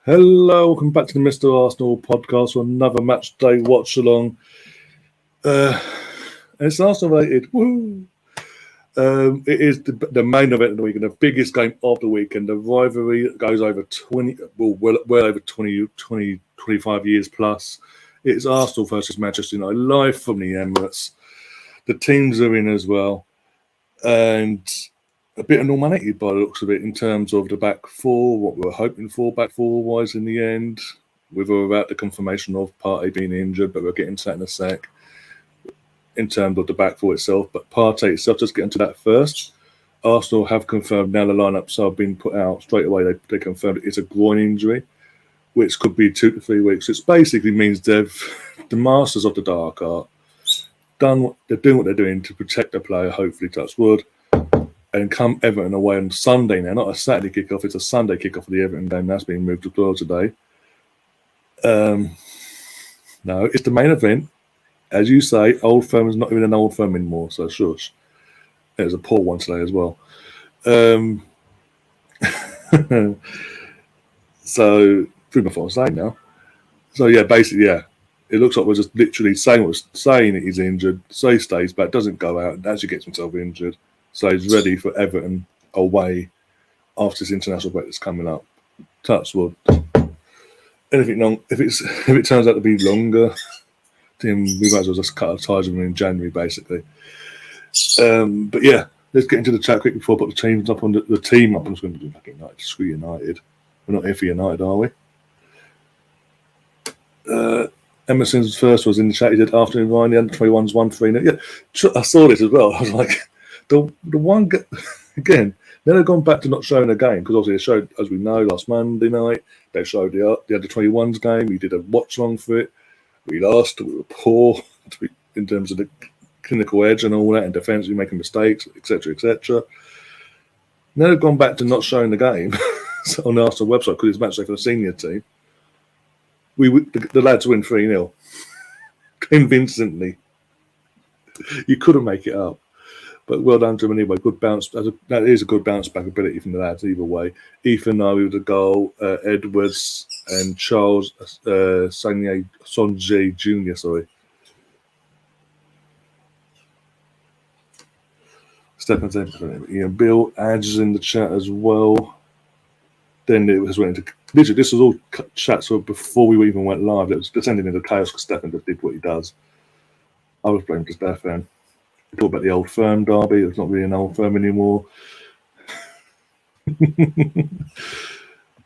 Hello, welcome back to the Mr. Arsenal podcast for another match day watch along. It's Arsenal related. Woo! It is the main event of the weekend, the biggest game of the weekend. The rivalry goes over 25 years plus. It's Arsenal versus Manchester United, live from the Emirates. The teams are in as well. And a bit of normality by the looks of it in terms of the back four, what we were hoping for back four-wise in the end, with or without the confirmation of Partey being injured, but we'll get into that in a sec, in terms of the back four itself. But Partey itself, just getting to that first, Arsenal have confirmed now the lineups have been put out straight away. They confirmed it's a groin injury, which could be 2 to 3 weeks. It basically means the masters of the dark art, they're doing what they're doing to protect the player, hopefully, touch wood. And come Everton away on Sunday now, not a Saturday kickoff, it's a Sunday kickoff for the Everton game. That's being moved to Blur today. No, it's the main event. As you say, Old Firm is not even an Old Firm anymore, so shush. It was a poor one today as well. So, through my phone saying now. So, yeah, basically, yeah. It looks like we're just literally saying that he's injured, so he stays back, doesn't go out, and actually gets himself injured. So he's ready for Everton away after this international break that's coming up. Touch wood. Anything long? If it turns out to be longer, then we might as well just cut our ties with him in January, basically. But yeah, let's get into the chat quick before I put the teams up on the team up. I'm just going to do fucking United. Screw United. We're not here for United, are we? Emerson's first was in the chat. He said, afternoon, Ryan, the under-21's 1-3. Yeah, I saw this as well. I was like, the one, again, then they've gone back to not showing a game, because obviously they showed, as we know, last Monday night, they showed the under-21's game. We did a watch-along for it. We lost. We were poor in terms of the clinical edge and all that, and defensively making mistakes, etc., etc. Now they've gone back to not showing the game on the Arsenal website because it's match day for the senior team. The lads win 3-0 convincingly. You couldn't make it up. But well done to them anyway. Good bounce. That is a good bounce back ability from the lads either way. Ethan Nawi with the goal. Edwards and Charles Sonjay Jr. Sorry. Ian Bill adds in the chat as well. Then it was went into literally. This was all chats before we even went live. It was descending into chaos because Stefan just did what he does. I was blaming Stefan. We talk about the Old Firm derby. It's not really an Old Firm anymore.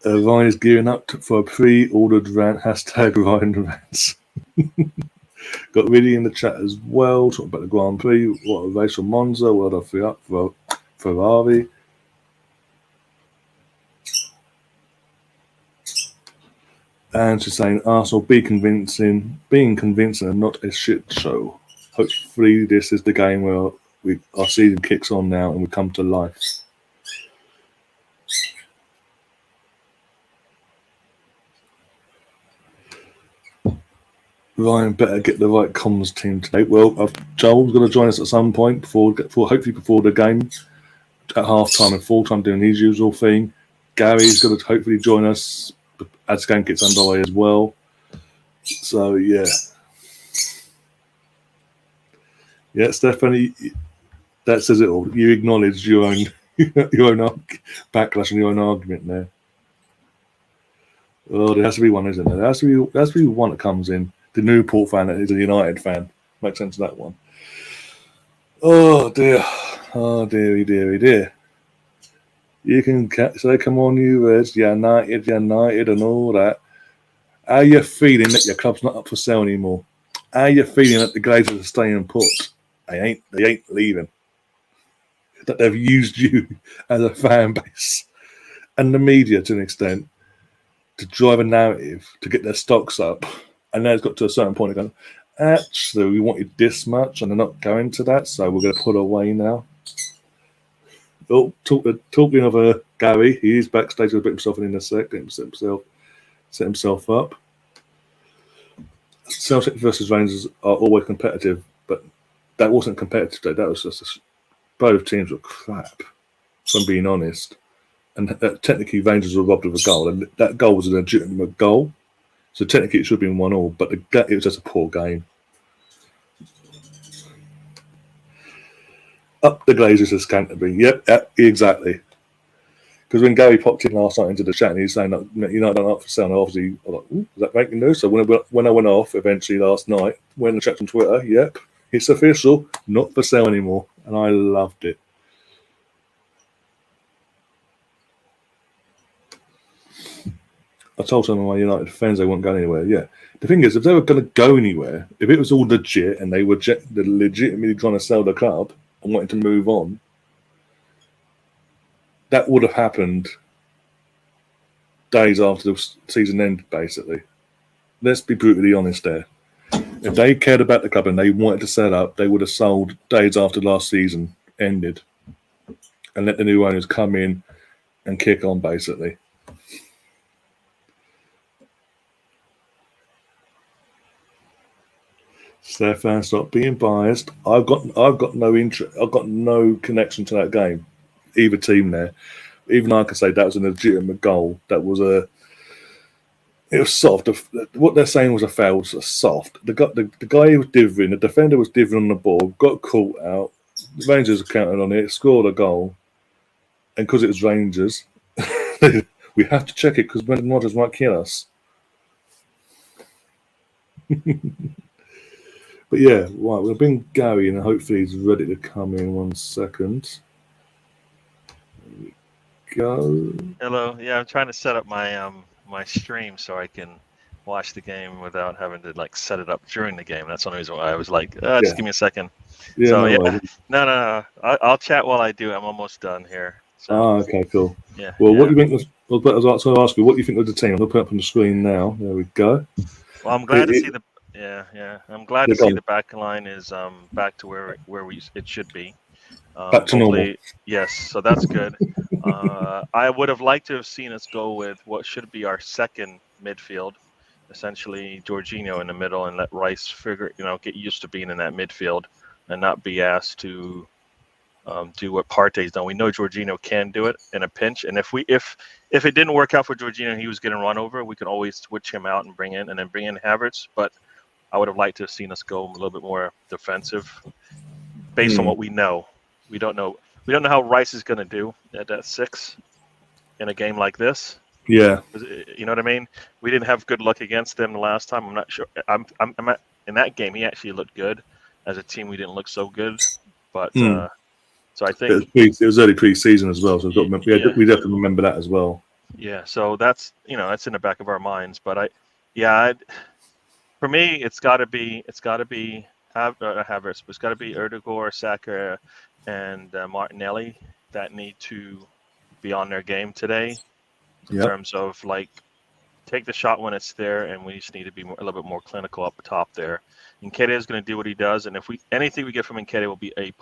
Ryan is gearing up for a pre-ordered rant. # Ryan rants. Got Riddy in the chat as well. Talking about the Grand Prix. What a race from Monza. Well done for Ferrari. And she's saying Arsenal being convincing and not a shit show. Hopefully this is the game where our season kicks on now and we come to life. Ryan better get the right comms team today. Well, Joel's going to join us at some point hopefully before the game at half-time and full-time doing his usual thing. Gary's going to hopefully join us as the game gets underway as well. So, yeah. Yeah, Stephanie, that says it all. You acknowledge your own backlash and your own argument there. Oh, there has to be one, isn't there? There has to be one that comes in. The Newport fan that is a United fan. Makes sense of that one. Oh, dear. Oh, dearie, dearie, dear. You can say, come on, you Reds, United, and all that. How are you feeling that your club's not up for sale anymore? How are you feeling that the Glazers are staying put? They ain't leaving. That they've used you as a fan base and the media to an extent to drive a narrative to get their stocks up. And now it's got to a certain point of going, actually, we wanted this much and they're not going to that, so we're going to pull away now. Oh, talking of Gary, he is backstage with himself in a sec, set himself up. Celtic versus Rangers are always competitive, but that wasn't competitive today. That was just both teams were crap, if I'm being honest. and technically Rangers were robbed of a goal, and that goal was a legitimate goal. So technically it should have been 1-1, but it was just a poor game. Up the Glazers as Canterbury. Yep, exactly. Because when Gary popped in last night into the chat and he's saying that United aren't up for sale, and obviously I was like, is that breaking news? So when I went off eventually last night, when I checked on Twitter, yep, it's official, not for sale anymore, and I loved it. I told some of my United fans they weren't going anywhere. Yeah, the thing is, if they were going to go anywhere, if it was all legit and they were legitimately trying to sell the club and wanting to move on, that would have happened days after the season ended, basically. Let's be brutally honest there. If they cared about the club and they wanted to set up, they would have sold days after last season ended and let the new owners come in and kick on, basically. Stefan, stop being biased. I've got no interest. I've got no connection to that game, either team there. Even I can say that was a legitimate goal. It was soft. What they're saying was a foul was soft. The guy who was divvying, the defender was divvying on the ball, got caught out. The Rangers counted on it, scored a goal, and because it was Rangers, we have to check it because Brendan Rodgers might kill us. But yeah, right, we'll bring Gary in and hopefully he's ready to come in 1 second. There we go. Hello. Yeah, I'm trying to set up my my stream so I can watch the game without having to like set it up during the game. That's the only reason why I was like, just give me a second. Yeah, so no, no. I'll chat while I do. I'm almost done here. So, okay, cool. Yeah. Well, what do you think? I was about to ask you, what do you think of the team? I'll put it up on the screen now. There we go. Well, I'm glad to see the I'm glad to see the back line is back to where it should be. Back to normal. Yes, so that's good. I would have liked to have seen us go with what should be our second midfield, essentially Jorginho in the middle, and let Rice get used to being in that midfield and not be asked to do what Partey's done. We know Jorginho can do it in a pinch, and if it didn't work out for Jorginho and he was getting run over, we could always switch him out and bring in Havertz. But I would have liked to have seen us go a little bit more defensive, based on what we know. We don't know how Rice is going to do at that 6 in a game like this. Yeah, you know what I mean. We didn't have good luck against them the last time. I'm not sure. I'm in that game. He actually looked good. As a team, we didn't look so good, but. So I think it was early pre-season as well, so we have to remember that as well. Yeah, so that's that's in the back of our minds. But for me, it's got to be Havertz. It's got to be Erdegaard, Saka, and Martinelli that need to be on their game today in terms of like take the shot when it's there, and we just need to be a little bit more clinical up top there. Nketiah is going to do what he does, and if anything we get from Nketiah will be A+,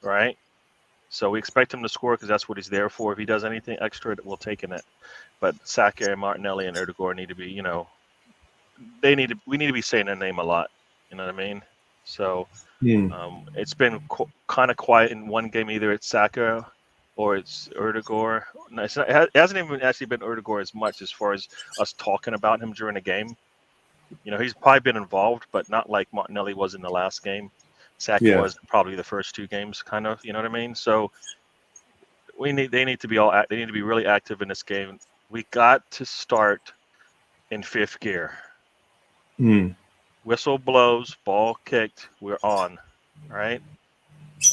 right? So we expect him to score because that's what he's there for. If he does anything extra, we'll take it. But Saka and Martinelli and Erdegaard need to be, we need to be saying their name a lot. You know what I mean? So it's been kind of quiet in one game. Either it's Saka or it's Erdegaard. No, it hasn't even actually been Erdegaard as much as far as us talking about him during the game. He's probably been involved, but not like Martinelli was in the last game. Saka was probably the first 2 games, kind of. You know what I mean? So they need to be they need to be really active in this game. We got to start in 5th gear. Whistle blows, ball kicked, we're on. All right,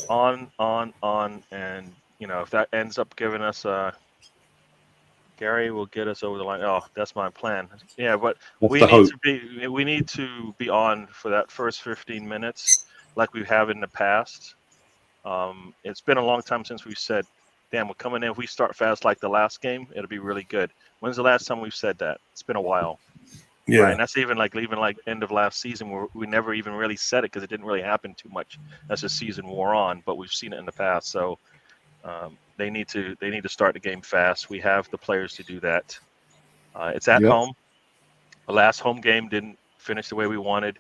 on, and if that ends up giving us Gary will get us over the line. Oh, that's my plan. Yeah, but we need to be on for that first 15 minutes. Like we have in the past. It's been a long time since we've said, damn, we're coming in. If we start fast like the last game, it'll be really good. When's the last time we've said that? It's been a while. Yeah. Right? And that's even like end of last season where we never even really said it because it didn't really happen too much as the season wore on, but we've seen it in the past. So they need to start the game fast. We have the players to do that. It's at home. The last home game didn't finish the way we wanted.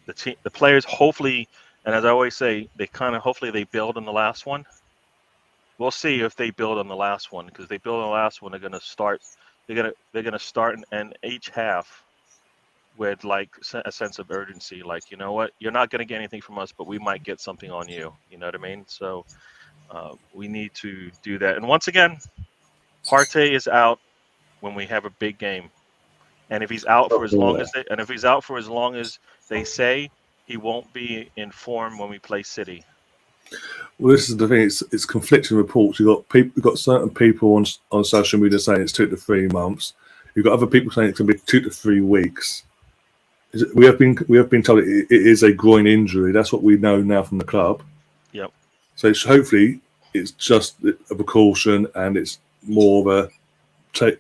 The players hopefully, and as I always say, hopefully they build in the last one. we'll see if they build on the last one, because they build on the last one, they're gonna start. They're gonna start and each half with like a sense of urgency. Like, you know what, you're not gonna get anything from us, but we might get something on you. You know what I mean? So we need to do that. And once again, Partey is out when we have a big game. And if he's out for as long as they say, he won't be in form when we play City. Well, this is the thing. It's conflicting reports. You've got certain people on social media saying it's 2 to 3 months. You've got other people saying it's going to be 2 to 3 weeks. We have been told it is a groin injury. That's what we know now from the club. Yep. So hopefully it's just a precaution, and it's more of a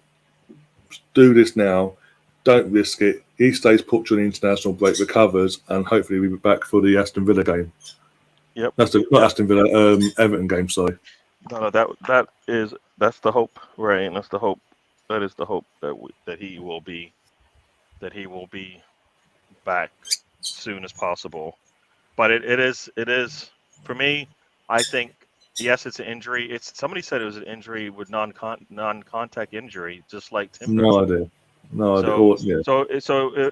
do this now. Don't risk it. He stays put to an international break, recovers, and hopefully we'll be back for the Aston Villa game. Yep. That's not Aston Villa, Everton game. Sorry. No, that's the hope, right? And that's the hope. That is the hope that he will be back as soon as possible. But it is for me. I think yes, it's an injury. Somebody said it was an injury with non-contact injury, just like Timber. No idea. So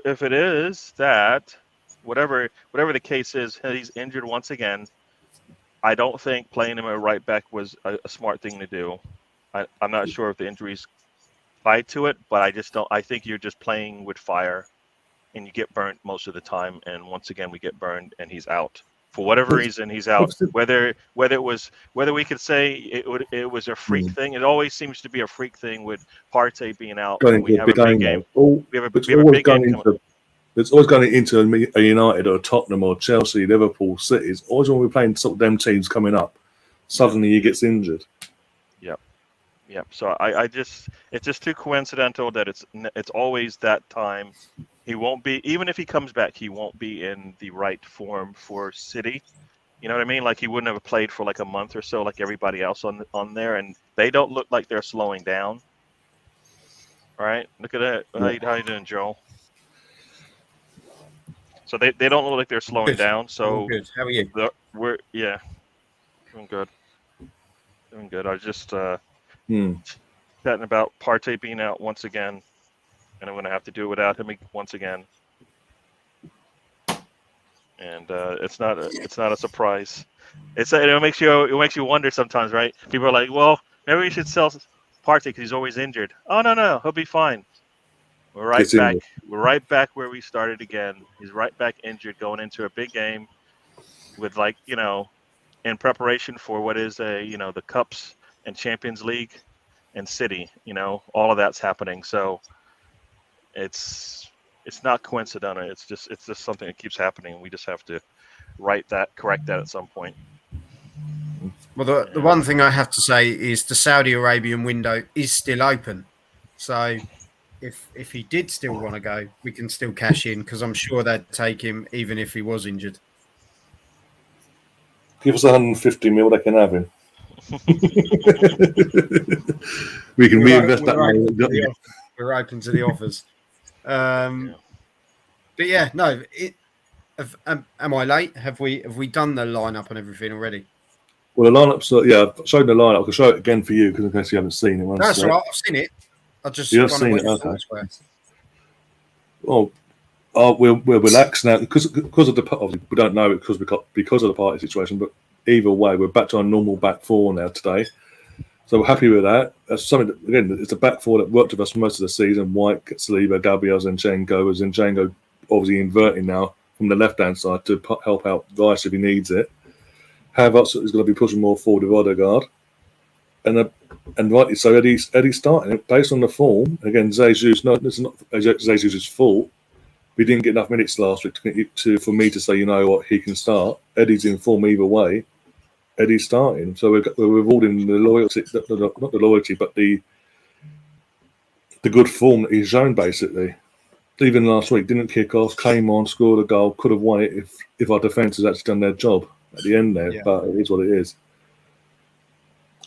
if it is that, whatever the case is, he's injured once again. I don't think playing him at right back was a smart thing to do. I'm not sure if the injury's tied to it, but I just don't. I think you're just playing with fire, and you get burnt most of the time. And once again, we get burned, and he's out for whatever reason. He's out. Whether we could say it was a freak thing. It always seems to be a freak thing with Partey being out. We have a big game. We have a big game coming. It's always going into a United or a Tottenham or Chelsea, Liverpool, City. It's always when we're playing sort of them teams coming up. Suddenly he gets injured. Yep. So it's just too coincidental that it's always that time. He won't be, even if he comes back, he won't be in the right form for City. You know what I mean? Like he wouldn't have played for like a month or so, like everybody else on there, and they don't look like they're slowing down. All right, look at that. How you doing, Joel? So they don't look like they're slowing down. So good. How are you? We're doing good. I was just chatting about Partey being out once again, and I'm going to have to do it without him once again. And it's not a surprise. It makes you wonder sometimes, right? People are like, well, maybe we should sell Partey because he's always injured. Oh no, he'll be fine. We're right back. We're right back where we started again. He's right back injured going into a big game with in preparation for what is the Cups and Champions League and City. All of that's happening. So it's not coincidental. It's just something that keeps happening. We just have to correct that at some point. Well, the one thing I have to say is the Saudi Arabian window is still open. So if he did still want to go, we can still cash in because I'm sure they'd take him even if he was injured. Give us 150 mil, they can have him. We can reinvest that money. We're open to the offers. But yeah, no. Am I late? Have we done the lineup and everything already? Well, the lineup. I've shown the lineup. I can show it again for you because in case you haven't seen it. That's right. I've seen it. I just you've seen it. Okay. Well, we're relaxed now because of the. Obviously, we don't know it because of the party situation. But either way, we're back to our normal back four now today. So we're happy with that. That's something that, again, it's a back four that worked with us for most of the season. White, Saliba, Gabriel, Zinchenko. Zinchenko obviously inverting now from the left-hand side to help out Rice if he needs it. Havertz is going to be pushing more forward with Odegaard. And rightly so, Eddie's starting it based on the form. Again, Jesus, no, this is not Jesus' fault. We didn't get enough minutes last week for me to say, you know what, he can start. Eddie's in form either way. Eddie's starting, so we're rewarding the loyalty, not the loyalty, but the good form that he's shown. Basically, even last week didn't kick off, came on, scored a goal, could have won it if our defence has actually done their job at the end there. Yeah. But it is what it is.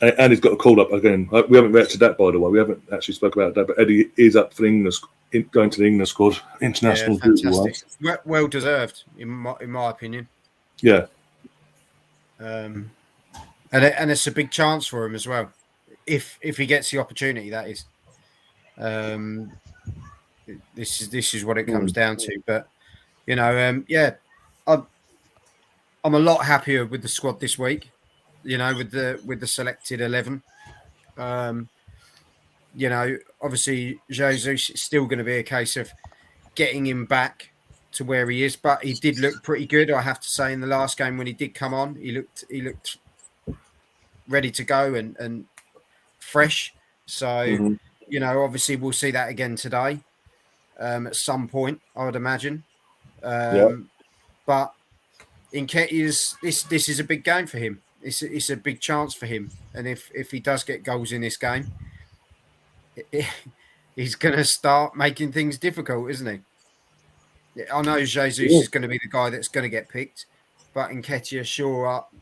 And he's got a call up again. We haven't reacted to that, by the way. We haven't actually spoke about that, but Eddie is up for going to the England squad, international duty. Well deserved, in my opinion. Yeah. And and it's a big chance for him as well, if he gets the opportunity. That is, this is what it comes down to. But yeah, I'm I'm a lot happier with the squad this week. With the selected 11. Obviously Jesus is still going to be a case of getting him back to where he is, but he did look pretty good, I have to say, in the last game when he did come on. He looked ready to go and fresh. So, Hmm. obviously we'll see that again today, at some point, I would imagine. Yeah, But Nketiah's this is a big game for him. It's a big chance for him, and if he does get goals in this game, he's going to start making things difficult, isn't he? I know Jesus yeah, is going to be the guy that's going to get picked, but Nketiah sure up,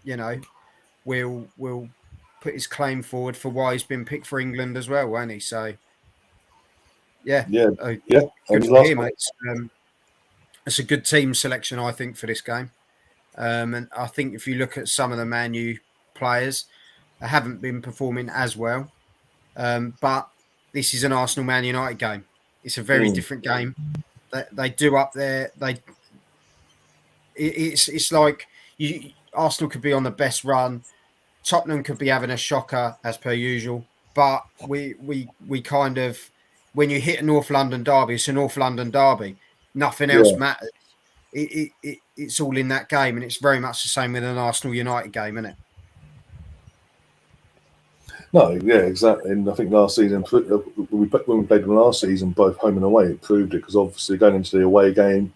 will put his claim forward for why he's been picked for England as well, won't he? So yeah, yeah, uh, yeah. good And for last him. It's a good team selection, I think, for this game. And I think if you look at some of the Man U players, they haven't been performing as well. But this is an Arsenal Man United game. It's a very mm, different game. They do up there. It's like Arsenal could be on the best run. Tottenham could be having a shocker as per usual. But we kind of, when you hit a North London derby, it's a North London derby. Nothing else yeah. matters. It's all in that game, and it's very much the same with an Arsenal United game, isn't it? No, yeah, exactly. And I think last season, when we played them last season, both home and away, it proved it, because obviously going into the away game,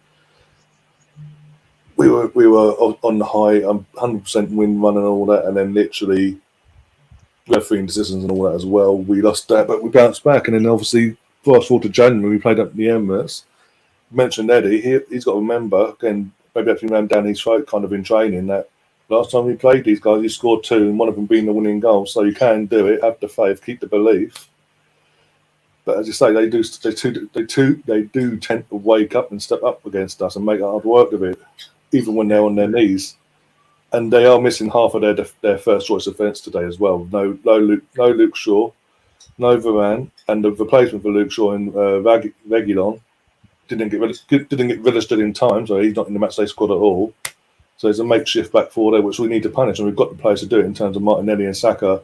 we were on the high, 100% win run and all that, and then literally refereeing decisions and all that as well. We lost that, but we bounced back, and then obviously fast forward to January, we played up the Emirates. Mentioned Eddie, he's got to remember again. Maybe actually ran down his throat, kind of in training, that last time we played these guys, he scored two, and one of them being the winning goal. So you can do it. Have the faith, keep the belief. But as you say, they do tend to wake up and step up against us and make hard work of it, even when they're on their knees. And they are missing half of their first choice defence today as well. No Luke Shaw, no Varane, and the replacement for Luke Shaw in Reguilon didn't get registered in time, so he's not in the matchday squad at all. So there's a makeshift back four there, which we need to punish, and we've got the players to do it in terms of Martinelli and Saka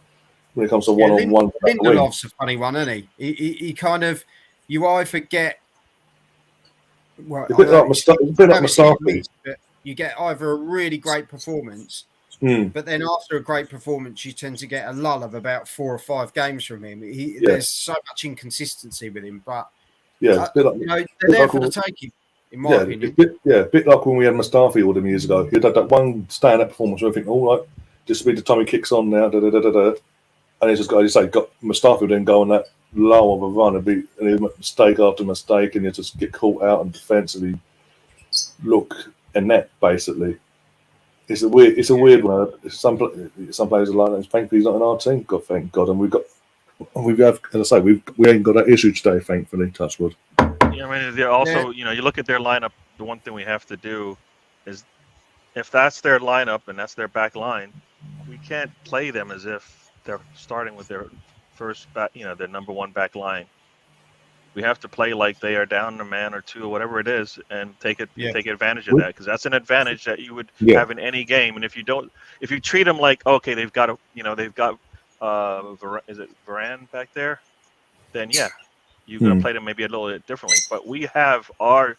when it comes to one-on-one. Lindelof's a funny one, isn't he? He kind of, you either get, well, A bit like Mustafi. but you get either a really great performance, Mm, but then after a great performance, you tend to get a lull of about 4 or 5 games from him. yeah, There's so much inconsistency with him, but yeah, it's a bit like, they're there for the taking, in my opinion. a bit like when we had Mustafi all them years ago. He had that one stand-up performance where I think, all right, just be the time he kicks on now, and he's just got, as you say, got Mustafi would then go on that low of a run and he'd make mistake after mistake, and he'd just get caught out and defensively look inept, basically. It's a weird one. Some players are like that. Thankfully, he's not in our team. God, thank God, and we've got, as I say, we ain't got that issue today. Thankfully, touch wood. Yeah, I mean, they're also, you look at their lineup. The one thing we have to do is, if that's their lineup and that's their back line, we can't play them as if they're starting with their first back, their number one back line. We have to play like they are down a man or two or whatever it is, and take advantage of that, because that's an advantage that you would have in any game. And if you treat them like, okay, they've got is it Varane back there, then yeah, you're gonna play them maybe a little bit differently. But we have our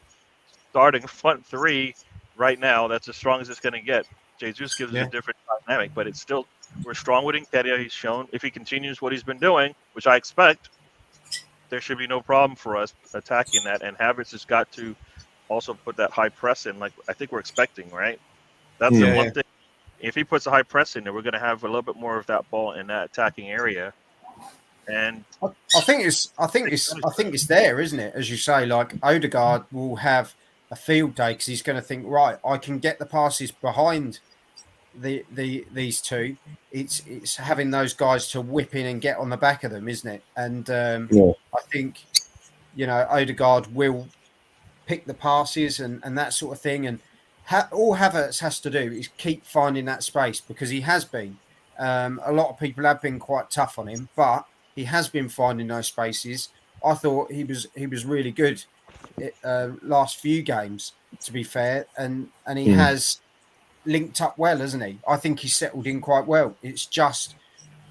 starting front three right now. That's as strong as it's gonna get. Jesus gives us a different dynamic, but it's still, we're strong with Nketiah. He's shown, if he continues what he's been doing, which I expect, there should be no problem for us attacking that. And Havertz has got to also put that high press in, like I think we're expecting, right? That's the one thing. If he puts a high press in there, we're going to have a little bit more of that ball in that attacking area. And I think it's there, isn't it? As you say, like Odegaard will have a field day because he's going to think, right, I can get the passes behind these two. It's having those guys to whip in and get on the back of them, isn't it? And I think Odegaard will pick the passes and that sort of thing. And all Havertz has to do is keep finding that space, because he has been. A lot of people have been quite tough on him, but he has been finding those spaces. I thought he was really good last few games, to be fair, and he has linked up well, hasn't he? I think he's settled in quite well. It's just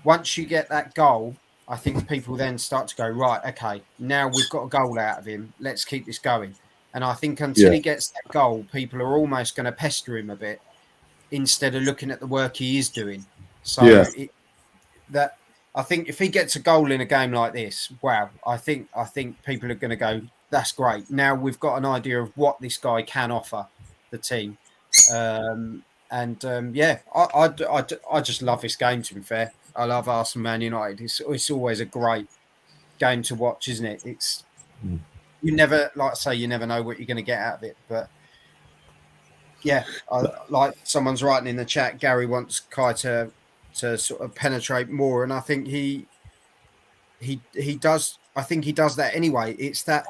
once you get that goal, I think people then start to go, right, okay, now we've got a goal out of him. Let's keep this going. And I think until he gets that goal, people are almost going to pester him a bit instead of looking at the work he is doing. So I think if he gets a goal in a game like this, wow, I think people are going to go, that's great. Now we've got an idea of what this guy can offer the team. I just love this game, to be fair. I love Arsenal Man United. It's always a great game to watch, isn't it? It's you never, like I say, you never know what you're going to get out of it. But yeah, like someone's writing in the chat, Gary wants Kai to sort of penetrate more, and I think he does. I think he does that anyway. It's that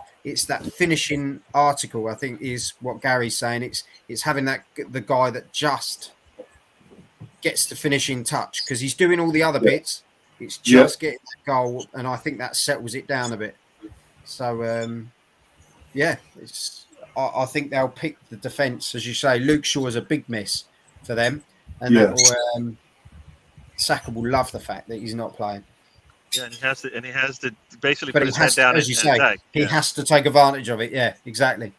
finishing article, I think, is what Gary's saying. It's having the guy that just gets the finishing touch, because he's doing all the other bits. It's just getting that goal, and I think that settles it down a bit. So I think they'll pick the defence, as you say. Luke Shaw is a big miss for them, and Saka will love the fact that he's not playing. Yeah, and he has to basically But put his head down, as you say, he has to take advantage of it. Yeah, exactly.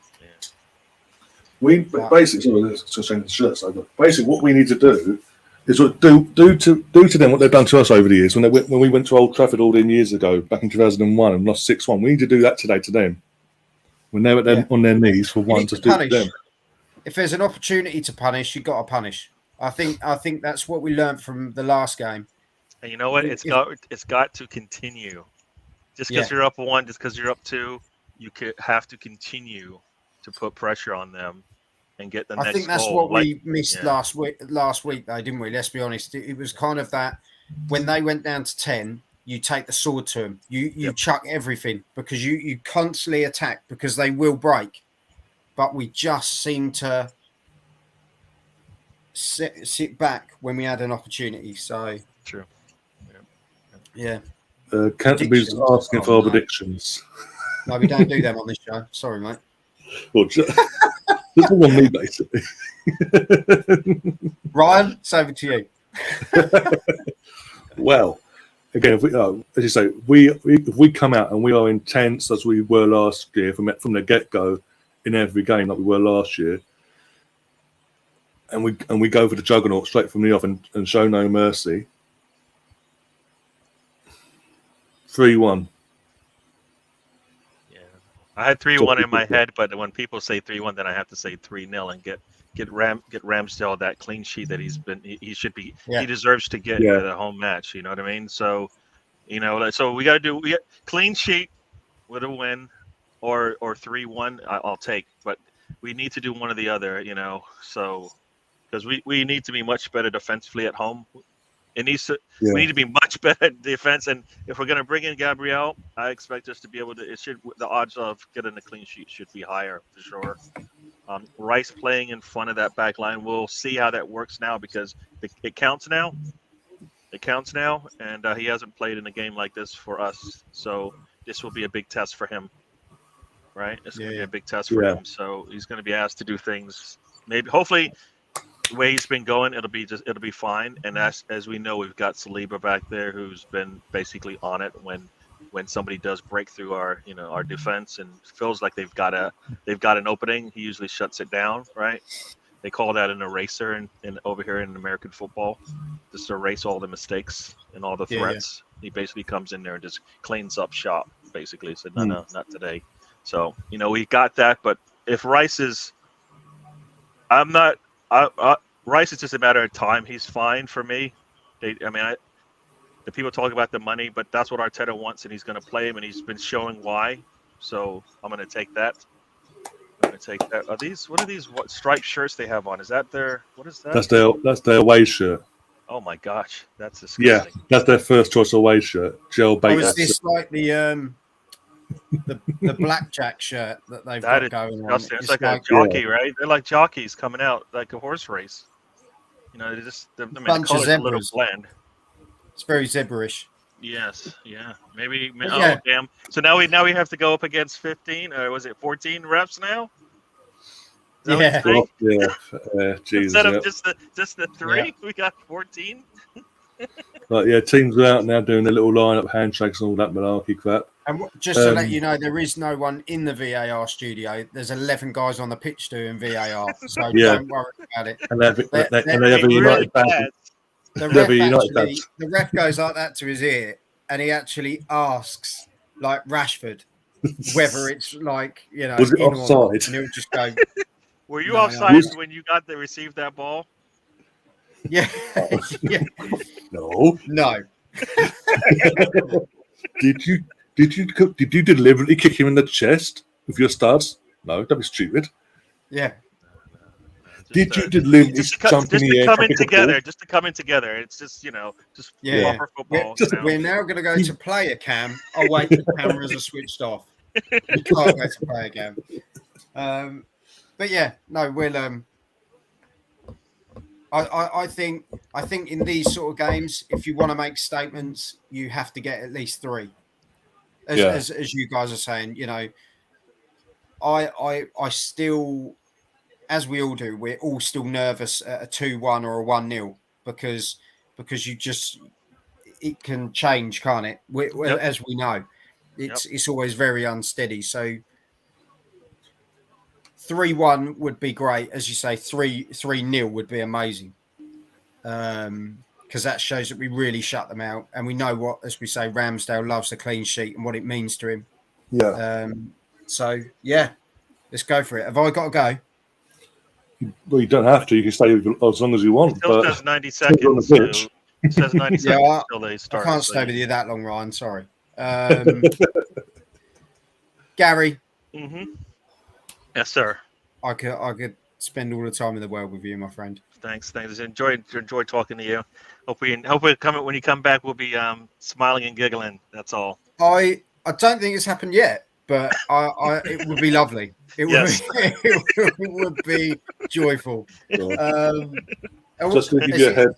Yeah. Basically what we need to do is do to them what they've done to us over the years. When we went to Old Trafford all them years ago, back in 2001, and lost 6-1, we need to do that today to them. When they were on their knees for once, to do to them. If there's an opportunity to punish, you've got to punish. I think that's what we learned from the last game. And you know what? It's got to continue. Just because you're up 1, just because you're up 2, you have to continue to put pressure on them and get the next goal. I think that's what we missed last week, though, didn't we? Let's be honest. It was kind of that when they went down to 10, you take the sword to them. You chuck everything, because you constantly attack, because they will break. But we just seem to sit back when we had an opportunity. So true. Yeah. Canterbury's asking for our predictions. No, we don't do them on this show. Sorry, mate. Well, just all on me, basically. Ryan, it's over to you. Well, again, if we, as you say, if we come out and we are intense as we were last year from the get-go in every game like we were last year, and we go for the juggernaut straight from the off and show no mercy. 3-1. Yeah, I had 3-1 in my head, but when people say 3-1, then I have to say 3-0 and get Ramsdale that clean sheet that he should be. Yeah. He deserves to get the home match. You know what I mean? So, so we got to do clean sheet with a win, or 3-1. I'll take, but we need to do one or the other. So because we need to be much better defensively at home. It needs to. We need to be much better at defense, and if we're going to bring in Gabriel, I expect us to be able to. The odds of getting a clean sheet should be higher for sure. Rice playing in front of that back line. We'll see how that works now, because it counts now. It counts now, and he hasn't played in a game like this for us, so this will be a big test for him. Right? It's going to be a big test for him. So he's going to be asked to do things. Maybe, hopefully, the way he's been going, it'll be fine. And as we know, we've got Saliba back there, who's been basically on it when somebody does break through our defense and feels like they've got an opening. He usually shuts it down, right? They call that an eraser in over here in American football, just to erase all the mistakes and all the threats. He basically comes in there and just cleans up shop, basically. Said, no, not today. So we got that. But if Rice is, Rice is just a matter of time. He's fine for me. The people talk about the money, but that's what Arteta wants, and he's going to play him, and he's been showing why. So I'm going to take that. What are these striped shirts they have on? Is that what is that? That's their away shirt. Oh my gosh, that's disgusting. Yeah, that's their first choice away shirt. Gel bait. Is this like the blackjack shirt that they've got going on? It's like a jockey, right? They're like jockeys coming out like a horse race. The color's a little bland. It's very zebra-ish. Yes, yeah, maybe. But Oh, yeah. damn! So now we have to go up against 15, or was it 14 reps now? Is that what Yeah. you're saying? Yeah, Jesus, Instead of yeah. just the 3, we got 14. But yeah, teams are out now doing the little line-up handshakes and all that malarkey crap. And just to let you know, there is no one in the VAR studio. There's 11 guys on the pitch doing VAR, so Yeah. don't worry about it. And they have a Really United badge. bad. The They'll ref be United actually, fans. the ref goes like that to his ear, and he actually asks, like Rashford, whether it's like Was it in or not, offside? and he'll just go, Were you No, offside Was- when you got to receive that ball? yeah, yeah, No. no, Did you deliberately kick him in the chest with your studs? No, don't be stupid. yeah, Did you deliberately just jump in to the air? come to in kick a together? ball? Just to come in together. It's just just yeah. proper football. We're now going to go to player cam. Oh wait, the cameras are switched off. You can't go to player cam. But yeah, no, we'll. I think in these sort of games, if you want to make statements, you have to get at least 3. As you guys are saying, I still, as we all do, we're all still nervous at a 2-1 or a 1-0 because it can change, can't it? Yep. As we know, it's always very unsteady. So 3-1 would be great, as you say. 3-0 would be amazing, because that shows that we really shut them out, and we know what, as we say, Ramsdale loves a clean sheet and what it means to him. Yeah. So yeah, let's go for it. Have I got to go? Well, you don't have to. You can stay as long as you want. Still But says 90 still on seconds. the pitch. So it says 90 Yeah, seconds until they I start. can't stay with you that long, Ryan. Sorry, Gary. Mm-hmm. Yes, sir. I could spend all the time in the world with you, my friend. Thanks. Enjoy talking to you. Hope when you come back, we'll be smiling and giggling. That's all. I don't think it's happened yet, but it would be lovely. It would be joyful. Just to give you a head.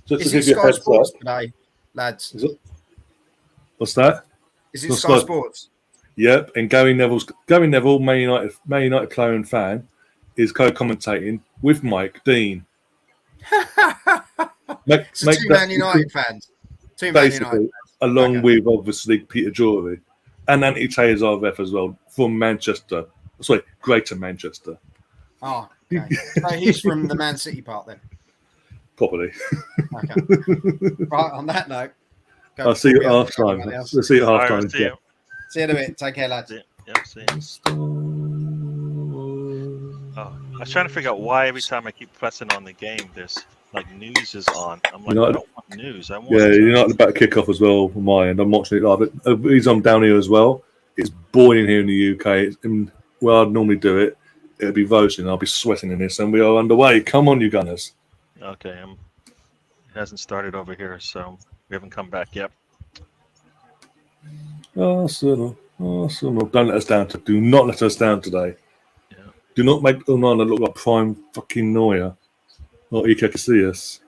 Just to give you a Sky heads Sports up. today, lads? Is it? What's that? Is it It's Sky not- Sports? Yep. And Gary Neville, Man United player and fan, is co-commentating with Mike Dean. So two Man United fans. Two Man United Basically, fans. along Okay. with obviously Peter Drury and Anthony Taylor's ref as well from Manchester. Sorry, Greater Manchester. Oh, okay. So he's from the Man City part then. Probably. Okay. Right, on that note, go I'll see you at before we half time. everyone else. We'll see you at All half right, time. see you. See you in a bit. Take care, lads. Yep, see you. Oh, I was trying to figure out why every time I keep pressing on the game, there's like news is on. I'm like, I don't want news. I want. Yeah, you're not about to kick off as well from my end. I'm watching it live. The reason I'm down here as well, it's boiling here in the UK. Where I'd normally do it, it'll be roasting. I'll be sweating in this, and we are underway. Come on, you gunners. Okay, it hasn't started over here, so we haven't come back yet. Arsenal. Don't let us down. Do not let us down today. Yeah. Do not make Onana look like prime fucking Neuer or Iker Casillas.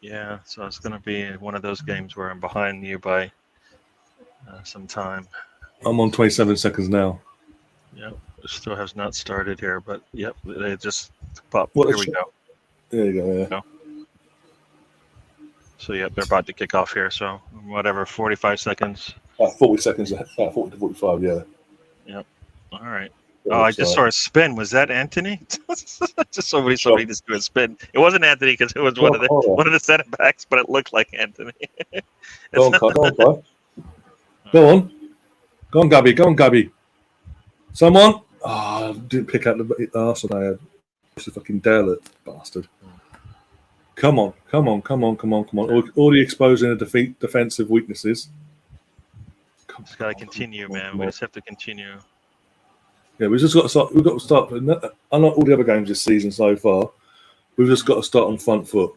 Yeah, so it's going to be one of those games where I'm behind you by some time. I'm on 27 seconds now. Yep, it still has not started here, but yep, they just popped. What a Here we shit. go. There you go. Yeah. So yep, they're about to kick off here. So whatever, 45 seconds. 40 seconds. 40 to 45. Yeah. All right. Oh, I just saw a spin. Was that Anthony? Just somebody just do a spin. It wasn't Anthony because it was one of the center backs, but it looked like Anthony. Go on, Kai. Go on, Gabby. Go on, Gabby. Someone. Oh, didn't pick out the Arsenal. I had. It's a fucking derelict bastard. Come on. Already exposing the defensive weaknesses. Just gotta continue, man. We just have to continue. Yeah, we've just got to start. We've got to start. Unlike all the other games this season so far, we've just got to start on the front foot.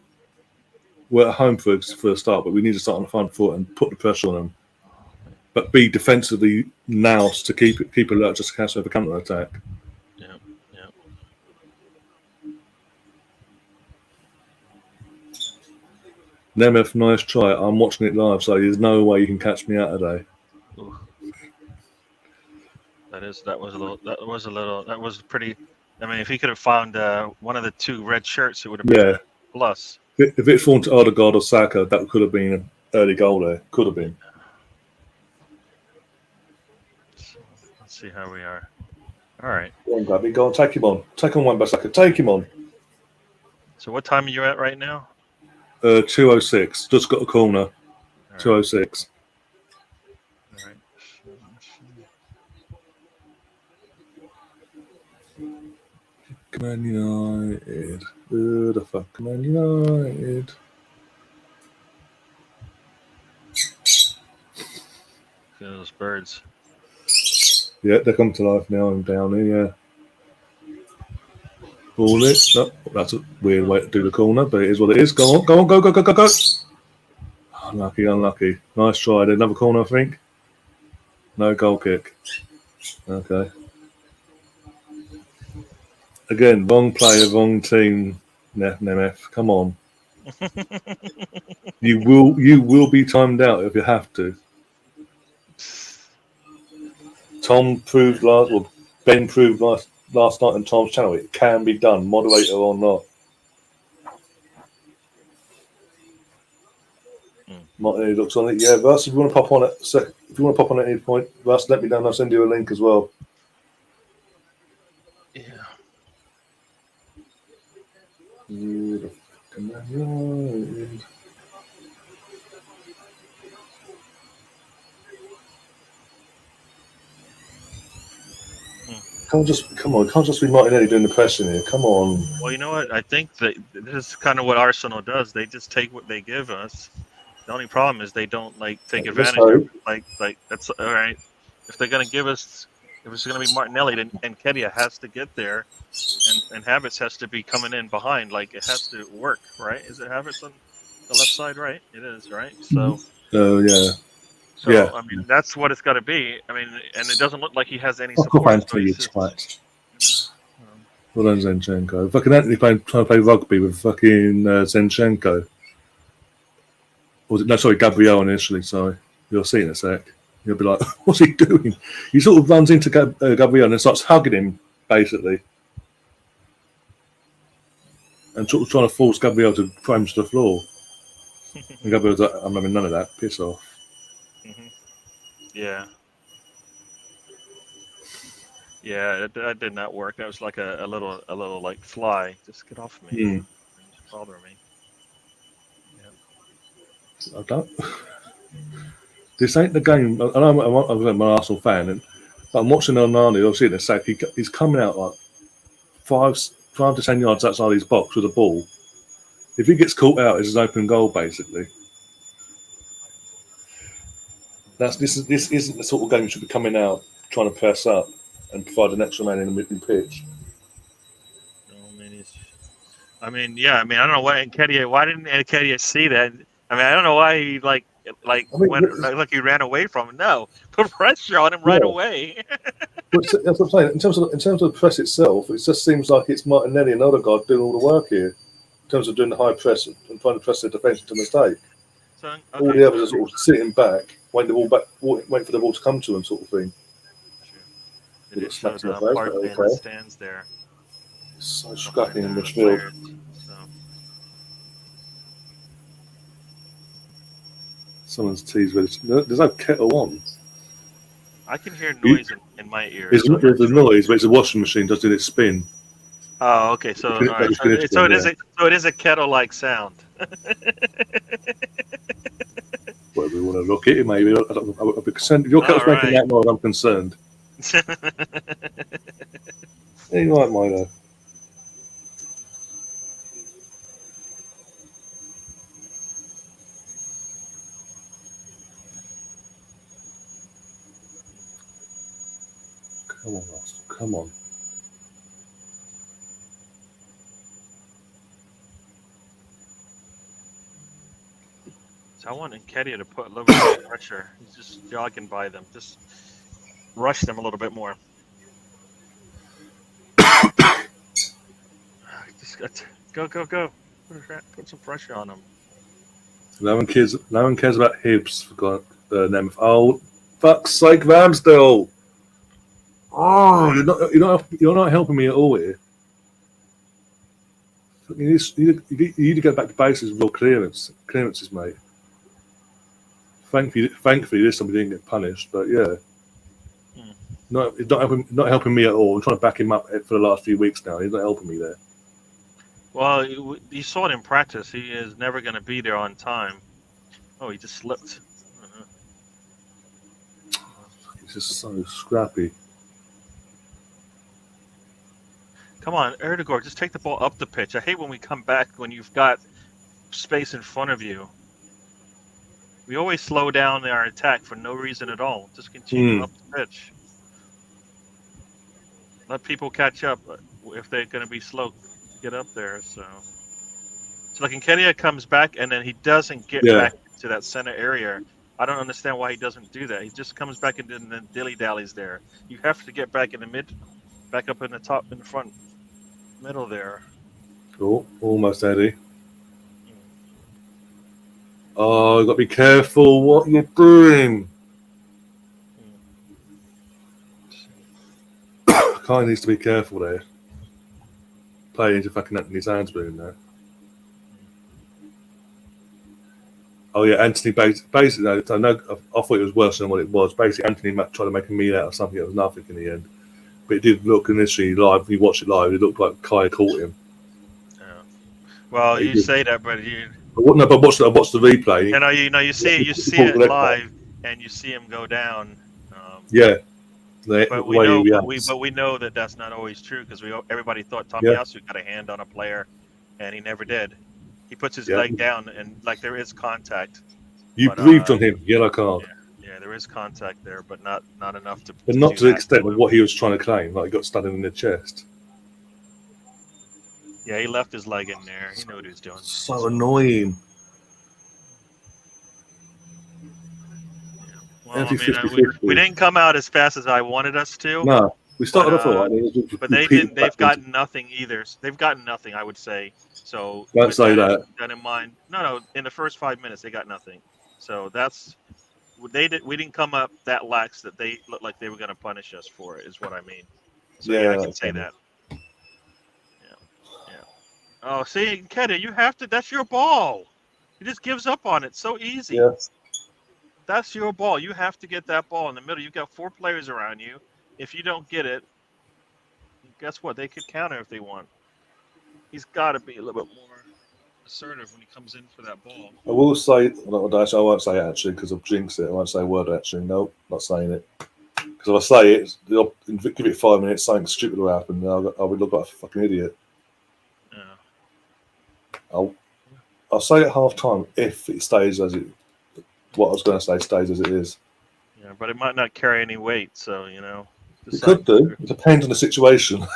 We're at home for a start, but we need to start on the front foot and put the pressure on them. But be defensively nous to keep alert, just to cancel over counter attack. Yeah. Nemeth, nice try. I'm watching it live, so there's no way you can catch me out today. Ooh. That was pretty. I mean, if he could have found one of the two red shirts, it would have been Yeah. a plus. If it fallen to Odegaard or Saka, that could have been an early goal there. Could have been. So, let's see how we are. All right. Go on, Gabby. Go on, take him on. Take on Wan-Bissaka. Take him on. So what time are you at right now? 2:06. Just got a corner. All right. 2:06. All right. Man United. Who the fuck? Man United. Those birds. Yeah, they come to life now. I'm down here. Yeah. Ball it. No, that's a weird way to do the corner, but it is what it is. Go on, go on, go, go, go, go, go. Unlucky, unlucky. Nice try. Another corner, I think. No goal kick. Okay. Again, wrong player, wrong team. Nemeth, come on. You will be timed out if you have to. Ben proved last night on Tom's channel it can be done, moderator or not. Martin looks on it. Yeah, Russ, if you want to pop on it, if you want to pop on at any point, Russ, let me know and I'll send you a link as well. Yeah. Can't just be Martinelli doing the pressing here. Come on. Well, you know what? I think that this is kind of what Arsenal does. They just take what they give us. The only problem is they don't take advantage of it. Like that's all right. If they're gonna give us, if it's gonna be Martinelli, then Nketiah has to get there, and Havertz has to be coming in behind. Like it has to work, right? Is it Havertz on the left side? Right, it is, right? So. Oh yeah. So yeah. I mean, that's what it's got to be. I mean, and it doesn't look like he has any support. So you twat. Well done, Zinchenko. Fucking Anthony trying to play rugby with fucking Zinchenko. No, sorry, Gabriel initially. Sorry, you'll see in a sec. You'll be like, "What's he doing?" He sort of runs into Gabriel and starts hugging him, basically, and sort of trying to force Gabriel to throw him to the floor. And Gabriel's like, "I'm having none of that. Piss off." Mm-hmm. Yeah. Yeah, that did not work. That was like a little like fly. Just get off me. Mm. Just bother me. Yeah. I don't. This ain't the game. I know I'm an Arsenal fan, but I'm watching Onana. Obviously, in a sec, he's coming out like 5 to 10 yards outside his box with a ball. If he gets caught out, it's an open goal, basically. This isn't the sort of game you should be coming out trying to press up and provide an extra man in the middle pitch. I mean, I don't know why Nketiah. Why didn't Nketiah see that? I mean, I don't know why he went he ran away from him. No, put pressure on him right away. But that's what I'm saying. In terms of the press itself, it just seems like it's Martinelli and Odegaard doing all the work here. In terms of doing the high press and trying to press the defence into mistake. All the others are sort of sitting back, waiting for the ball to come to them, sort of thing. They just showed Partey in the stands there. So scrappy in midfield. Someone's teased with it. There's no kettle on. I can hear noise in my ears. There's a noise, but it's a washing machine just did its spin. Oh, okay. So it is a kettle-like sound. Whether we want to look at it, maybe. I'll be concerned. If your kettle's making that noise, I'm concerned. You might, Milo. Come on, Russell. Come on. So I want Nketiah to put a little bit of pressure. He's just jogging by them. Just rush them a little bit more. Just go. Put some pressure on them. No one cares about Hibs. For God, Nemeth. Oh, fuck's sake, Ramsdale. Oh, you're not helping me at all here. You need to go back to basics with your clearances, mate. Thankfully, this time we didn't get punished, but yeah, it's not helping me at all. I'm trying to back him up for the last few weeks now. He's not helping me there. Well, you saw it in practice. He is never going to be there on time. Oh, he just slipped. He's just so scrappy. Come on, Erdegaard, just take the ball up the pitch. I hate when we come back when you've got space in front of you. We always slow down our attack for no reason at all. Just continue up the pitch. Let people catch up if they're going to be slow. Get up there. So like Nketiah comes back and then he doesn't get back to that center area. I don't understand why he doesn't do that. He just comes back and then dilly-dallies there. You have to get back in the mid, back up in the top, in the front, middle there. Cool. Almost, Eddie. Oh, you got to be careful what you're doing. Kai needs to be careful there. Playing into fucking Anthony's hands in there. Oh yeah, Anthony basically. I thought it was worse than what it was. Basically, Anthony tried to make a meal out of something that was nothing in the end. But it did look initially live. If you watch it live, it looked like Kai caught him. Yeah. Well, you say that, but you. No, but watch the replay. You see it live, and you see him go down. Yeah. But we know that that's not always true because everybody thought Tomiyasu got a hand on a player, and he never did. He puts his leg down, and like there is contact. You breathed on him, yellow card. Yeah, there is contact there, but not enough to. But not to the extent of what he was trying to claim. Like he got stunned in the chest. Yeah, he left his leg in there. He knew what he was doing. So annoying. Well, we didn't come out as fast as I wanted us to. No, we started off all right. But they didn't. They've gotten nothing either. They've gotten nothing, I would say. So don't say that. In mind, no. In the first 5 minutes, they got nothing. So that's they did. We didn't come up that lax that they looked like they were going to punish us for it. Is what I mean. So I can say that. Yeah. Oh, see, Nketiah, you have to. That's your ball. He just gives up on it so easy. Yeah. That's your ball. You have to get that ball in the middle. You've got 4 players around you. If you don't get it, guess what? They could counter if they want. He's got to be a little bit more assertive when he comes in for that ball. I will say, I won't say it actually because I've jinxed it. I won't say a word actually. No, not saying it. Because if I say it, give it 5 minutes, something stupid will happen. And I would look like a fucking idiot. Yeah. I'll say at half time if it stays as it. What I was going to say stays as it is. Yeah, but it might not carry any weight, so it could do. It depends on the situation.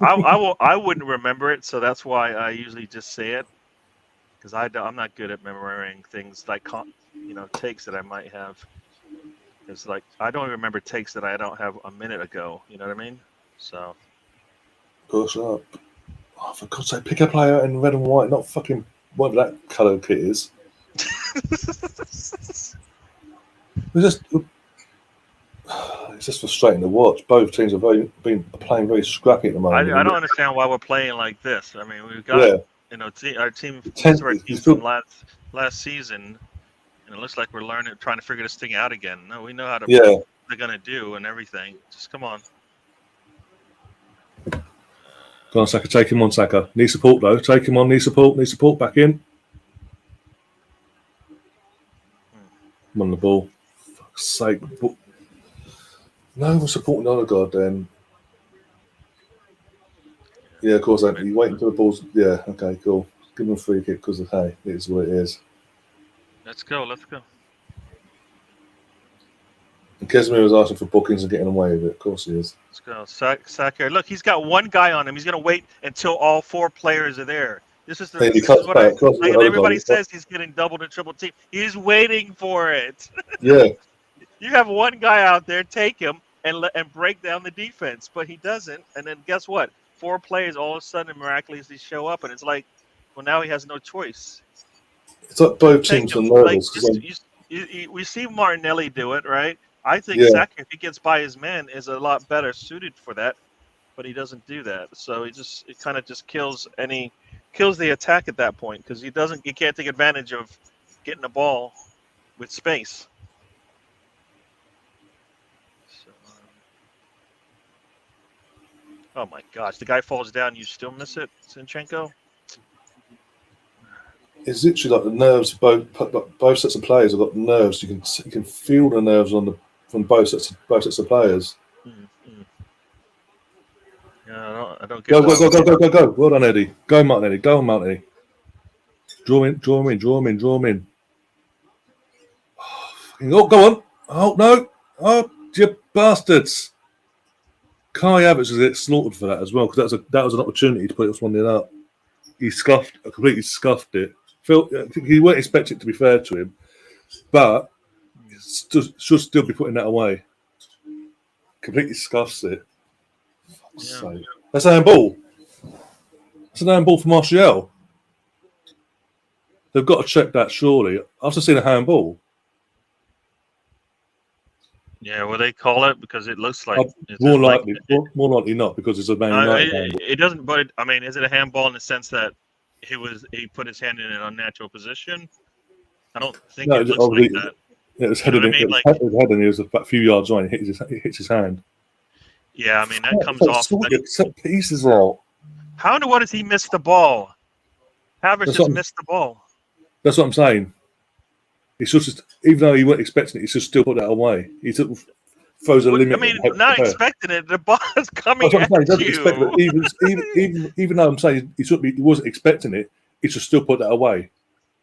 I wouldn't remember it, so that's why I usually just say it, because I'm not good at remembering things like takes that I might have. It's like I don't remember takes that I don't have a minute ago. You know what I mean? So. Push up. Oh, for God's sake, pick a player in red and white, not fucking whatever that colour kit is. It's just frustrating to watch. Both teams have been playing very scrappy at the moment. I don't understand why we're playing like this. I mean, we've got our team from last season, and it looks like we're trying to figure this thing out again. No, we know how to what they're gonna do and everything. Just come on. Go on, Saka. Take him on, Saka. Need support though. Take him on. Need support. Back in. I'm on the ball. Fuck's sake. No one's supporting Odegaard then. Yeah, of course. You wait until the ball's. Yeah, okay, cool. Give him a free kick because it is what it is. Let's go. And Casemiro was asking for bookings and getting away with it. Of course he is. Let's go. Saka. Look, he's got one guy on him. He's going to wait until all 4 players are there. This is what everybody says. He's getting doubled and triple team. He's waiting for it. Yeah. You have one guy out there, take him and break down the defense, but he doesn't. And then guess what? 4 players all of a sudden miraculously show up, and it's like, well, now he has no choice. It's like both Take teams are him. Like nervous just because we see Martinelli do it, right? I think yeah, Saka, if he gets by his man, is a lot better suited for that, but he doesn't do that. So it kind of just kills the attack at that point because he can't take advantage of getting the ball with space. So, oh my gosh, the guy falls down, you still miss it, Zinchenko? it's literally like the nerves of both sets of players have got nerves. You can feel the nerves from both sets of players. Mm-hmm. Yeah, I don't get Go go that go one. go go go go! Well done, Eddie. Go Martinelli. Go on, Martinelli. Draw him in. Draw him in. Draw him in. Draw him in. Oh, go on. Oh no. Oh, you bastards. Kai Havertz was get slaughtered for that as well because that was an opportunity to put it 1-0 up. He completely scuffed it. He weren't expecting it, to be fair to him, but should still be putting that away. Completely scuffs it. Yeah. So that's a handball. That's an handball for Martial. They've got to check that surely. I've just seen a handball. Yeah, will they call it because it looks like More likely not because it's a Man United handball. it doesn't. But I mean, is it a handball in the sense that he put his hand in an unnatural position? I don't think No, it looks like that. it was You know headed what I in. mean? It was headed in. He was about a few yards away and it hits his hand. Yeah, I mean that comes off. Set pieces out. How in the world does he miss the ball? Havertz just missed the ball. That's what I'm saying. It's just, even though he wasn't expecting it, he should still put that away. He throws a limit. I mean, not expecting it. The ball is coming That's what I'm saying. at He doesn't you. expect it. Even though I'm saying he wasn't expecting it, he should still put that away.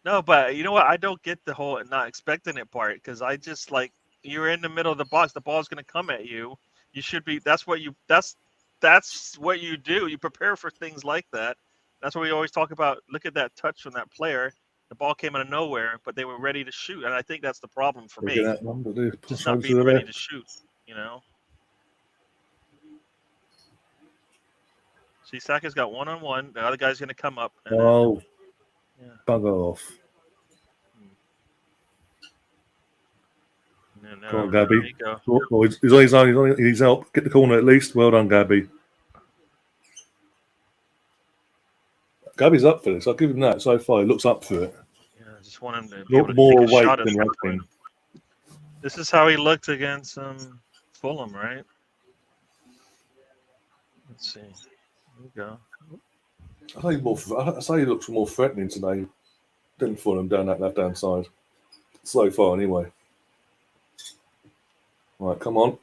No, but you know what? I don't get the whole not expecting it part because I just like you're in the middle of the box. The ball's going to come at you. You should be. That's what you do. You prepare for things like that. That's what we always talk about. Look at that touch from that player. The ball came out of nowhere, but they were ready to shoot, and I think that's the problem for me. Just not being ready to shoot. You know. See, Saka's got 1-on-1. The other guy's going to come up. And yeah. Bugger off. No, Come on, Gabby. He's on his own. He's help. Get the corner at least. Well done, Gabby. Gabby's up for this. I'll give him that. So far, he looks up for it. Yeah, I just want him to be able to more take a weight shot at than some point. This is how he looked against Fulham, right? Let's see. There we go. I say he looks more threatening today than Fulham down that left-hand side. So far, anyway. Right, come on.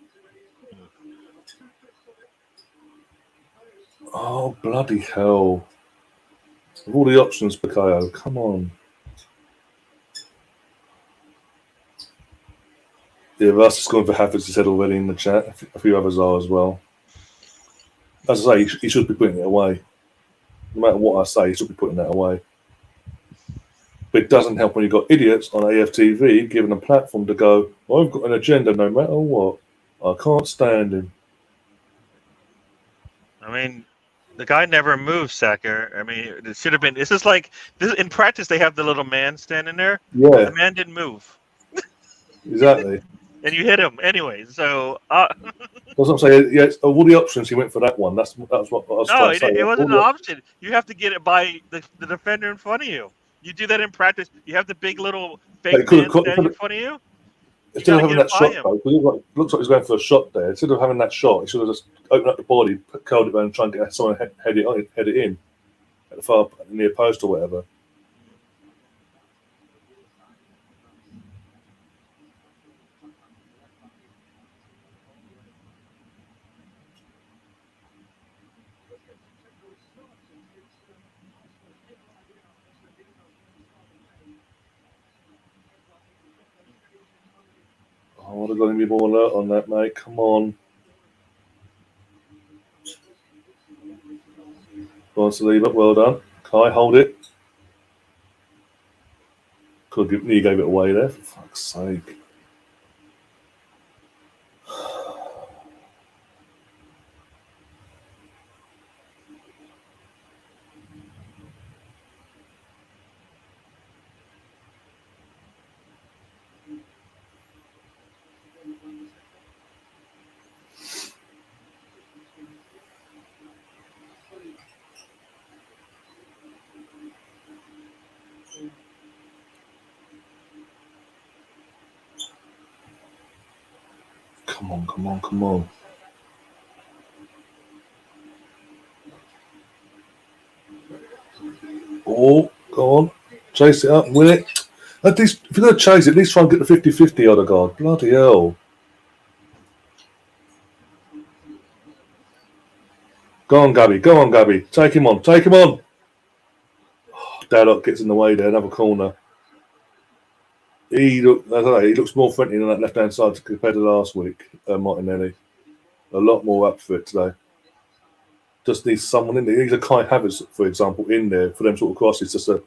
Oh, bloody hell. Of all the options, Bakayo, come on. Yeah, that's just going for Havertz, he said already in the chat. A few others are as well. As I say, he should be putting it away. No matter what I say, he should be putting that away. But it doesn't help when you've got idiots on AFTV giving a platform to go, I've got an agenda no matter what. I can't stand him. I mean, the guy never moved, Saka. I mean, it should have been. This is like in practice. They have the little man standing there. Yeah. The man didn't move. Exactly. And you hit him anyway. So that's what I'm saying. Yeah, of all the options, he went for that one. That's what I was trying to say. It wasn't an option. You have to get it by the defender in front of you. You do that in practice. You have the big little fake man standing in front of you. Instead of having that shot, though, looks like he's going for a shot there. Instead of having that shot, he should have just opened up the body, curled it around, and try and get someone head it in at the far near post or whatever. I would have got to be more alert on that, mate. Come on. Wants to leave it. Well done. Kai, hold it. Could have he gave it away there, for fuck's sake. Come on, come on, come on. Oh, go on. Chase it up, win it. At least, if you're going to chase it, at least try and get the 50-50 other guard. Bloody hell. Go on, Gabby. Go on, Gabby. Take him on. Take him on. Oh, Daddock gets in the way there. Another corner. He looks more friendly on that left-hand side compared to last week, Martinelli. A lot more up for it today. Just needs someone in there. He needs a Kai Havertz, for example, in there for them sort of crosses, just to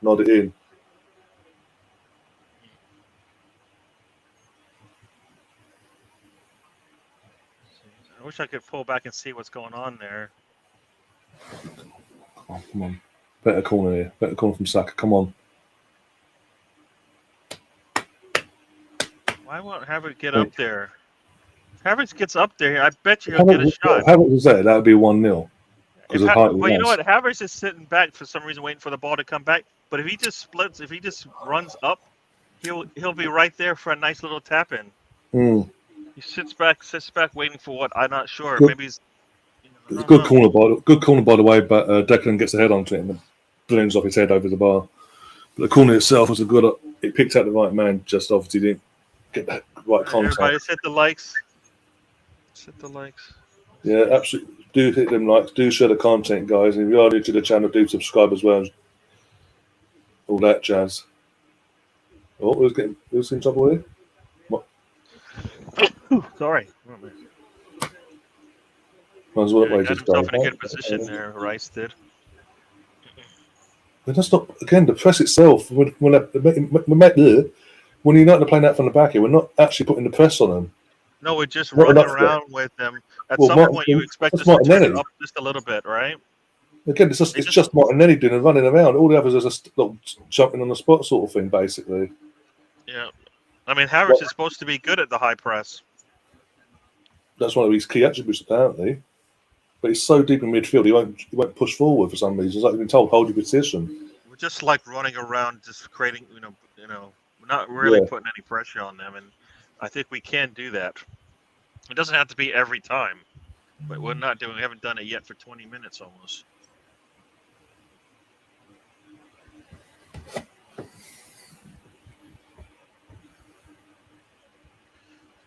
nod it in. I wish I could pull back and see what's going on there. Oh, come on. Better corner here. Better corner from Saka. Come on. Why won't Havertz get up there? If Havertz gets up there, I bet you he'll get a shot. Havertz was there. That would be 1-0. Well, you know what? Havertz is sitting back for some reason, waiting for the ball to come back. But if he just splits, if he just runs up, he'll be right there for a nice little tap in. Mm. He sits back, waiting for what? I'm not sure. Good. Maybe he's. It's a good corner, by the way. But Declan gets the head onto it and balloons off his head over the bar. But the corner itself was a good. It picked out the right man. Just obviously didn't get that right contact. Everybody hit the likes. Hit the likes. Yeah, absolutely. Do hit them likes. Do share the content, guys. And if you are new to the channel, do subscribe as well. All that jazz. Oh, who's in trouble here? What? Sorry. Might as well Got himself in a good position there. Rice did. But that's not, again, the press itself. When United are playing that from the back here, we're not actually putting the press on them. No, we're just running around with them. At some point, you expect us to turn it up just a little bit, right? Again, it's just Martinelli doing and running around. All the others are just jumping on the spot sort of thing, basically. Yeah. I mean, Havertz is supposed to be good at the high press. That's one of his key attributes, apparently. But he's so deep in midfield, he won't push forward for some reason. It's like he's been told, hold your position. We're just like running around, just creating, we're not really putting any pressure on them, and I think we can do that. It doesn't have to be every time, but we haven't done it yet for 20 minutes almost.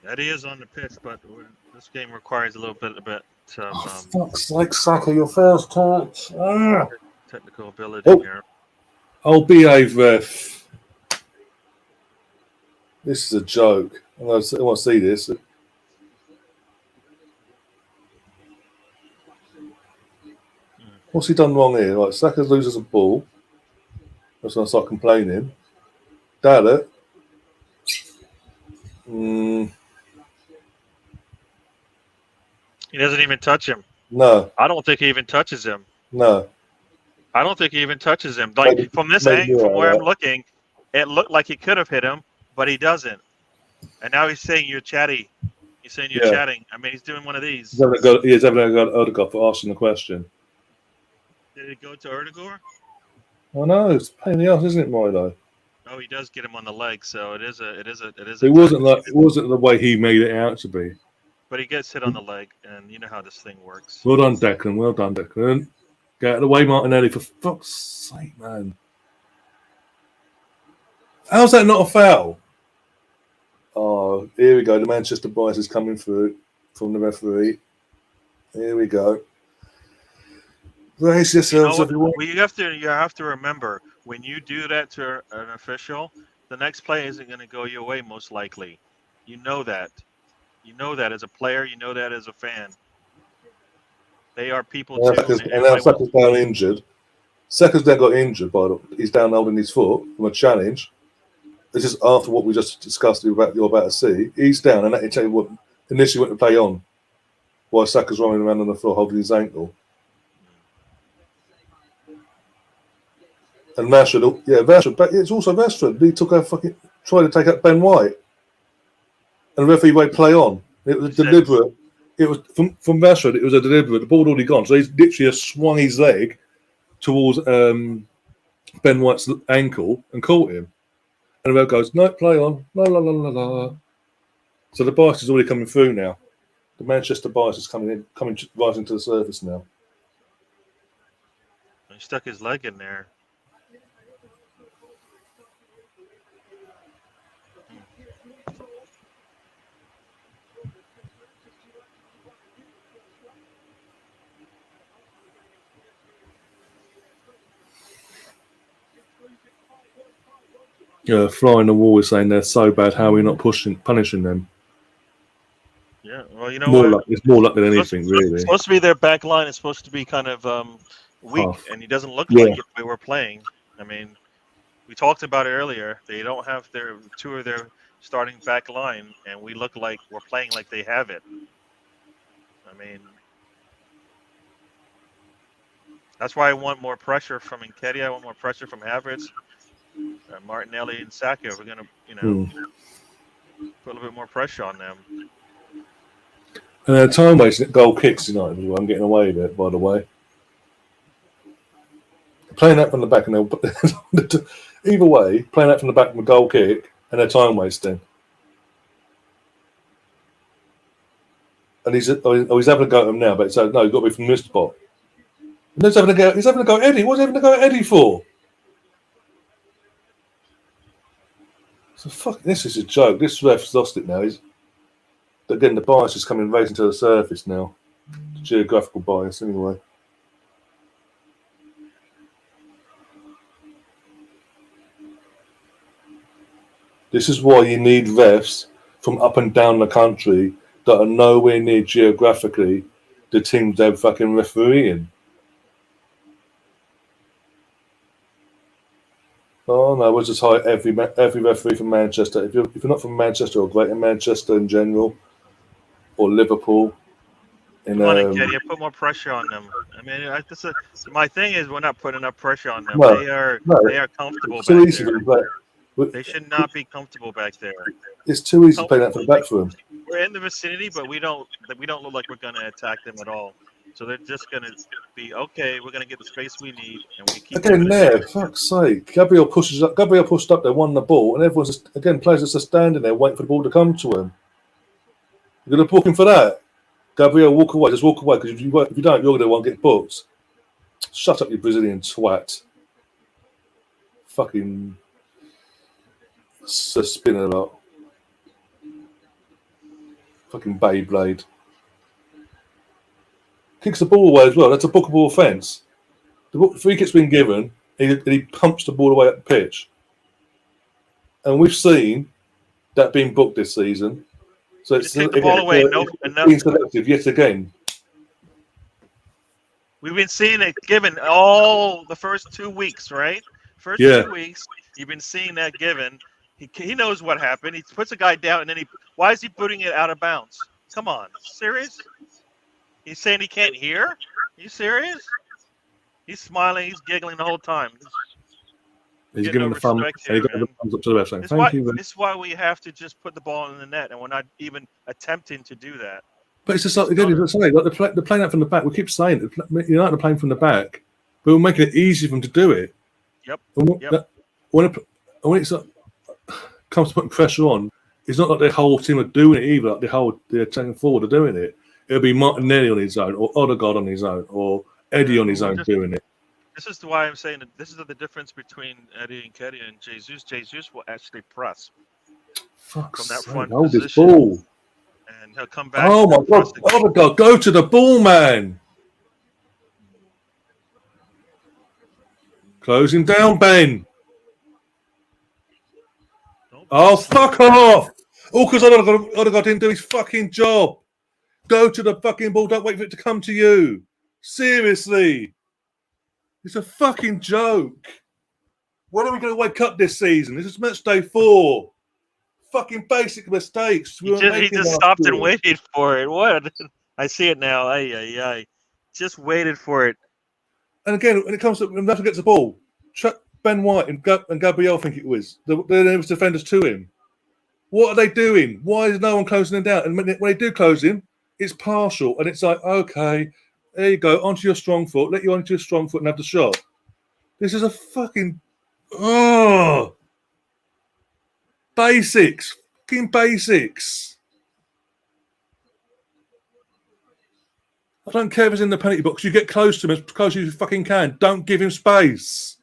Eddie is on the pitch, but this game requires a little bit of fuck's sake, Saka, your first touch. Technical ability here. I'll behave, ref. This is a joke. I want to see this. What's he done wrong here? Right, Saka loses a ball. That's when I start complaining. It. He doesn't even touch him. No. I don't think he even touches him. No. I don't think he even touches him. Like from this angle, from where I'm looking, it looked like he could have hit him, but he doesn't. And now he's saying you're chatty. He's saying you're chatting. I mean, he's doing one of these. He's having a go at Odegaard for asking the question. Did it go to Erdegaard? I know, it's a pain in the ass, isn't it, Milo? Oh, he does get him on the leg, so it is a. It wasn't the way he made it out to be. But he gets hit on the leg, and you know how this thing works. Well done, Declan. Well done, Declan. Get out of the way, Martinelli, for fuck's sake, man. How's that not a foul? Oh, here we go. The Manchester bias is coming through from the referee. Here we go. Brace yourselves, everyone. Well, you have to remember, when you do that to an official, the next play isn't going to go your way, most likely. You know that. You know that as a player. You know that as a fan. They are people too. And now Saka's down injured. Saka's then got injured by he's down holding his foot from a challenge. This is after what we just discussed you're about to see. He's down, and that tell you what initially went to play on while Saka's running around on the floor holding his ankle. And Rashford, but it's also Rashford. He took tried to take out Ben White. And the referee went play on. It was deliberate. It was from Rashford. It was a deliberate. The ball had already gone, so he's literally just swung his leg towards Ben White's ankle and caught him. And the ref goes, "No, play on." La la la la la. So the bias is already coming through now. The Manchester bias is coming rising to the surface now. He stuck his leg in there. Fly on the wall is saying they're so bad. How are we not punishing them? Yeah, well, you know what? It's more luck than anything, really. It's supposed to be their back line. It's supposed to be kind of weak, and he doesn't look like it the way we're playing. I mean, we talked about it earlier. They don't have two of their starting back line, and we look like we're playing like they have it. I mean, that's why I want more pressure from Nketiah. I want more pressure from Havertz, Martinelli, and Saka. We're gonna, put a little bit more pressure on them. And time wasting goal kicks tonight. I'm getting away with it, by the way. Playing that from the back, and either way, playing that from the back from a goal kick, and they're time wasting. And he's having a go at him now, but it's no, you've got to be from this spot. And he's having a go at Eddie. What's he having a go at Eddie for? So fuck, this is a joke. This ref's lost it now. Again, the bias is coming right into the surface now. The geographical bias, anyway. This is why you need refs from up and down the country that are nowhere near geographically the teams they're fucking refereeing. Oh no, we'll just hire every referee from Manchester. If you're not from Manchester or Greater Manchester in general, or Liverpool. Come on, Nketiah, put more pressure on them. I mean, my thing is we're not putting enough pressure on them. No, they are comfortable back there. They should not be comfortable back there. It's too easy to play that for the back for them. We're in the vicinity, but we don't look like we're going to attack them at all. So they're just going to be okay. We're going to get the space we need, and we keep again there. Fuck's sake, Gabriel pushed up there, won the ball, and everyone's players are just standing there waiting for the ball to come to him. You're going to book him for that, Gabriel. Walk away, just walk away, because if you don't, you're going to want to get booked. Shut up, you Brazilian twat. Fucking spinning a lot. Fucking Beyblade. Kicks the ball away as well. That's a bookable offence. The free kick's been given, and he pumps the ball away at the pitch. And we've seen that being booked this season. So it's take the ball away. Being selective yet again. We've been seeing it given all the first 2 weeks, right? First 2 weeks, you've been seeing that given. He knows what happened. He puts a guy down, and then why is he putting it out of bounds? Come on, serious? He's saying he can't hear? Are you serious? He's smiling. He's giggling the whole time. He's giving the thumbs up to the ref saying, "Thank you." This is why we have to just put the ball in the net, and we're not even attempting to do that. But it's just like again, they're playing that from the back. We keep saying United are playing from the back, but we're making it easy for them to do it. Yep. When it's comes to putting pressure on, it's not like the whole team are doing it either. Like they're taking forward are doing it. It'll be Martinelli on his own, or Odegaard on his own, or Eddie on his own doing it. This is why I'm saying that this is the difference between Eddie and Nketiah and Jesus. Jesus will actually press from that front hold position. This ball. And he'll come back. Oh my God! Odegaard, go to the ball, man! Close him down, Ben. Oh, fuck off! All because Odegaard didn't do his fucking job. Go to the fucking ball. Don't wait for it to come to you. Seriously. It's a fucking joke. When are we going to wake up this season? This is match day 4. Fucking basic mistakes. He just stopped and waited for it. What? I see it now. Ay. Just waited for it. And again, when it comes to when Rafa gets the ball, Ben White and Gabriel, I think it was, the nearest defenders to him. What are they doing? Why is no one closing him down? And when they do close him, it's partial. And it's like, okay, there you go, onto your strong foot. Let you onto your strong foot and have the shot. This is a fucking... basics. Fucking basics. I don't care if he's in the penalty box. You get close to him as close as you fucking can. Don't give him space.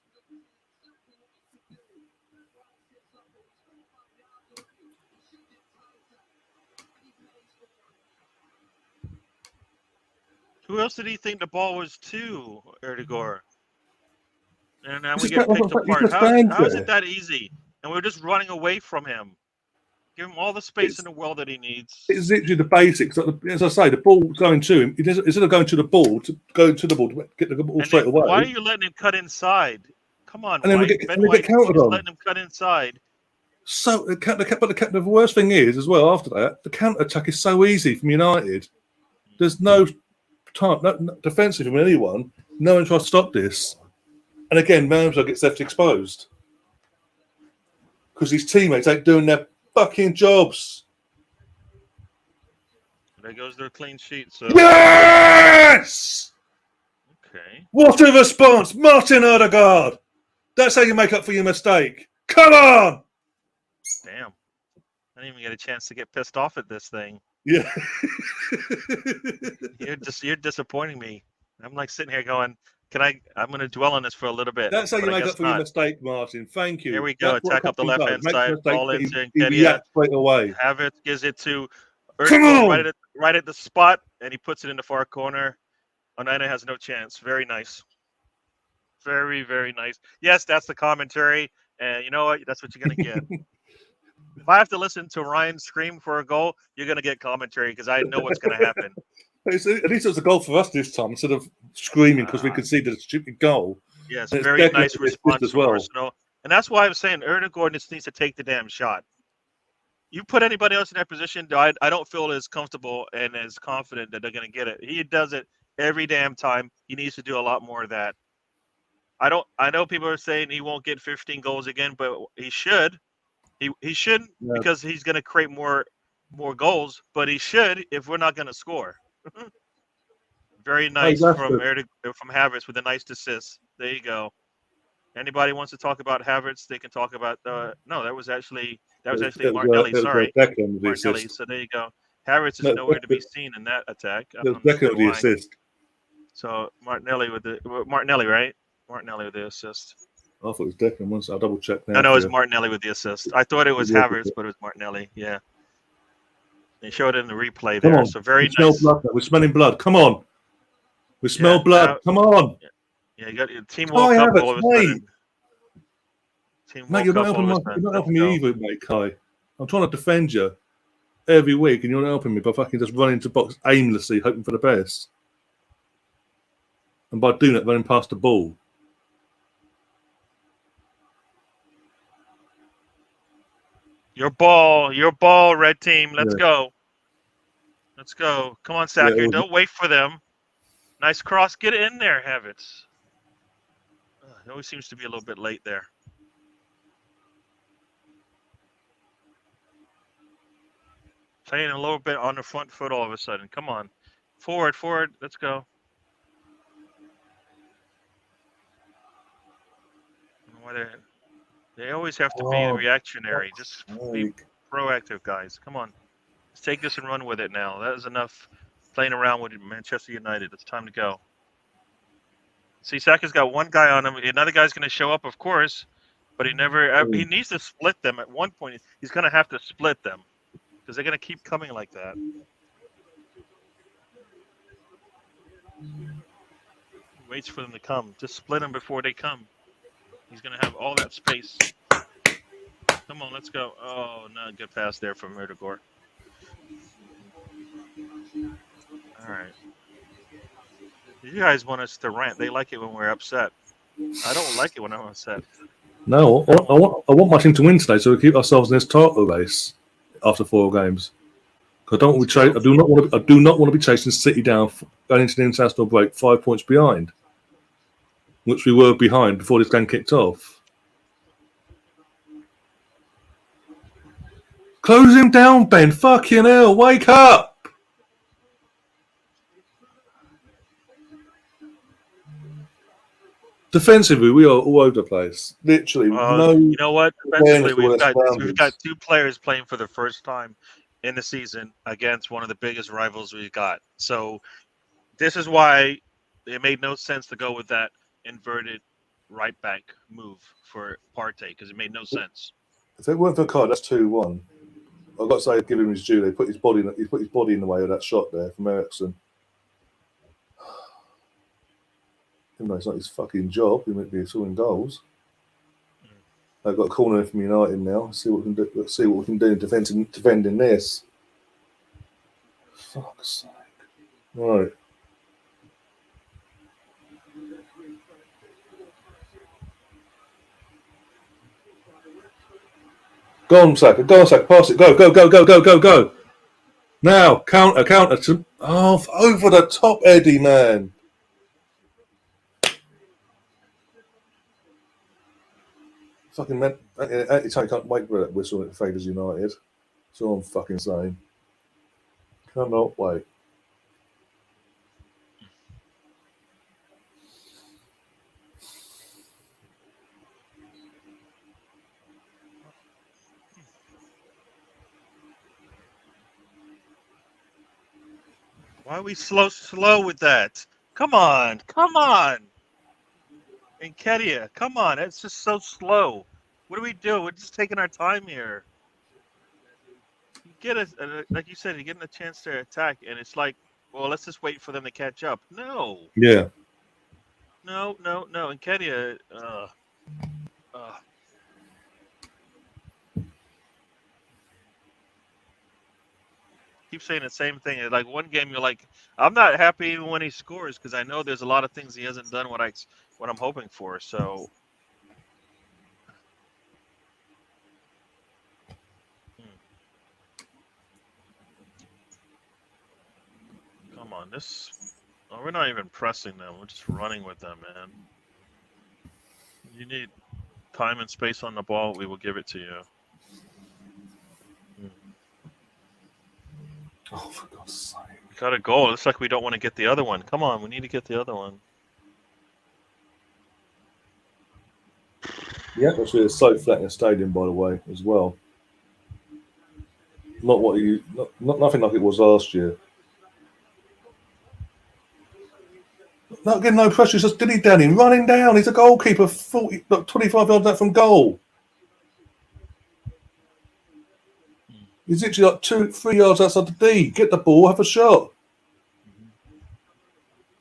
Who else did he think the ball was to, Erdegaard? And now we Just get that- picked he apart. just How stands is there. it that easy? And we're just running away from him. Give him all the space in the world that he needs. It's literally the basics. As I say, the ball going to him. Instead of going to the ball, to get the ball And straight then away. why are you letting him cut inside? Come on, And then we White. get- Ben and we get White counted keeps on. letting him cut inside. So the worst thing is as well after that, the counter attack is so easy from United. There's no time, no defensive from anyone. No one tries to stop this. And again, Ramsdale gets left exposed because his teammates ain't doing their fucking jobs. There goes their clean sheet. So Yes! okay. What a response, Martin Odegaard! That's how you make up for your mistake. Come on! Damn. I didn't even get a chance to get pissed off at this thing. Yeah. You're disappointing me. I'm like sitting here going, I'm going to dwell on this for a little bit. That's how you but I make guess up for your not. mistake, Martin. Thank you. Here we go. That's what Attack up the captain left-hand does. side. Makes a mistake, Ball but into he Nketiah. reacts straight away. Havertz gives it to Come on! Erdegaard right at the spot, and he puts it in the far corner. Onana has no chance. Very nice. Very, very nice. Yes, that's the commentary. And you know what? That's what you're going to get. If I have to listen to Ryan scream for a goal, you're going to get commentary because I know what's going to happen. At least it was a goal for us this time instead of screaming because we conceded a stupid goal. Yes, And it's very definitely nice a response assist as from well. Arsenal. And that's why I'm saying Erdegaard just needs to take the damn shot. You put anybody else in that position, I don't feel as comfortable and as confident that they're going to get it. He does it every damn time. He needs to do a lot more of that. I know people are saying he won't get 15 goals again, but he should. He shouldn't because he's going to create more goals, but he should if we're not going to score. Very nice from Havertz with a nice assist. There you go. Anybody wants to talk about Havertz, they can talk about no, that was actually Martinelli. Sorry, Martinelli. So there you go. Havertz is nowhere to be seen in that attack. The assist. So Martinelli, right? Martinelli with the assist. I thought it was Declan once. I'll double check now. No, it's Martinelli with the assist. I thought it was Havertz, but it was Martinelli. Yeah. They showed it in the replay there. So very nice. We're smelling blood. Come on. We smell blood. Come on. Yeah, you got your team woke up all of a sudden. Mate, you're not helping me either, mate, Kai. I'm trying to defend you every week, and you're not helping me by fucking just running into box aimlessly, hoping for the best. And by doing it, running past the ball. Your ball, red team. Let's go. Let's go. Come on, Saka. Don't wait for them. Nice cross. Get it in there, Havertz. It always seems to be a little bit late there. Playing a little bit on the front foot all of a sudden. Come on. Forward. Let's go. They always have to be reactionary. Just be proactive, guys. Come on. Let's take this and run with it now. That is enough playing around with Manchester United. It's time to go. See, Saka's got one guy on him. Another guy's going to show up, of course, but he needs to split them. At one point, he's going to have to split them because they're going to keep coming like that. He waits for them to come. Just split them before they come. He's going to have all that space. Come on, let's go. Oh, no, good pass there from Erdegaard. All right. You guys want us to rant. They like it when we're upset. I don't like it when I'm upset. No, I want my team to win today, so we keep ourselves in this title race after 4 games. I do not want to be chasing City down going into the international break 5 points behind, which we were behind before this game kicked off. Close him down, Ben. Fucking hell, wake up! Defensively, we are all over the place. Literally, you know what? Defensively, we've got 2 players playing for the first time in the season against one of the biggest rivals we've got. So This is why it made no sense to go with that inverted right back move for Partey because it made no sense. If it weren't for Kai, that's 2-1. I've got to say, give him his due. He put his body in the way of that shot there from Eriksen. Even though it's not his fucking job, he might be scoring goals. They've got a corner from United now. Let's see what we can do defending this. Fuck's sake. Right. Go on, Saka. Pass it. Go. Now, counter to... Oh, over the top, Eddie, man. Fucking man. I can't wait for that whistle that favours United. That's all I'm fucking saying. Cannot wait. Why are we slow with that? Come on. And Kedia, come on. It's just so slow. What do we do? We're just taking our time here. You get like you said, you're getting a chance to attack, and it's like, well, let's just wait for them to catch up. No. Yeah. No. And Kedia, keep saying the same thing. Like one game, you're like, I'm not happy even when he scores because I know there's a lot of things he hasn't done what I'm hoping for. So, come on, we're not even pressing them. We're just running with them, man. You need time and space on the ball. We will give it to you. Oh, for God's sake. We got a goal. It's like we don't want to get the other one. Come on, we need to get the other one. The atmosphere is so flat in the stadium, by the way, as well. Not nothing like it was last year. Not getting no pressure, just dilly dallying, running down. He's a goalkeeper, 25 yards out from goal. He's literally like 2-3 yards outside the D. Get the ball, have a shot.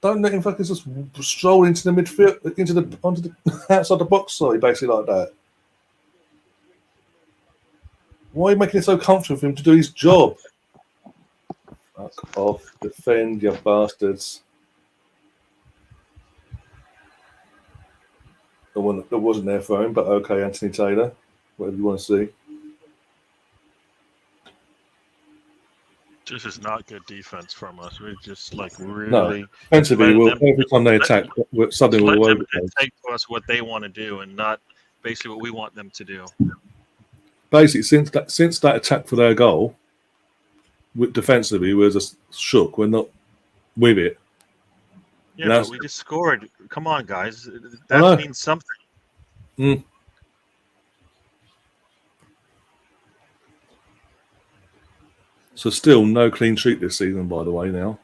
Don't let him fucking just stroll into the midfield, onto the outside the box side, basically like that. Why are you making it so comfortable for him to do his job? Fuck off, defend, you bastards. The one that wasn't there for him, but okay, Anthony Taylor, whatever you want to see. This is not good defense from us. We're just like really. No, defensively, every time they attack, something will let over. them dictate to us what they want to do, and not basically what we want them to do. Basically, since that attack for their goal, defensively, we're just shook. We're not with it. Yeah, but we just scored. Come on, guys. That means something. Mm. So still no clean sheet this season, by the way. Now,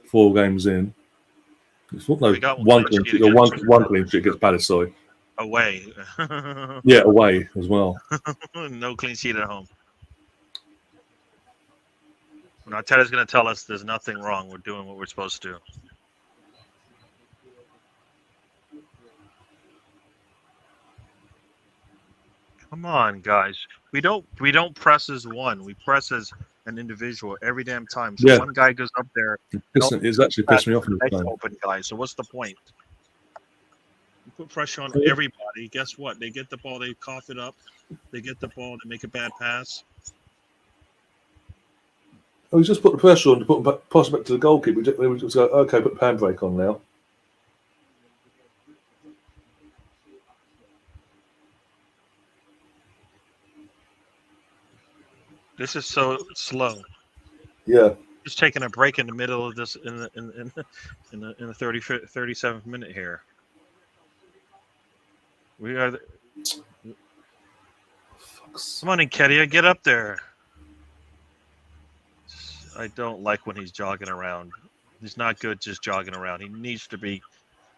4 games in. It's not one clean sheet. One clean sheet against Palace. Away. Yeah, away as well. No clean sheet at home. Now Ted going to tell us there's nothing wrong. We're doing what we're supposed to do. Come on, guys. We don't press as one. We press as an individual every damn time. So one guy goes up there. It's actually pissed me off. Open guy. So what's the point? You put pressure on everybody. Guess what? They get the ball. They cough it up. They get the ball. They make a bad pass. Oh, he's just put the pressure on to pass it back to the goalkeeper. We just go, okay, put the handbrake on now. This is so slow. Yeah. Just taking a break in the middle of this in the 37th minute here. We are. Come on, Nketiah, get up there. I don't like when he's jogging around. He's not good just jogging around. He needs to be.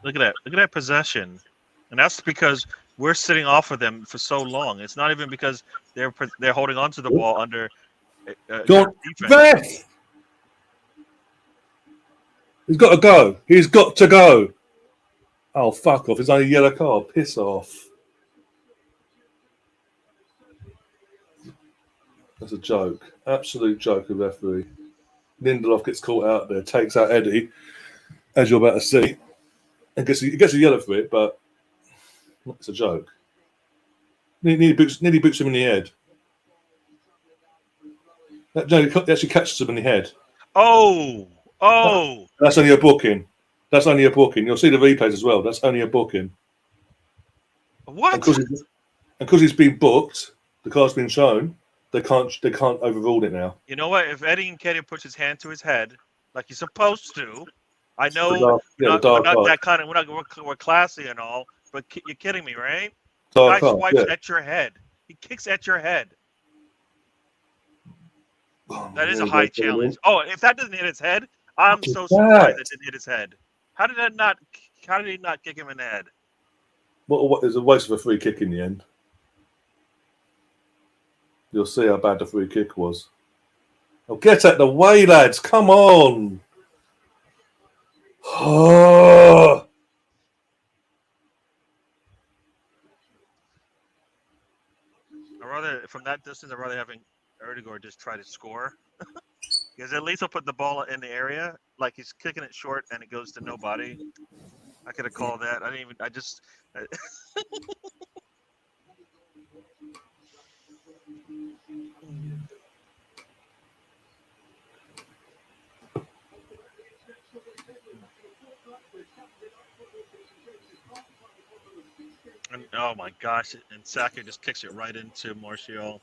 Look at that. Look at that possession, and that's because we're sitting off of them for so long. It's not even because they're holding on to the ball under Go defense. Beth! He's got to go. He's got to go. Oh, fuck off. It's only a yellow card. Piss off. That's a joke. Absolute joke of referee. Lindelof gets caught out there, takes out Eddie, as you're about to see. And he gets a yellow for it, but it's a joke. Nearly boots him in the head. No, he actually catches him in the head. Oh! That's only a booking. That's only a booking. You'll see the replays as well. That's only a booking. What? Because he's been booked, the card's been shown. They can't overrule it now. You know what? If Eddie Nketiah puts his hand to his head like he's supposed to, I know we're not that kind of. We're classy and all, but you're kidding me, right? The guy swipes at your head. He kicks at your head. That is a high challenge. Oh, if that doesn't hit his head, I'm so surprised it didn't hit his head. How did he not kick him in the head? What is a waste of a free kick in the end? You'll see how bad the free kick was. Oh, get out the way, lads! Come on! Oh. From that distance, I'd rather having Erdegaard just try to score. Because at least he'll put the ball in the area, like he's kicking it short and it goes to nobody. I could have called that. And, oh my gosh! And Saka just kicks it right into Martial.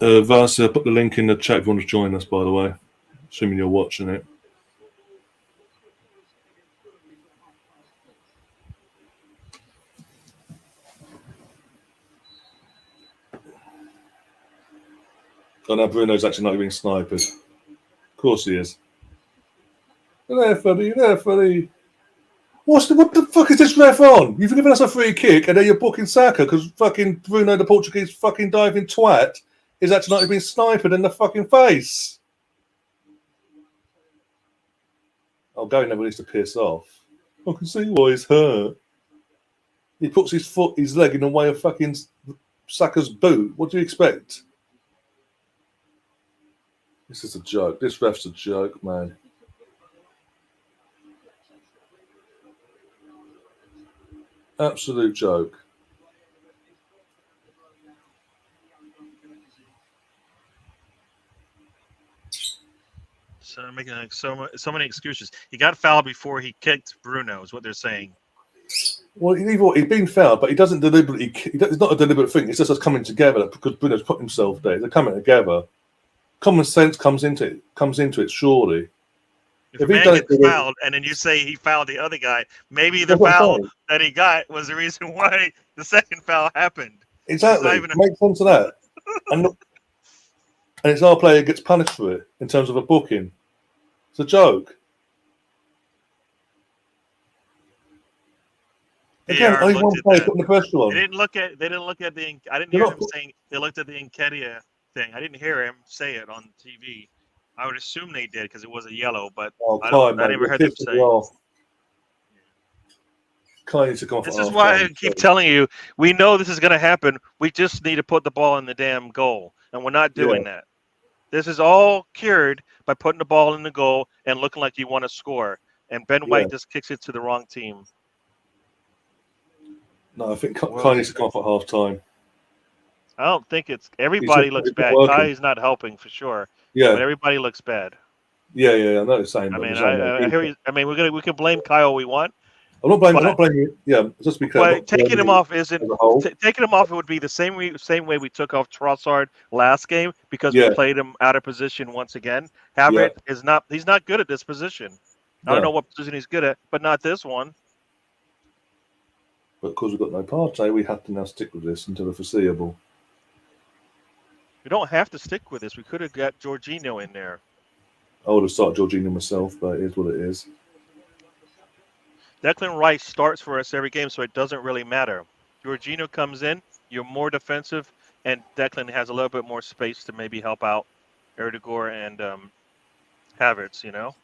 Vasa, put the link in the chat if you want to join us, by the way. Assuming you're watching it. Oh, now Bruno's actually not being sniped. Of course he is. You're there, Fuddy. You're there, Fuddy. What the fuck is this ref on? You've given us a free kick and then you're booking Saka because fucking Bruno, the Portuguese fucking diving twat, is actually not being sniped in the fucking face. Oh, Gary never needs to piss off. I can see why he's hurt. He puts his leg in the way of fucking Saka's boot. What do you expect? This is a joke. This ref's a joke, man. Absolute joke. So making like so many excuses. He got fouled before he kicked Bruno, is what they're saying. Well, he's been fouled, but he doesn't deliberately. It's not a deliberate thing. It's just us coming together because Bruno's put himself there. They're coming together. Common sense comes into it. Surely. If a man gets fouled and then you say he fouled the other guy, maybe the foul that he got was the reason why the second foul happened. Exactly. Make sense of that. and it's our player gets punished for it in terms of a booking. It's a joke. Again, only one player putting the pressure on. They didn't look at the. I didn't hear him saying they looked at the Nketiah thing. I didn't hear him say it on TV. I would assume they did because it was a yellow, but I never heard them say it. This is why I keep telling you, we know this is going to happen. We just need to put the ball in the damn goal, and we're not doing that. This is all cured by putting the ball in the goal and looking like you want to score. And Ben White just kicks it to the wrong team. No, I think Kai needs to come off at half time. I don't think it's everybody looks bad. Kai's not helping for sure. Yeah, but everybody looks bad. Yeah. I know the same. I mean, I hear you. I mean, we can blame Kai all we want. I'm not blaming you. Yeah, just be clear. But taking him off isn't. Taking him off would be the same way we took off Trossard last game because we played him out of position once again. Havertz is not. He's not good at this position. I don't know what position he's good at, but not this one. But because we've got no Partey, we have to now stick with this until the foreseeable. We don't have to stick with this. We could have got Jorginho in there. I would have started Jorginho myself, but it is what it is. Declan Rice starts for us every game, so it doesn't really matter. Jorginho comes in, you're more defensive, and Declan has a little bit more space to maybe help out Erdegaard and Havertz,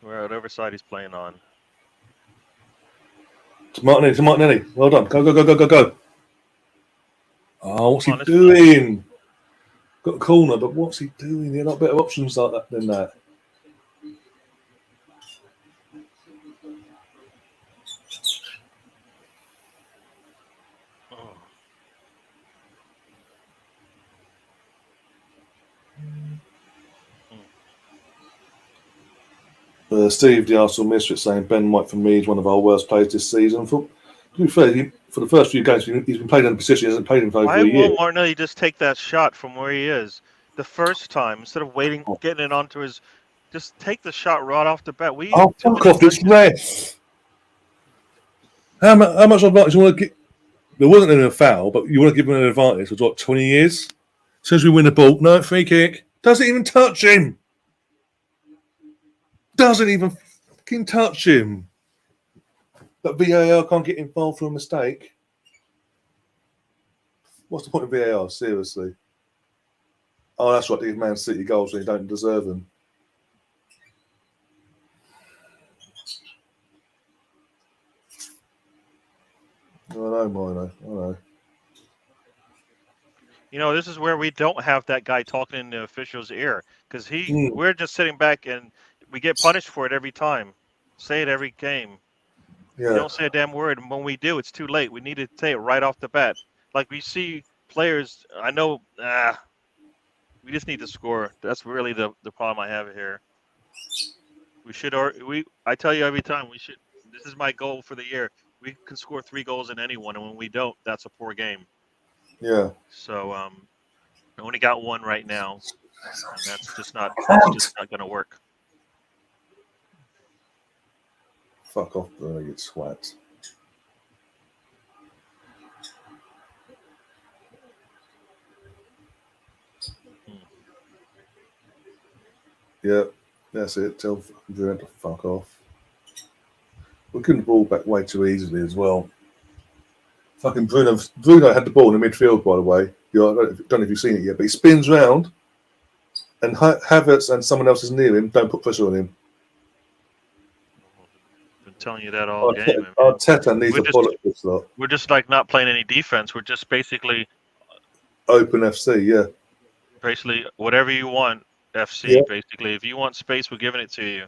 whatever side he's playing on. To Martinelli. Well done. Go, go, go, go, go, go. Oh, what's he Let's doing? Got a corner, but what's he doing? There are not better options like that than that. Steve, the Arsenal Misfit, saying Ben White for me is one of our worst players this season. To be fair, for the first few games, he's been playing in a position he hasn't played in for over Why a year. won't Martinelli just take that shot from where he is the first time instead of getting it onto his? Just take the shot right off the bat. Fuck off! It's ref. How much advantage you want to get? There wasn't any foul, but you want to give him an advantage for what, 20 years? As soon as we win the ball, no free kick. Doesn't even touch him. Doesn't even fucking touch him. But VAR can't get involved for a mistake. What's the point of VAR? Seriously. Oh, that's right. These Man City goals when you don't deserve them. I know, Mino. I know. This is where we don't have that guy talking in the official's ear because we're just sitting back and we get punished for it every time. Say it every game. Yeah. We don't say a damn word, and when we do, it's too late. We need to say it right off the bat. Like we see players, I know. We just need to score. That's really the problem I have here. I tell you every time we should. This is my goal for the year. We can score 3 goals in anyone, and when we don't, that's a poor game. Yeah. So I only got 1 right now, and that's just not going to work. Fuck off, you swat. Yeah, that's it. Tell Bruno to fuck off. We couldn't ball back way too easily as well. Fucking Bruno had the ball in the midfield, by the way. I don't know if you've seen it yet, but he spins round, and Havertz and someone else is near him. Don't put pressure on him. I've been telling you that all game. Arteta needs to bollock this lot. We're just like not playing any defense. We're just basically open FC. Yeah. Basically, whatever you want, FC. Yeah. Basically, if you want space, we're giving it to you.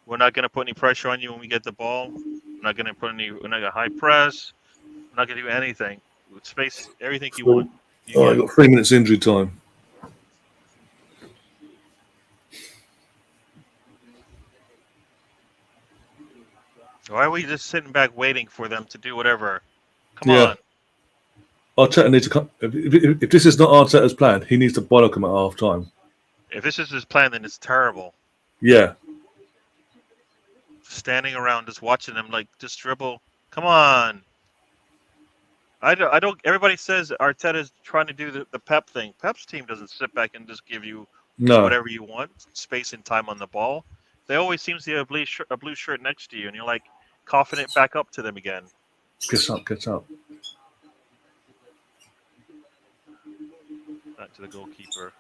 We're not going to put any pressure on you when we get the ball. We're not going to put any. We're not going to high press. We're not going to do anything. With space, everything you want. I got 3 minutes injury time. Why are we just sitting back waiting for them to do whatever? Come on. Arteta needs to come. If this is not Arteta's plan, he needs to bollock him at half time. If this is his plan, then it's terrible. Yeah. Standing around just watching them just dribble. Come on. I don't. Everybody says Arteta's trying to do the Pep thing. Pep's team doesn't sit back and just give you whatever you want, space and time on the ball. They always seems to have a blue shirt next to you, and you're like coughing it back up to them again. Get up. Back to the goalkeeper.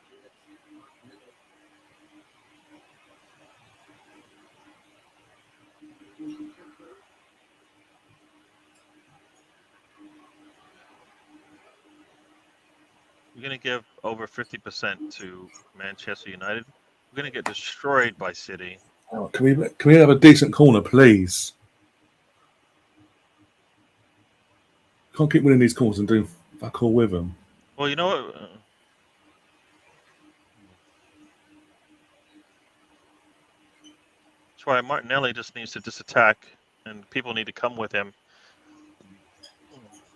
We're going to give over 50% to Manchester United. We're going to get destroyed by City. Oh, can we have a decent corner, please? Can't keep winning these corners and doing fuck all with them. Well, you know what? That's why Martinelli just needs to attack, and people need to come with him.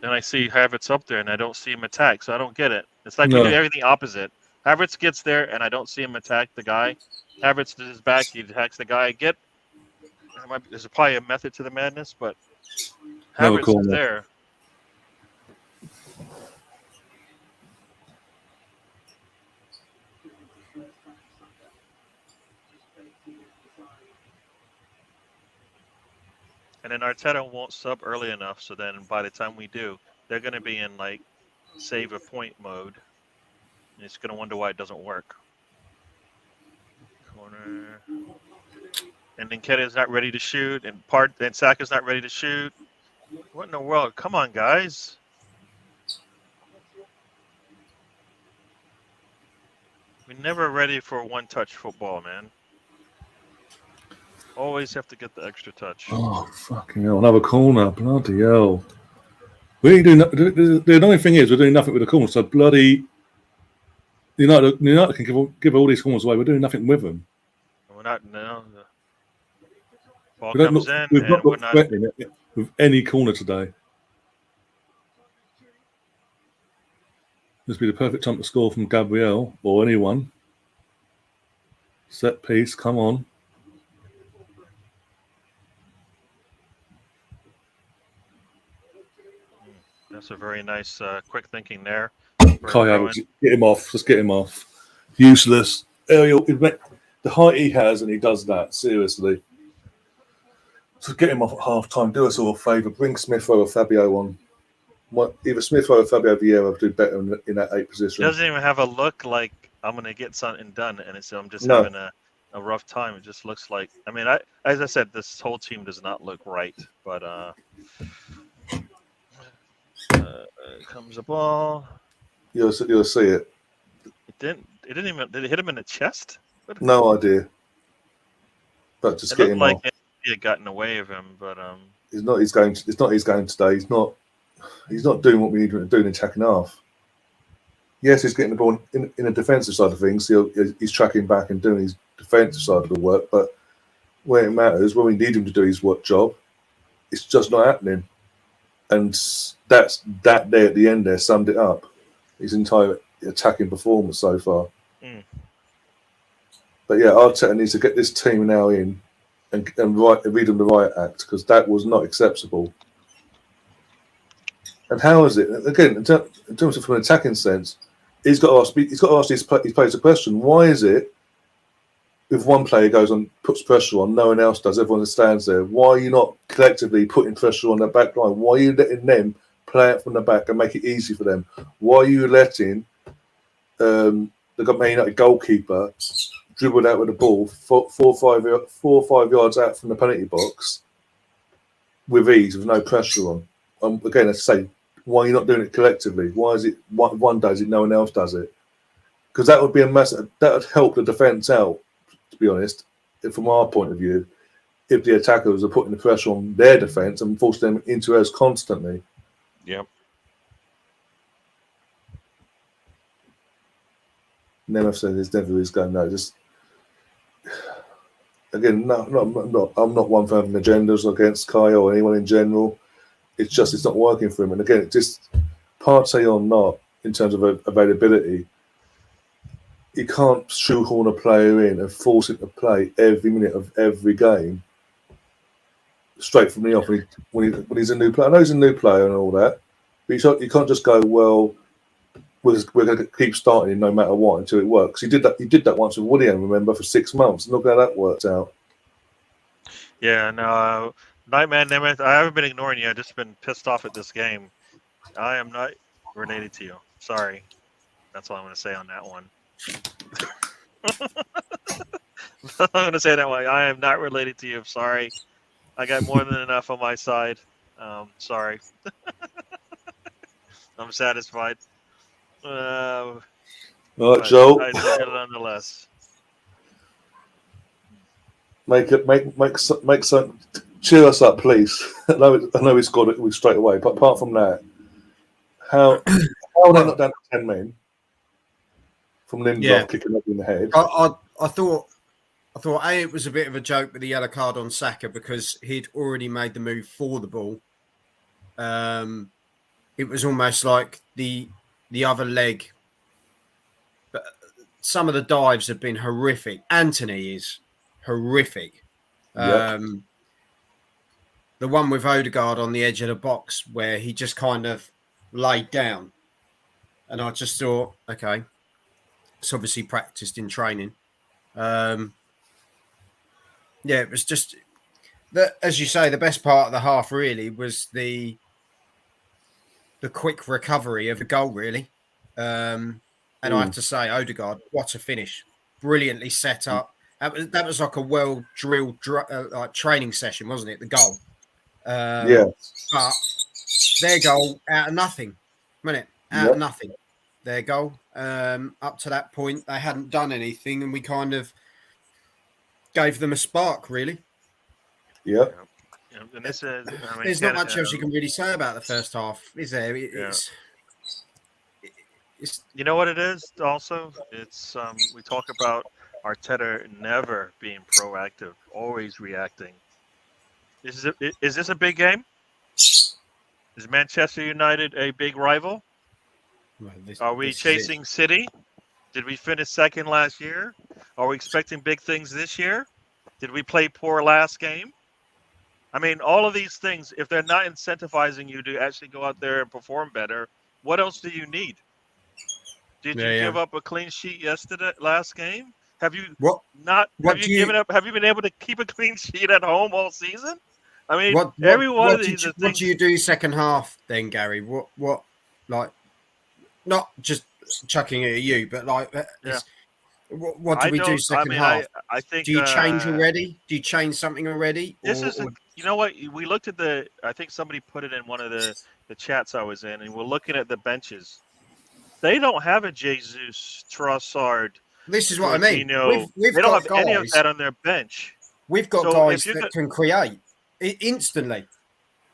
Then I see Havertz up there, and I don't see him attack, so I don't get it. It's like we do everything opposite. Havertz gets there, and I don't see him attack the guy. Havertz does his back, he attacks the guy. There's probably a method to the madness, but Havertz is there. And then Arteta won't sub early enough, so then by the time we do, they're going to be in like save a point mode. And it's going to wonder why it doesn't work. Corner. And then Nketiah's not ready to shoot, and Saka's not ready to shoot. What in the world? Come on, guys. We're never ready for one-touch football, man. Always have to get the extra touch. Oh, fucking hell. Another corner. Bloody hell. We ain't doing the annoying thing is we're doing nothing with the corner, so bloody United can give all these corners away. We're doing nothing with them. We're not now. The ball We've comes in, not and we're looked not. threatening it with any corner today. This would be the perfect time to score from Gabriel or anyone. Set piece, come on. That's a very nice, quick thinking there. Kaya, get him off. Just get him off. Useless. Ariel, the height he has, and he does that, seriously. So get him off at half time. Do us all a favour. Bring Smith or Fabio on. Either Smith or Fabio Vieira would do better in that 8 position. It doesn't even have a look like I'm going to get something done, and I'm just No. having a rough time. It just looks like, I mean, as I said, this whole team does not look right, but comes the ball. You'll see it. It didn't even, did it hit him in the chest? No idea. But just It get looked him like off. he had gotten away of him, but It's not his game today. He's not doing what we need him to do in the attacking half. Yes, he's getting the ball in the defensive side of things. He's tracking back and doing his defensive side of the work. But where it matters, when we need him to do his work job, it's just not happening. And that there at the end there summed it up. His entire attacking performance so far. But yeah, Arteta needs to get this team now in and read them the right act, because that was not acceptable. And how is it? Again, in terms of from an attacking sense, he's got to ask his players a question. Why is it if one player goes on, puts pressure on, no one else does, everyone stands there? Why are you not collectively putting pressure on the back line? Why are you letting them play it from the back and make it easy for them? Why are you letting the Man United goalkeeper dribble out with the ball 4 or 5 yards out from the penalty box with ease, with no pressure on? Again, as I say, why are you not doing it collectively? Why is it one does it, no one else does it? Because that would be that would help the defence out, to be honest, from our point of view, if the attackers are putting the pressure on their defence and forcing them into ours constantly. Yep. Never said there's never is going, no, just again, no, I'm not one for having agendas against Kai or anyone in general. It's just it's not working for him. And again, it just Partey or not, in terms of availability, you can't shoehorn a player in and force him to play every minute of every game straight from the off when he's a new player. I know he's a new player and all that, but you can't just go, well, we're going to keep starting him no matter what until it works. He did that once with William, remember, for 6 months. Look how that worked out. Yeah, no, Nightman Nemeth, I haven't been ignoring you. I've just been pissed off at this game. I am not related to you. Sorry. That's all I'm going to say on that one. I'm going to say that way. I am not related to you. Sorry. I got more than enough on my side. Sorry. I'm satisfied. All right, Joel. I did it nonetheless. Make some. Cheer us up, please. I know we scored it straight away, but apart from that, how are they not down to 10 men from Lindelof kicking up in the head? I thought it was a bit of a joke with the yellow card on Saka because he'd already made the move for the ball. It was almost like the other leg. But some of the dives have been horrific. Anthony is horrific. Yep. The one with Odegaard on the edge of the box where he just kind of laid down. And I just thought, okay, it's obviously practiced in training. It was just as you say, the best part of the half really was the quick recovery of a goal, really. And I have to say, Odegaard, what a finish! Brilliantly set up. That was like a well drilled like training session, wasn't it? The goal. Yeah. But their goal out of nothing, wasn't it? Out of nothing. Their goal. Up to that point, they hadn't done anything, and we kind of gave them a spark, really. Yeah. And this is, I mean, There's not much else you can really say about the first half, is there? It's you know what it is. Also, it's we talk about Arteta never being proactive, always reacting. Is this a big game? Is Manchester United a big rival? Are we chasing City? Did we finish second last year? Are we expecting big things this year? Did we play poor last game? I mean, all of these things, if they're not incentivizing you to actually go out there and perform better, what else do you need? Did you give up a clean sheet last game? Have you given up? Have you been able to keep a clean sheet at home all season? I mean, every one of these. What do you do second half then, Gary? What like not just chucking it at you, but like what do we do second half? I think. Do you change already? Do you change something already? You know what? We looked at I think somebody put it in one of the chats I was in, and we're looking at the benches. They don't have a Jesus, Trossard. This is what I mean. They don't have any of that on their bench. We've got guys that can create instantly.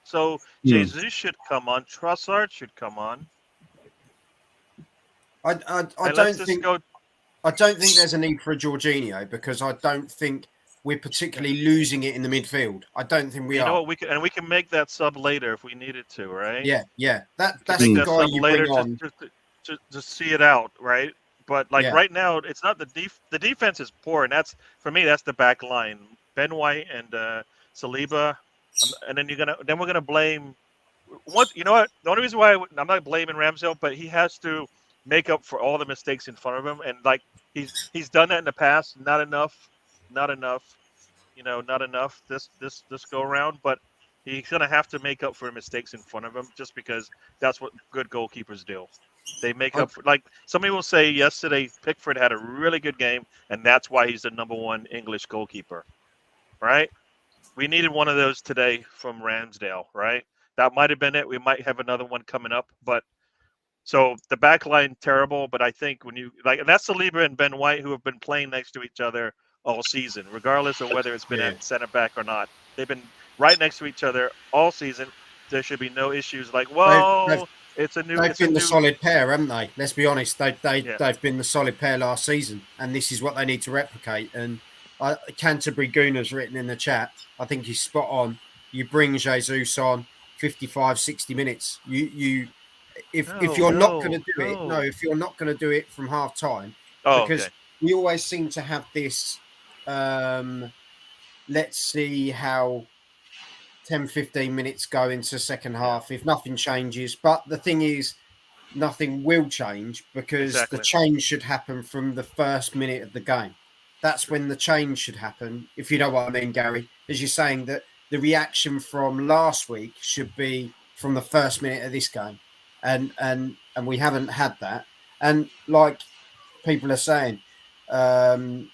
So Jesus should come on. Trossard should come on. I don't think there's a need for a Jorginho, because I don't think we're particularly losing it in the midfield. I don't think we are. You know what? We can make that sub later if we needed to, right? Yeah. That's the guy you bring on. To see it out, right? But right now, it's not the defense is poor, and that's for me. That's the back line: Ben White and Saliba, and then we're gonna blame. You know what? The only reason why I'm not blaming Ramsdale, but he has to make up for all the mistakes in front of him, and he's done that in the past. Not enough. Not enough this go around, but he's gonna have to make up for mistakes in front of him, just because that's what good goalkeepers do. They make up for, somebody will say yesterday, Pickford had a really good game, and that's why he's the number one English goalkeeper, right? We needed one of those today from Ramsdale, right? That might have been it. We might have another one coming up, but so the back line terrible. But I think when you and that's Saliba and Ben White, who have been playing next to each other all season, regardless of whether it's been at center back or not. They've been right next to each other all season. There should be no issues. They've been the solid pair, haven't they? Let's be honest. They've been the solid pair last season, and this is what they need to replicate. And Canterbury Gooner's written in the chat. I think he's spot on. You bring Jesus on 55, 60 minutes. If you're not going to do it from half time, because we always seem to have this. Let's see how 10, 15 minutes go into second half if nothing changes. But the thing is, nothing will change, because the change should happen from the first minute of the game. That's when the change should happen, if you know what I mean, Gary. As you're saying, that the reaction from last week should be from the first minute of this game. And we haven't had that. And like people are saying, do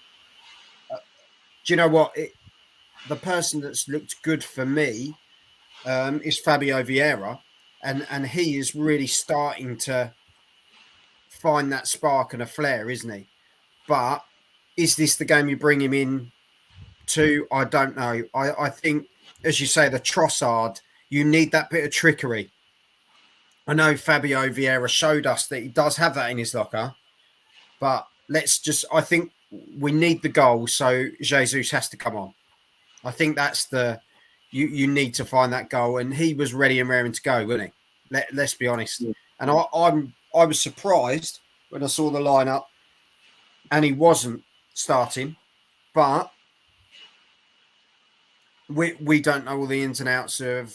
you know what? The person that's looked good for me is Fabio Vieira, and he is really starting to find that spark and a flare, isn't he? But is this the game you bring him in to? I don't know. I think, as you say, the Trossard, you need that bit of trickery. I know Fabio Vieira showed us that he does have that in his locker, but I think we need the goal, so Jesus has to come on. I think that's you need to find that goal, and he was ready and raring to go, wasn't he? Let's be honest. Yeah. And I was surprised when I saw the lineup, and he wasn't starting, but we don't know all the ins and outs of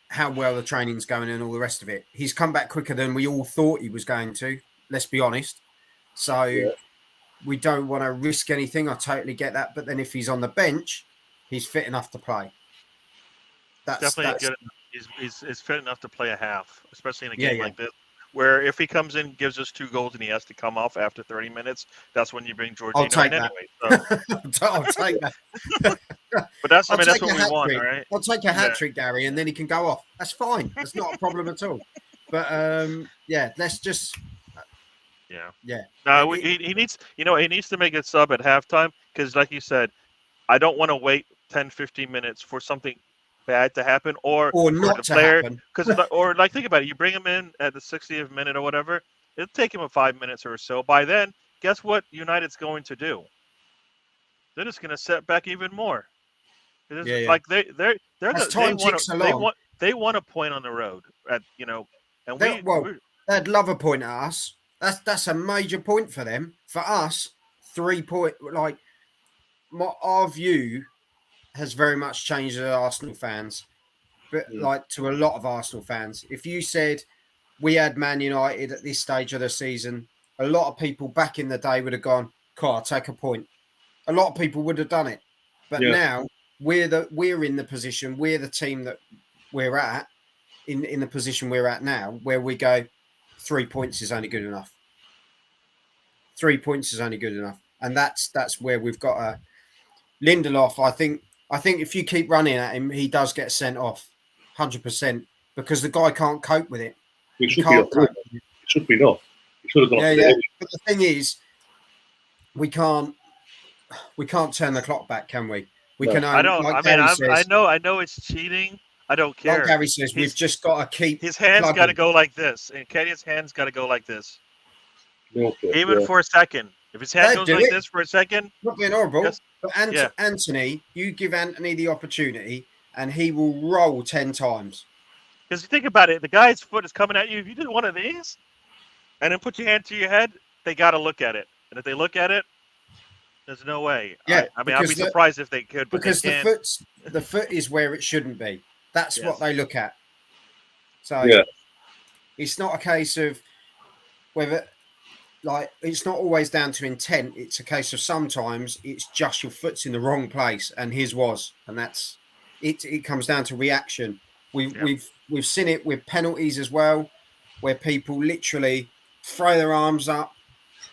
how well the training's going and all the rest of it. He's come back quicker than we all thought he was going to. Let's be honest. So we don't want to risk anything. I totally get that. But then if he's on the bench, he's fit enough to play. Definitely good. He's fit enough to play a half, especially in a game Yeah. like this, where if he comes in, gives us 2 goals, and he has to come off after 30 minutes, that's when you bring I'll Jorginho in take that. anyway. So, I'll take that. but that's I'll that's take what a we hat want, trick. all right? I'll take a hat trick, Gary, and then he can go off. That's fine. That's not a problem at all. But let's just Yeah. No, he needs he needs to make a sub at halftime because, like you said, I don't want to wait 10, 15 minutes for something bad to happen or for not the to player happen. or like think about it, you bring him in at the 60th minute or whatever, it'll take him 5 minutes or so. By then, guess what United's going to do? They're just going to set back even more. Yeah. Like As time ticks along, they want a point on the road and they'd love a point at us. That's a major point for them. For us, 3 point. Like our view has very much changed as Arsenal fans, but like to a lot of Arsenal fans. If you said we had Man United at this stage of the season, a lot of people back in the day would have gone, "I'll take a point." A lot of people would have done it, but now we're in the position, we're the team that we're at in the position we're at now, where we go 3 points is only good enough. 3 points is only good enough, and that's where we've got a Lindelof. I think if you keep running at him, he does get sent off, 100%, because the guy can't cope with it. He should be off. He should be off. He should have gone off. Yeah. But the thing is, we can't turn the clock back, can we? We can. I don't. Like I know it's cheating. I don't care. Like Gary says, we've just got to keep his hands got to go like this, and Kenya's hands got to go like this, even for a second. If his hand goes like this for a second, not being horrible. But Anthony, you give Anthony the opportunity, and he will roll 10 times. Because you think about it, the guy's foot is coming at you. If you did one of these, and then put your hand to your head, they got to look at it. And if they look at it, there's no way. Yeah, I'd be surprised if they could. But because the foot is where it shouldn't be. That's what they look at. So it's not a case of whether, like, it's not always down to intent. It's a case of sometimes it's just your foot's in the wrong place, and his was, and that's it. It comes down to reaction. We've seen it with penalties as well, where people literally throw their arms up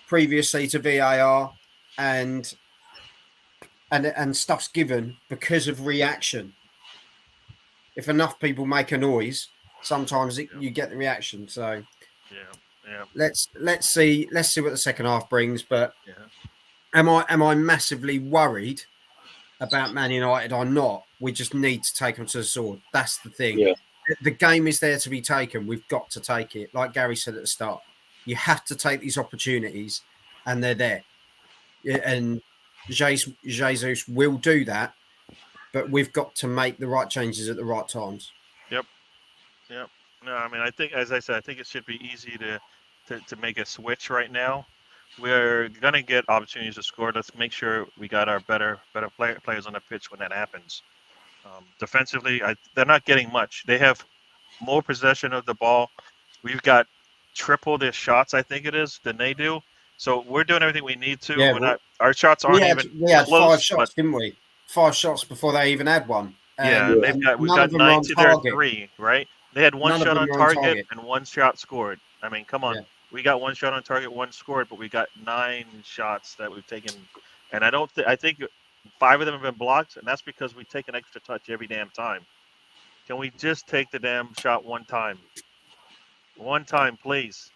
previously to VAR, and stuff's given because of reaction. If enough people make a noise, sometimes you get the reaction. So let's see what the second half brings. But am I massively worried about Man United? I'm not. We just need to take them to the sword. That's the thing. Yeah. The game is there to be taken. We've got to take it. Like Gary said at the start, you have to take these opportunities, and they're there. And Jesus will do that, but we've got to make the right changes at the right times. Yep. No, I mean, I think, as I said, I think it should be easy to make a switch right now. We're gonna get opportunities to score. Let's make sure we got our better players on the pitch when that happens. Defensively, they're not getting much. They have more possession of the ball. We've got triple their shots, I think it is, than they do. So we're doing everything we need to. Yeah, our shots aren't even we had close, 5 shots, didn't we? 5 shots before they even had one. We've got 9 to their 3, right? They had 1 shot on target and 1 shot scored. I mean, come on. Yeah. We got 1 shot on target, 1 scored, but we got 9 shots that we've taken. And I think 5 of them have been blocked, and that's because we take an extra touch every damn time. Can we just take the damn shot one time? One time, please.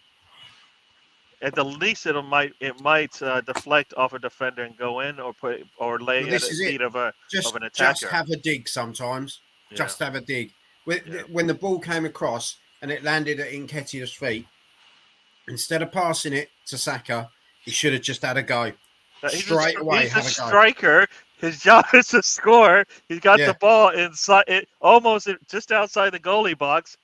At the least, it might deflect off a defender and go in, or lay at the feet of an attacker. Just have a dig sometimes. Yeah. Just have a dig. When the ball came across and it landed at Nketiah's feet, instead of passing it to Saka, he should have just had a go. Straight away, he's a striker. His job is to score. He's got the ball inside, almost just outside the goalie box.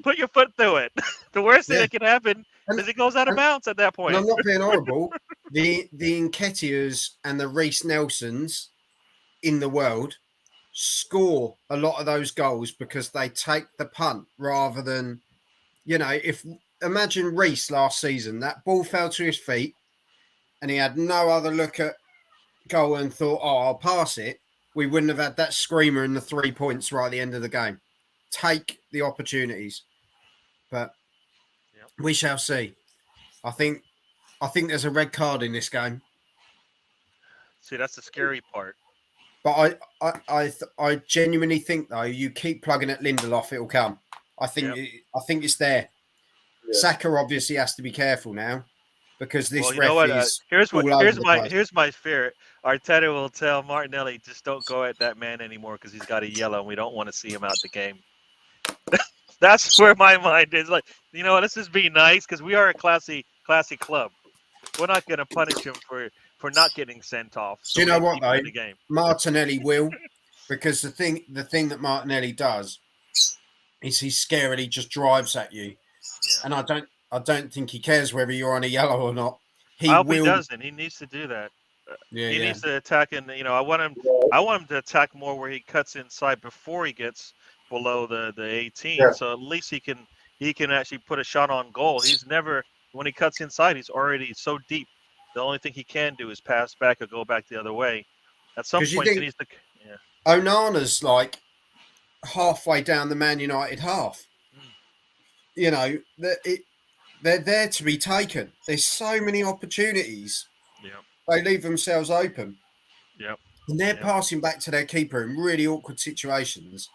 Put your foot through it. The worst thing that can happen is it goes out of bounds at that point. And I'm not being horrible. The Nketiahs and the Reece Nelsons in the world score a lot of those goals because they take the punt rather than, imagine Reece last season, that ball fell to his feet and he had no other look at goal and thought, I'll pass it. we wouldn't have had that screamer and the 3 points right at the end of the game. Take the opportunities, but we shall see. I think there's a red card in this game. See, that's the scary part. But I genuinely think though, you keep plugging at Lindelof, it'll come. I think it's there. Yeah. Saka obviously has to be careful now because this Well, you ref know what? is Here's all over the place. here's my fear. Arteta will tell Martinelli, just don't go at that man anymore because he's got a yellow and we don't want to see him out the game. That's where my mind is. Like, you know what? Let's just be nice because we are a classy club. We're not going to punish him for not getting sent off. So Do you know what though? In the game. Martinelli will, because the thing that Martinelli does is he scarily just drives at you, and I don't think he cares whether you're on a yellow or not. I hope he doesn't. He needs to do that. He needs to attack, and I want him to attack more where he cuts inside before he gets below the 18. Yeah. So at least he can actually put a shot on goal. He's never, when he cuts inside, he's already so deep. The only thing he can do is pass back or go back the other way. At some point, he needs to. Yeah. Onana's like halfway down the Man United half. You know, they're there to be taken. There's so many opportunities. Yeah. They leave themselves open. Yeah. And they're passing back to their keeper in really awkward situations.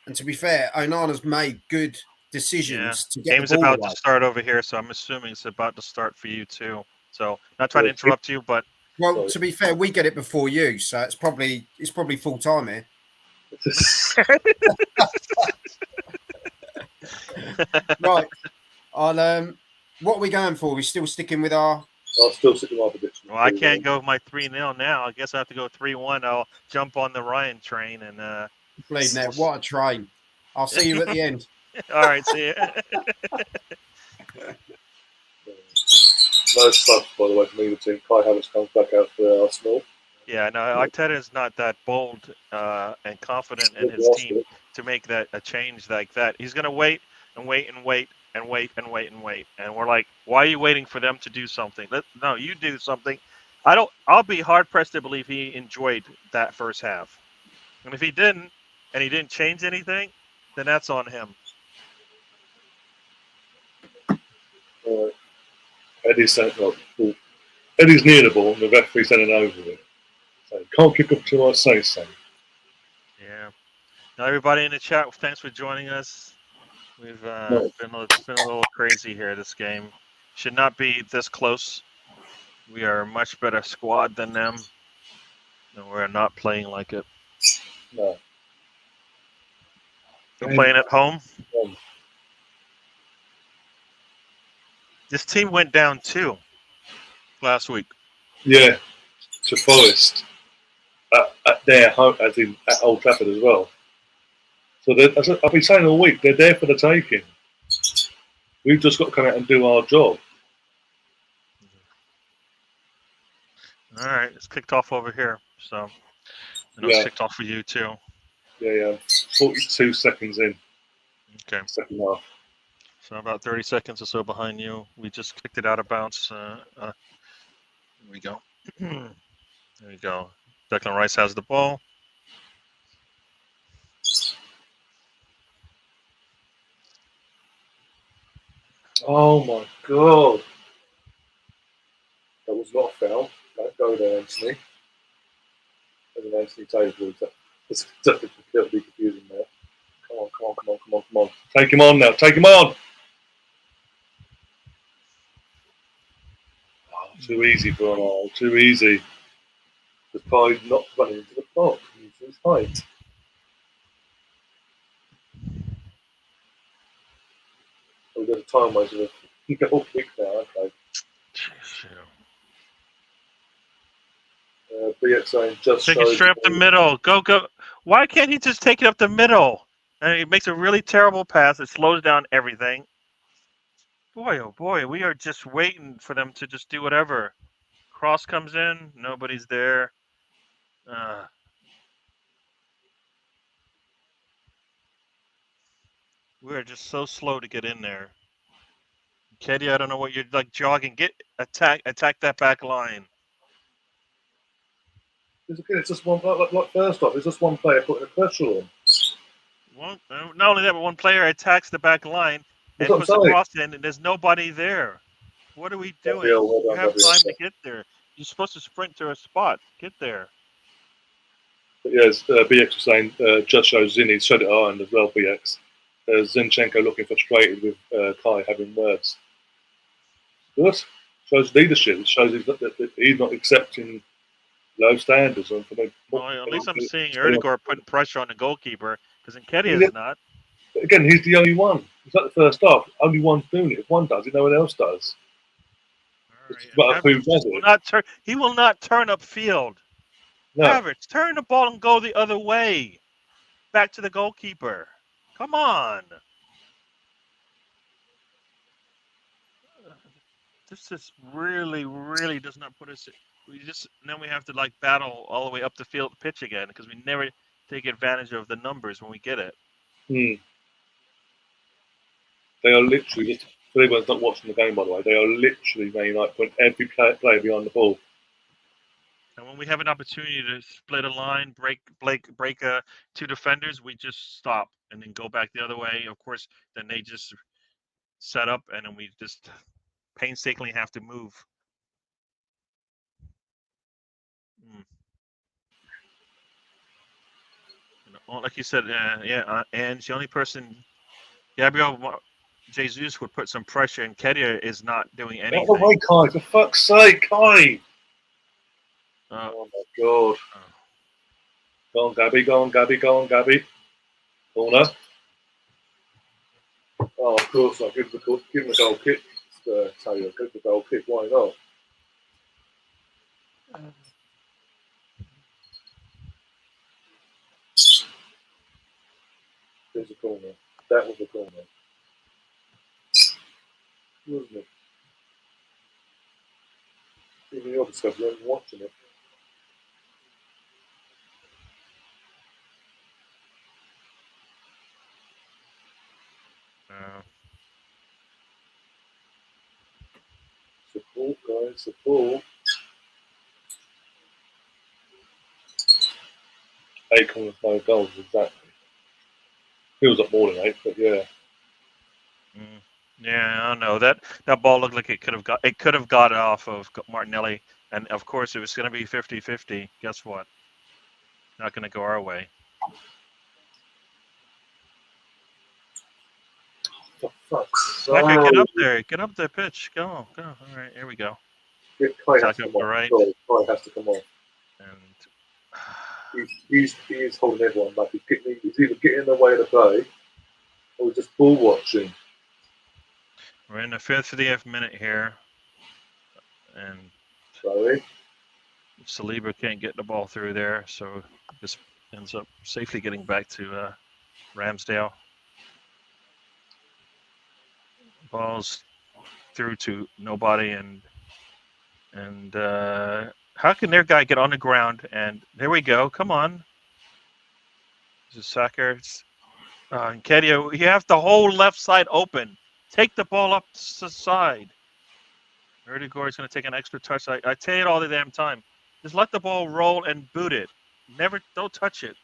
And to be fair, Onana's made good decisions to get Game's the ball about to start over here, so I'm assuming it's about to start for you too. So not trying to interrupt you, but to be fair, we get it before you, so it's probably full time here. Right. What are we going for? We're still sticking with our. I'll still stick with my prediction. Well, I can't go with my 3-0 now. I guess I have to go 3-1. I'll jump on the Ryan train and. Bleeding there. What a train! I'll see you at the end. All right, see you. No stuff, by the way, from either team. Kai Havertz comes back out for Arsenal. Yeah, no, Arteta is not that bold and confident in his team to make a change like that. He's going to wait and wait and wait and wait and wait and wait. And we're like, why are you waiting for them to do something? No, you do something. I'll be hard pressed to believe he enjoyed that first half. And if he didn't, and he didn't change anything, then that's on him. Eddie's near the ball, and the referee sending over it. So can't kick up till I say so. Yeah. Now, everybody in the chat, thanks for joining us. We've been a little crazy here this game. Should not be this close. We are a much better squad than them, and we're not playing like it. No. We're playing at home. This team went down 2 last week. Yeah, to Forest at their home, as in at Old Trafford as well. So I've been saying all week, they're there for the taking. We've just got to come out and do our job. All right, it's kicked off over here, so it's kicked off for you too. Yeah. 42 seconds in. Okay. Second half. So about 30 seconds or so behind you. We just kicked it out of bounds. Here we go. There you go. Declan Rice has the ball. Oh my God. That was not a foul. Don't go there, Anthony. There's an Anthony Taylor. It's definitely completely confusing now. Come on. Take him on now. Take him on. Oh, too easy for Arnold. Too easy. The Pride not running into the clock. He's his height. Oh, there's a time waster. You go kick now. Okay. BX just take it straight up the middle. Go. Why can't he just take it up the middle? And he makes a really terrible pass. It slows down everything. Boy, oh boy, we are just waiting for them to just do whatever. Cross comes in. Nobody's there. We are just so slow to get in there. Katie, I don't know what you're like jogging. Attack that back line. It's just one, like first off, it's just one player putting the pressure on. Well, not only that, but one player attacks the back line That's and what I'm puts a saying. cross in, and there's nobody there. What are we doing? Gabriel, well You done, have Gabriel. time to get there. You're supposed to sprint to a spot. Get there. But yes, BX was saying just shows Zinni showed it at Ireland as well. BX Zinchenko looking frustrated with Kai having words. Good. Shows leadership. It shows that he's not accepting low standards. And for me, Well, at least I'm seeing Erdegaard putting pressure on the goalkeeper because Nketiah is not. Again, he's the only one. It's like the first half. Only one's doing it. If one does it, no one else does. All It's about who does will it. not turn. He will not turn upfield. No. Havertz, turn the ball and go the other way, back to the goalkeeper. Come on. This is really does not put us. Then we have to like battle all the way up the field pitch again because we never take advantage of the numbers when we get it. They are literally just. For anyone's not watching the game, by the way, they are literally Man United putting every player behind the ball. And when we have an opportunity to split a line, break two defenders, we just stop and then go back the other way. Of course, then they just set up, and then we just painstakingly have to move. Like you said, and the only person, Gabriel Jesus, would put some pressure, and Nketiah is not doing anything. Out of the way, Kai! For fuck's sake, Kai! Oh my god! Go on, Gabby! Go on, Gabby! Go on, Gabby! Corner. Oh, of course not. Give him a goal kick. Tell you, give him a goal kick. Why not? There's a corner. That was a corner. Wasn't it? Even the other stuff, you weren't watching it. Support, guys, support. 8 corners, no goals, exactly. Feels like more than 8, but yeah. Yeah, I don't know. That ball looked like it could have got off of Martinelli, and of course it was going to be 50-50. Guess what? Not going to go our way. For fuck's sake. Saka, get up there. Get up the pitch. Go. All right, here we go. Kai has to come on. Right. Kai has to come on. And he's holding everyone back. He's either getting in the way of the play or just ball watching. We're in the 50th minute here, and Sorry. Saliba can't get the ball through there, so this ends up safely getting back to Ramsdale. Ball's through to nobody, and how can their guy get on the ground? And there we go. Come on. This is Saka. Nketiah, you have the whole left side open. Take the ball up the side. Erdegaard is going to take an extra touch. I tell you it all the damn time. Just let the ball roll and boot it. Don't touch it.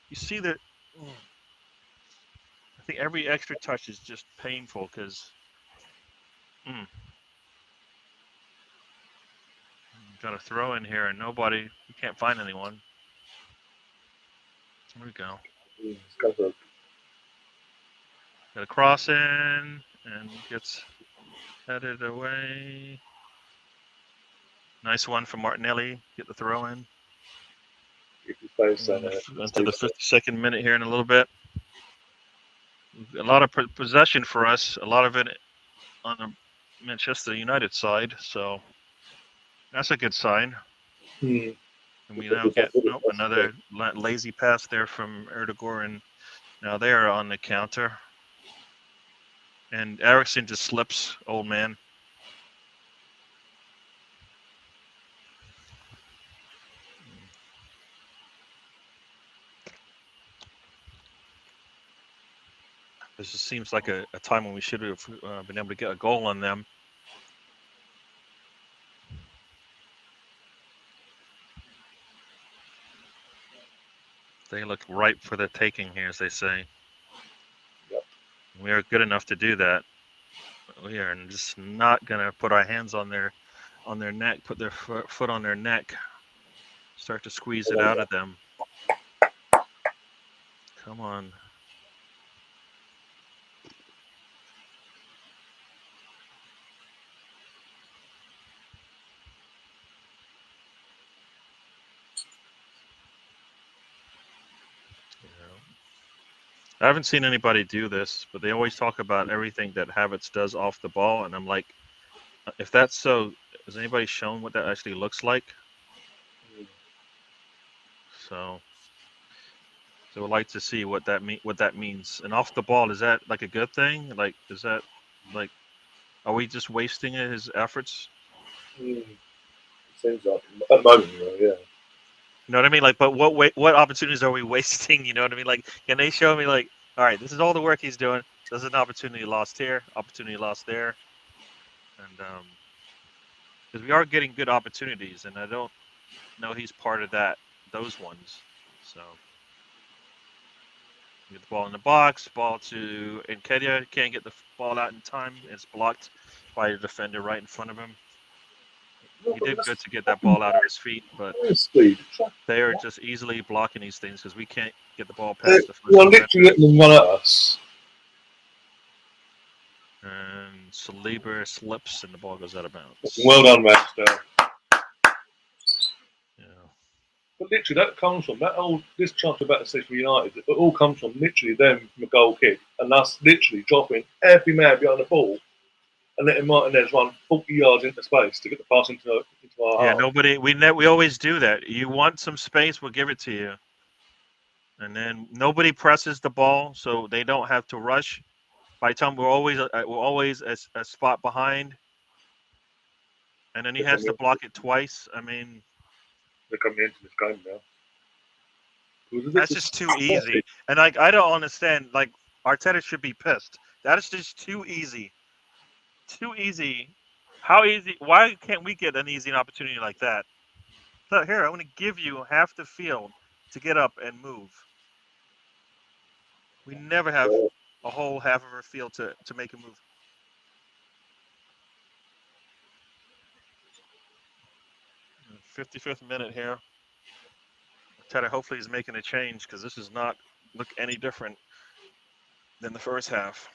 You see that? I think every extra touch is just painful because. Got a throw in here and nobody. We can't find anyone. There we go. Got a cross in and gets headed away. Nice one from Martinelli. Get the throw in. Into the 52nd minute here in a little bit. A lot of possession for us. A lot of it on the Manchester United side. So that's a good sign. And we now get another lazy pass there from Erdegaard, and now they are on the counter. And Eriksson just slips, old man. This just seems like a time when we should have been able to get a goal on them. They look ripe for the taking here, as they say. Yep. We are good enough to do that. We are just not gonna put our hands on their neck, put their foot on their neck, start to squeeze it out of them. Come on. I haven't seen anybody do this, but they always talk about everything that Havertz does off the ball, and I'm like, if that's so, has anybody shown what that actually looks like? So I'd like to see what that means. And off the ball, is that like a good thing? Like, is that like, are we just wasting his efforts? Seems like at the moment, yeah. You know what I mean? Like, but what opportunities are we wasting? You know what I mean? Like, can they show me like, all right, this is all the work he's doing. There's an opportunity lost here, opportunity lost there, and because we are getting good opportunities, and I don't know he's part of those ones. So get the ball in the box, ball to Nketiah, can't get the ball out in time. It's blocked by the defender right in front of him. He did good to get that ball out of his feet, but they are just easily blocking these things because we can't get the ball past the first defender. Literally letting them run at us. And Saliba slips and the ball goes out of bounds. Well done, Master. Yeah. But literally, that comes from this chance about to say for United. It all comes from literally them from a goal kick and us literally dropping every man behind the ball and letting Martinez run 40 yards into space to get the pass into our Yeah, half. nobody. We always do that. You want some space, we'll give it to you. And then nobody presses the ball, so they don't have to rush. By the time we're always a spot behind, and then he has to block it twice. I mean, they're coming into this game now. That's just too easy. And like, I don't understand. Like, Arteta should be pissed. That is just too easy. Too easy. How easy? Why can't we get an easy opportunity like that? So here, I'm going to give you half the field to get up and move. We never have a whole half of our field to make a move. And 55th minute here. Arteta hopefully is making a change because this does not look any different than the first half.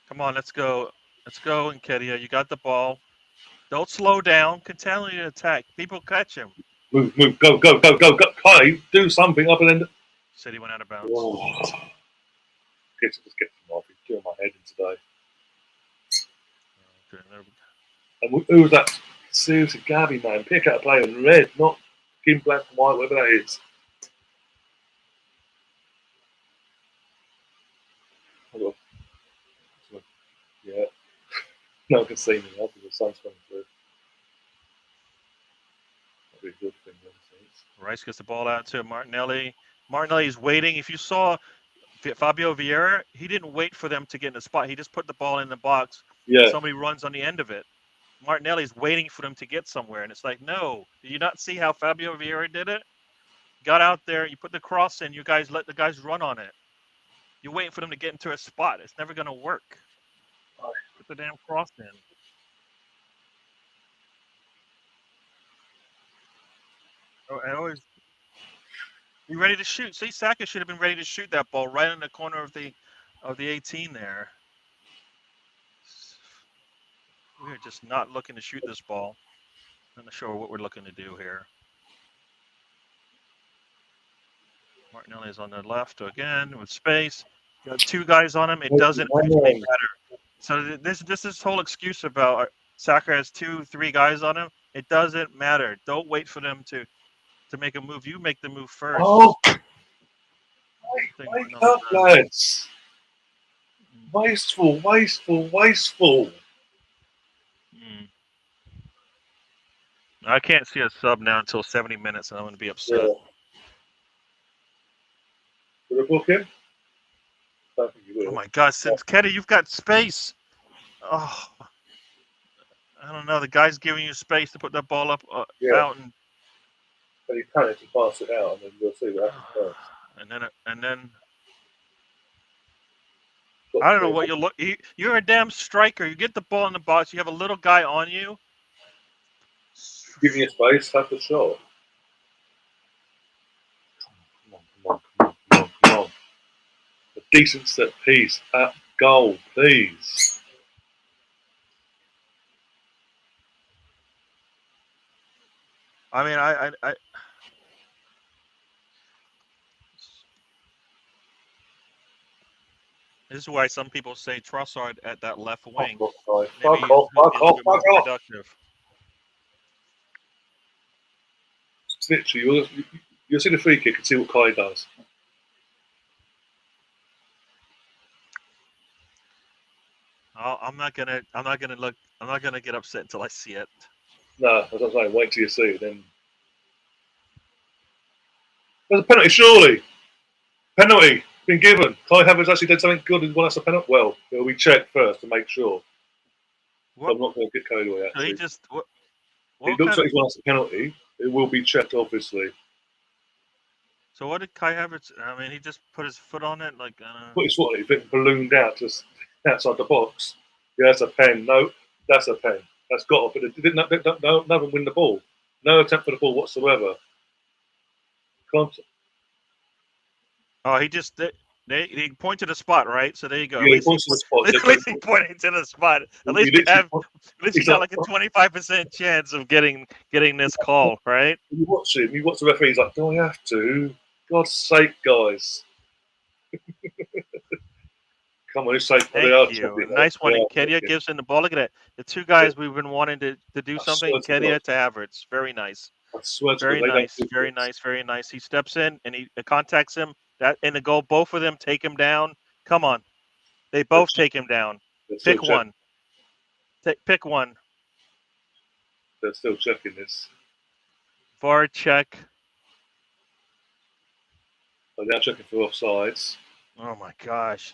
Come on, let's go. Let's go, Nketiah. You got the ball. Don't slow down. Continue to attack. People catch him. Move, go. Kai, do something up and then. City went out of bounds. Just get him off. He's killing my head in today. Okay, and who was that? Seriously, Gabby, man. Pick out a player in red, not in black and white, whatever that is. Yeah. No one can see me now because the sun's coming through. That'd be a good thing. Rice gets the ball out to Martinelli. Martinelli's waiting. If you saw Fabio Vieira, he didn't wait for them to get in the spot. He just put the ball in the box. Yeah. Somebody runs on the end of it. Martinelli's waiting for them to get somewhere. And it's like, no. Did you not see how Fabio Vieira did it? Got out there. You put the cross in. You guys let the guys run on it. You're waiting for them to get into a spot. It's never going to work. Put the damn cross in. I always be ready to shoot. See, Saka should have been ready to shoot that ball right in the corner of the 18 there. We're just not looking to shoot this ball. I'm not sure what we're looking to do here. Martinelli is on the left again with space. Got two guys on him. It doesn't actually matter. So this whole excuse about Saka has 2-3 guys on him. It doesn't matter. Don't wait for them to make a move. You make the move first. Oh, wake up, lads! Wasteful. I can't see a sub now until 70 minutes, and I'm going to be upset. Yeah. Will I book him? I don't think you will. Oh my God, Nketiah, you've got space. Oh, I don't know. The guy's giving you space to put that ball up Yeah. out, And he panics and pass it out, and then you'll see what happens first. and then I don't know what you look. You're a damn striker. You get the ball in the box. You have a little guy on you. Giving you space, have the shot. Come on. A decent set piece at goal, please. I mean, I this is why some people say Trossard at that left wing. Maybe Fuck off. be a little bit more productive. It's literally, you'll see the free kick and see what Kai does. I'm not gonna get upset until I see it. No, as I'm saying, wait till you see it. Then there's a penalty, surely. Penalty been given. Kai Havertz actually did something good and won us a penalty. Well, it'll be checked first to make sure. So I'm not going to get carried away. So he just it looks like he's won us a penalty. It will be checked, obviously. So what did Kai Havertz? I mean, he just put his foot on it, like. Put his foot on it. It ballooned out just outside the box. Yeah, that's a pen. No, that's a pen. That's got off. But it didn't. No one win the ball. No attempt for the ball whatsoever. Oh, he just he pointed to the spot, right? So there you go. Yeah, he points to the spot. At least he pointed to the spot. At least you got like a 25% chance of getting this call, right? You watch him. You watch the referee. He's like, "Do I have to? God's sake, guys!" Come on, who's safe? Thank you. Nice one. And Kedia gives him the ball. Look at that. The two guys we've been wanting to do something. Kedia to Havertz. Very nice. Very nice. He steps in and he contacts him. That in the goal, both of them take him down. Come on. They both take him down. Pick one. Pick one. They're still checking this. VAR check. Oh, they're checking for offsides. Oh my gosh.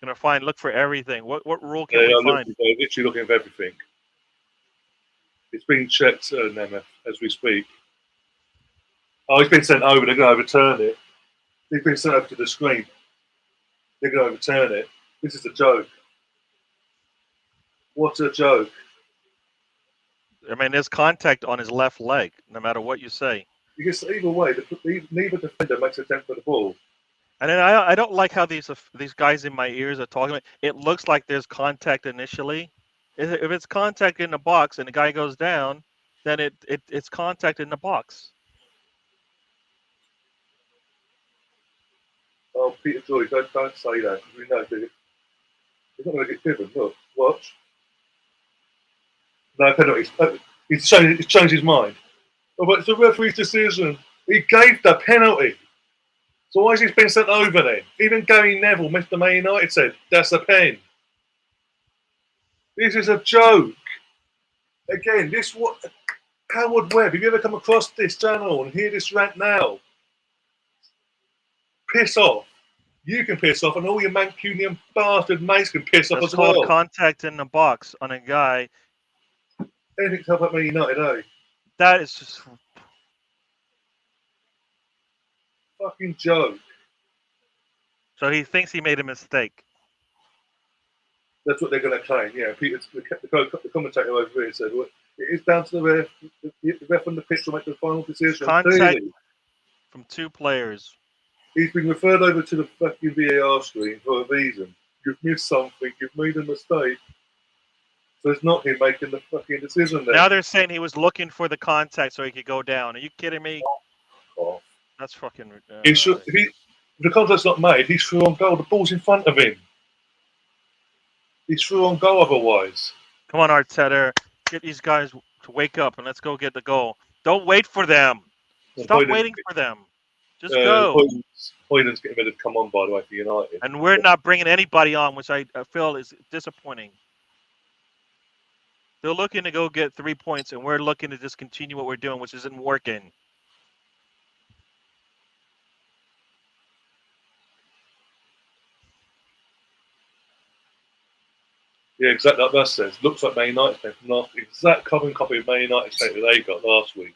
Look for everything. What rule can we find? They're literally looking for everything. It's being checked, Nemeth, as we speak. Oh, he's been sent over. They're going to overturn it. He's been sent over to the screen. They're going to overturn it. This is a joke. What a joke. I mean, there's contact on his left leg, no matter what you say. Because either way, neither defender makes an attempt for the ball. And then I don't like how these guys in my ears are talking. It looks like there's contact initially. If it's contact in the box and the guy goes down, then it's contact in the box. Oh, Peter Joy, don't say that. We know he's not going to get given. Look, watch. No penalties. He's changed his mind. Oh, but it's the referee's decision. He gave the penalty. So why is he been sent over then? Even Gary Neville, Mr. Man United, said that's a pen. This is a joke. Again, Howard Webb, have you ever come across this channel and hear this rant now? Piss off. You can piss off, and all your Mancunian bastard mates can piss off as well. That's called contact in the box on a guy. Anything to help out Man United, eh? That is just fucking joke. So he thinks he made a mistake. That's what they're going to claim. Yeah, Peter, the commentator over here said, well, it is down to the ref. The ref on the pitch will make the final decision. Contact from two players. He's been referred over to the fucking VAR screen for a reason. You've missed something. You've made a mistake. So it's not him making the fucking decision there. Now they're saying he was looking for the contact so he could go down. Are you kidding me? Oh. That's fucking... If the contact's not made, he's through on goal. The ball's in front of him. He's through on goal otherwise. Come on, Arteta. Get these guys to wake up and let's go get the goal. Don't wait for them. Stop waiting for them. Just go. Hoyland's getting ready to come on, by the way, for United. And we're not bringing anybody on, which I feel is disappointing. They're looking to go get 3 points, and we're looking to just continue what we're doing, which isn't working. Yeah, exactly like that says. Looks like Man United's name from last week. Exact carbon copy of Man United's name that they got last week.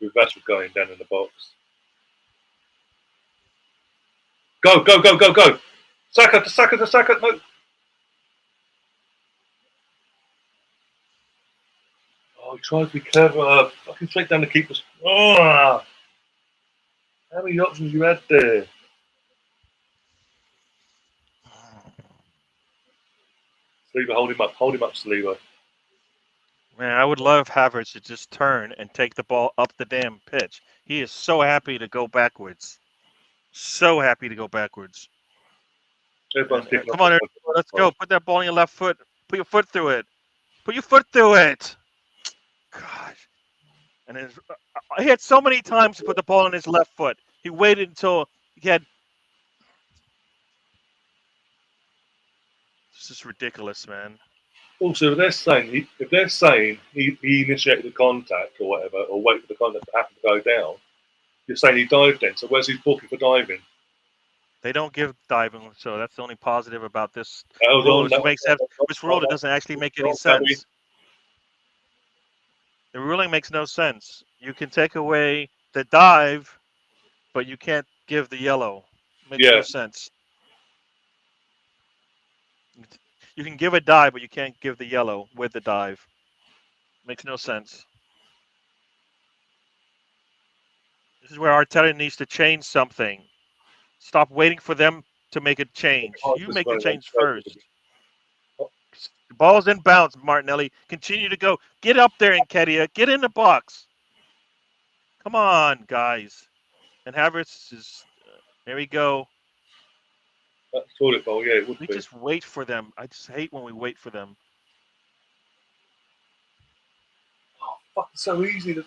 With Rashford going down in the box. Go, go, go, go, go! Saka, to Saka, to Saka, no! Oh, he tried to be clever. Fucking straight down the keeper's. Oh! How many options you had there? Saliba, hold him up, Saliba. Man, I would love Havertz to just turn and take the ball up the damn pitch. He is so happy to go backwards. So happy to go backwards. Everyone's kicking Come off. on, let's go. Put that ball on your left foot. Put your foot through it. Put your foot through it. Gosh. And he had so many times to put the ball on his left foot. He waited until he had. This is ridiculous, man. Also, if they're saying he initiated the contact or whatever, or wait for the contact to happen to go down, you're saying he dived then. So where's his booking for diving? They don't give diving, so that's the only positive about this That was rule. on. This rule that doesn't actually make any sense. The ruling makes no sense. You can take away the dive, but you can't give the yellow. Makes no sense. You can give a dive, but you can't give the yellow with the dive. Makes no sense. This is where Arteta needs to change something. Stop waiting for them to make a change. You make the change first. The ball's in bounds, Martinelli. Continue to go. Get up there, Nketiah. Get in the box. Come on, guys. And Havertz is. There we go. That's toilet bowl, yeah, it would We be. just wait for them. I just hate when we wait for them. Oh, fuck, it's so easy to.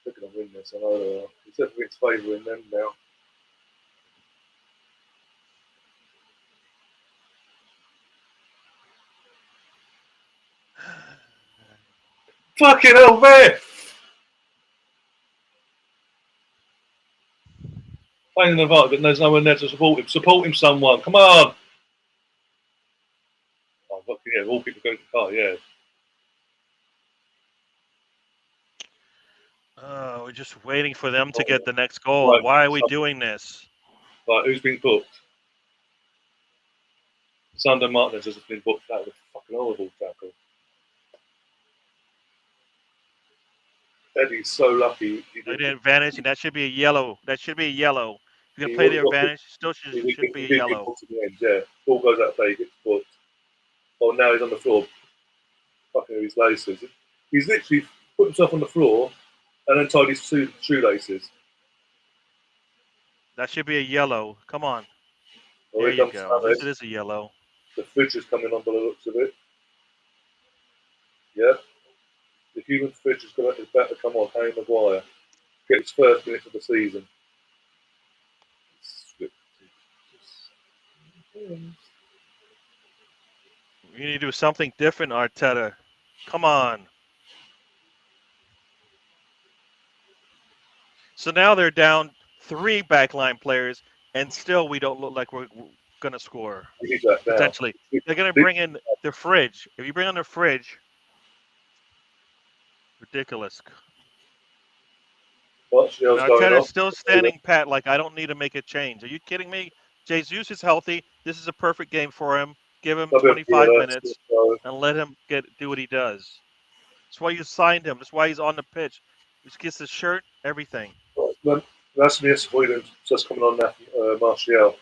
They're going to win this, I know they are. It's everything's favouring them now. Fucking hell, man! Playing in the right, but there's no one there to support him. Support him, someone. Come on! Oh, fucking yeah, all people go to the car, yeah. We're just waiting for them to get the next goal. Right. Why are we doing this? Right, who's been booked? Sandro Martinez has been booked. That was a fucking horrible tackle. Eddie's so lucky. Play the advantage, and that should be a yellow. That should be a yellow. If you're He going to play would the have got advantage, still should be a he did get yellow. booked at the end, yeah. Ball goes out there, he gets booked. Oh, now he's on the floor. Fucking with his laces. He's literally put himself on the floor and then tied his shoelaces. That should be a yellow. Come on. Oh, There here you comes go. At least Sanchez. it is a yellow. The fridge is coming on by the looks of it. Yeah. The human fridge is about to come on. Harry Maguire. Get his first minutes of the season. You need to do something different, Arteta. Come on. So now they're down 3 backline players, and still we don't look like we're going to score. We need that now. Potentially. They're going to bring in the fridge. If you bring on the fridge, ridiculous. Arteta's still standing pat like I don't need to make a change. Are you kidding me? Jesus is healthy. This is a perfect game for him. Give him 25 minutes and let him do what he does. That's why you signed him. That's why he's on the pitch. He gets his shirt, everything. That's me disappointed just coming on now, Martial.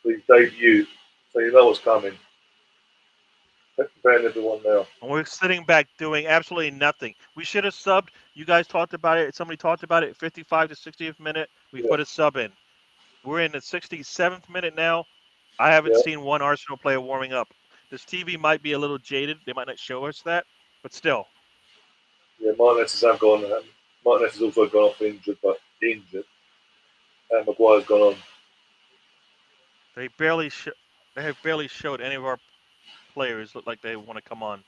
His debut. So you know what's coming. Preparing everyone now. And we're sitting back doing absolutely nothing. We should have subbed. You guys talked about it. Somebody talked about it. 55 to 60th minute, we put a sub in. We're in the 67th minute now. I haven't seen one Arsenal player warming up. This TV might be a little jaded. They might not show us that, but still. Yeah, Martinez has gone. Martinez has also gone off injured, and Maguire's gone on. They have barely showed any of our players look like they want to come on.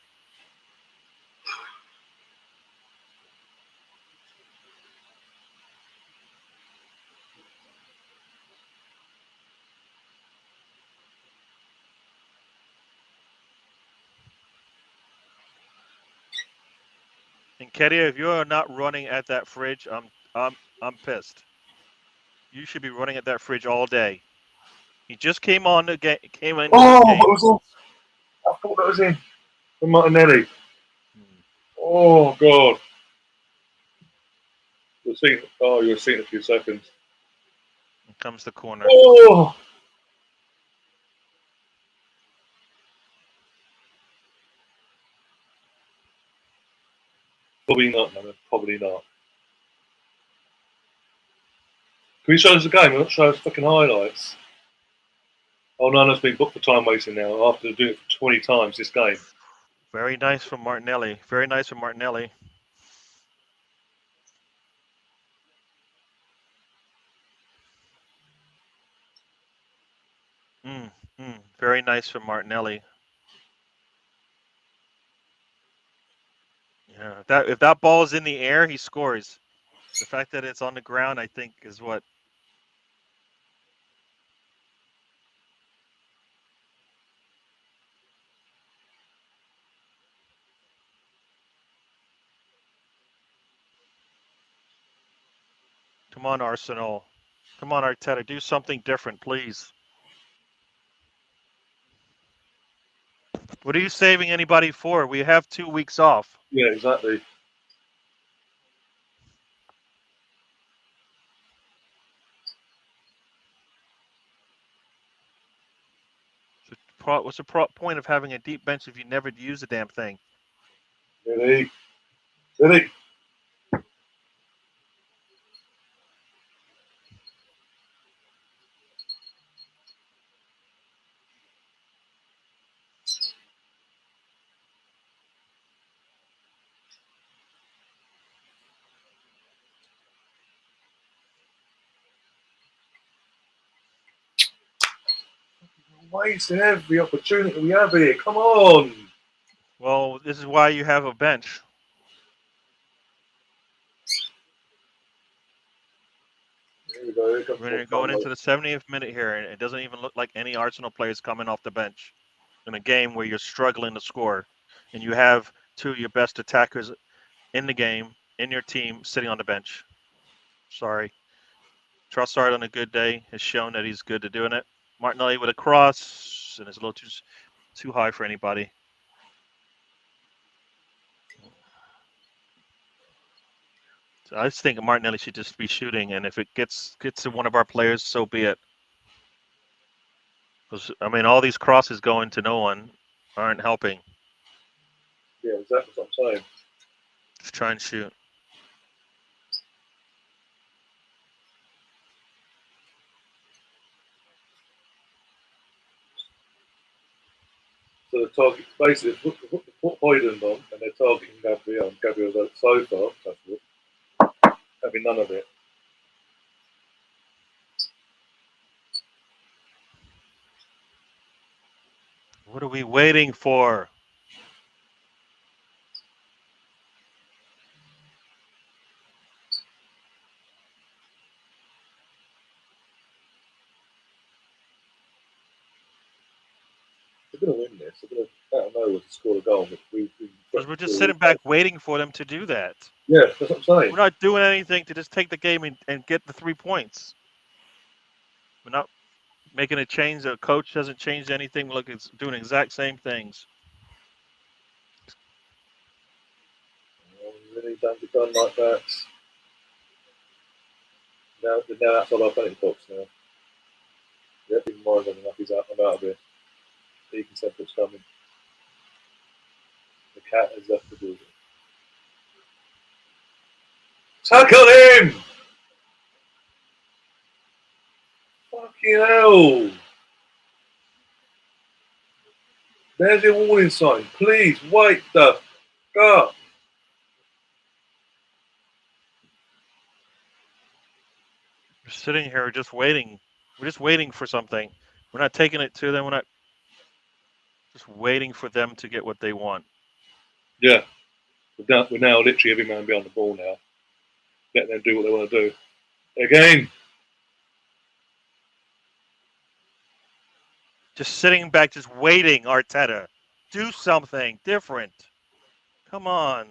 And Kedia, if you're not running at that fridge, I'm pissed. You should be running at that fridge all day. He just came on the game. Came into this Oh, game. what was that? I thought that was him. From Martinelli. Hmm. Oh God. You'll see. Oh, you'll see in a few seconds. Here comes the corner. Oh. Probably not, man. Probably not. Can we show us the game? We're not showing us fucking highlights. Oh no, that's been booked for time wasting now. After doing it for 20 times this game. Very nice from Martinelli. Very nice from Martinelli. Very nice from Martinelli. Yeah, if that ball is in the air, he scores. The fact that it's on the ground, I think, is what. Come on, Arsenal. Come on, Arteta. Do something different, please. What are you saving anybody for? We have 2 weeks off. Yeah, exactly. What's the point of having a deep bench if you never use the damn thing? Really? Really? Wasting every opportunity we have here. Come on. Well, this is why you have a bench. Here we go. Here comes We're going into the 70th minute here, and it doesn't even look like any Arsenal players coming off the bench in a game where you're struggling to score, and you have two of your best attackers in the game, in your team, sitting on the bench. Sorry. Trossard on a good day has shown that he's good at doing it. Martinelli with a cross, and it's a little too high for anybody. So I just think Martinelli should just be shooting, and if it gets to one of our players, so be it. Because I mean, all these crosses going to no one aren't helping. Yeah, exactly what I'm saying. Just try and shoot. So the target basically put Hoyland on, and they're targeting Gabriel. And Gabriel's so far, having none of it. What are we waiting for? They're going to win this. They're going to, out of nowhere, to score a goal. Because we're just sitting back waiting for them to do that. Yeah, that's what I'm saying. We're not doing anything to just take the game and get the 3 points. We're not making a change. The coach hasn't changed anything. Look, it's doing the exact same things. Really don't be done like that. Now that's all our penalty box now. Yep, even more than enough. I'm out of here. He can send what's coming. The cat has left the building. Tackle him! Fucking hell! There's your warning sign. Please wait the fuck up. We're sitting here just waiting. We're just waiting for something. We're not taking it to them. We're not just waiting for them to get what they want. Yeah. We're now literally every man behind the ball now. Let them do what they want to do. Again. Just sitting back, just waiting, Arteta. Do something different. Come on.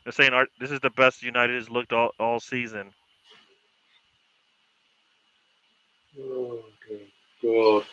They're saying this is the best United has looked all season. Oh, God.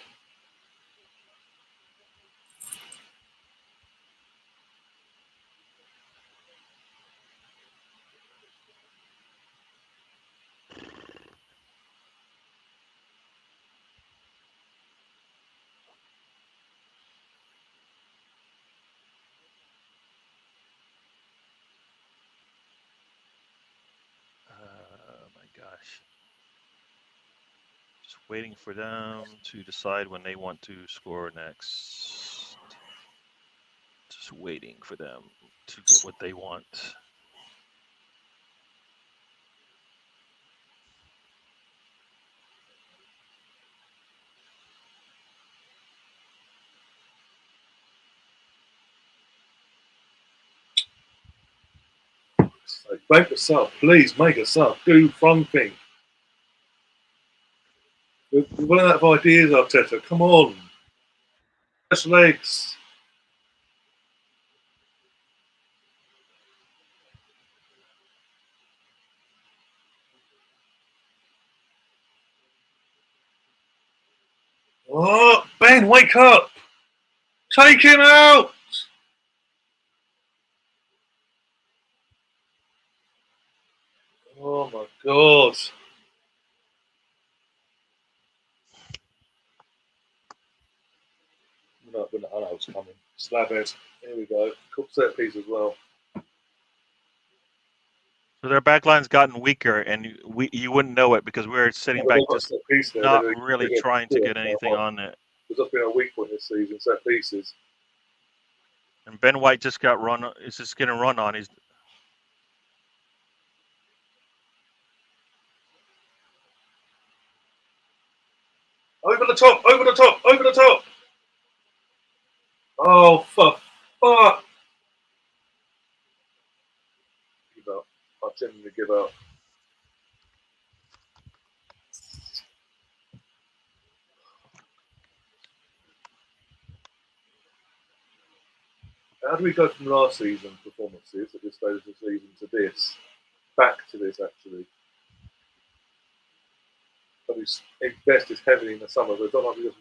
Oh my gosh. Just waiting for them to decide when they want to score next. Just waiting for them to get what they want. Make a sub, please. Make a sub. Do something. We're running out of ideas, Arteta. Come on. Fresh legs. Oh, Ben, wake up. Take him out. Oh, my God. I know it's coming. Slabhead. Here we go. Cook set piece as well. So their backline's gotten weaker, and you wouldn't know it because we're sitting back just not really trying to get anything on it. There's just been a weak point this season, set pieces. And Ben White just got run. Is just getting run on. He's over the top, over the top, over the top. Oh, fuck. Give up. I tend to give up. How do we go from last season's performances at this stage of the season to this? Back to this, actually. But we've invested heavily in the summer, but it's not like we just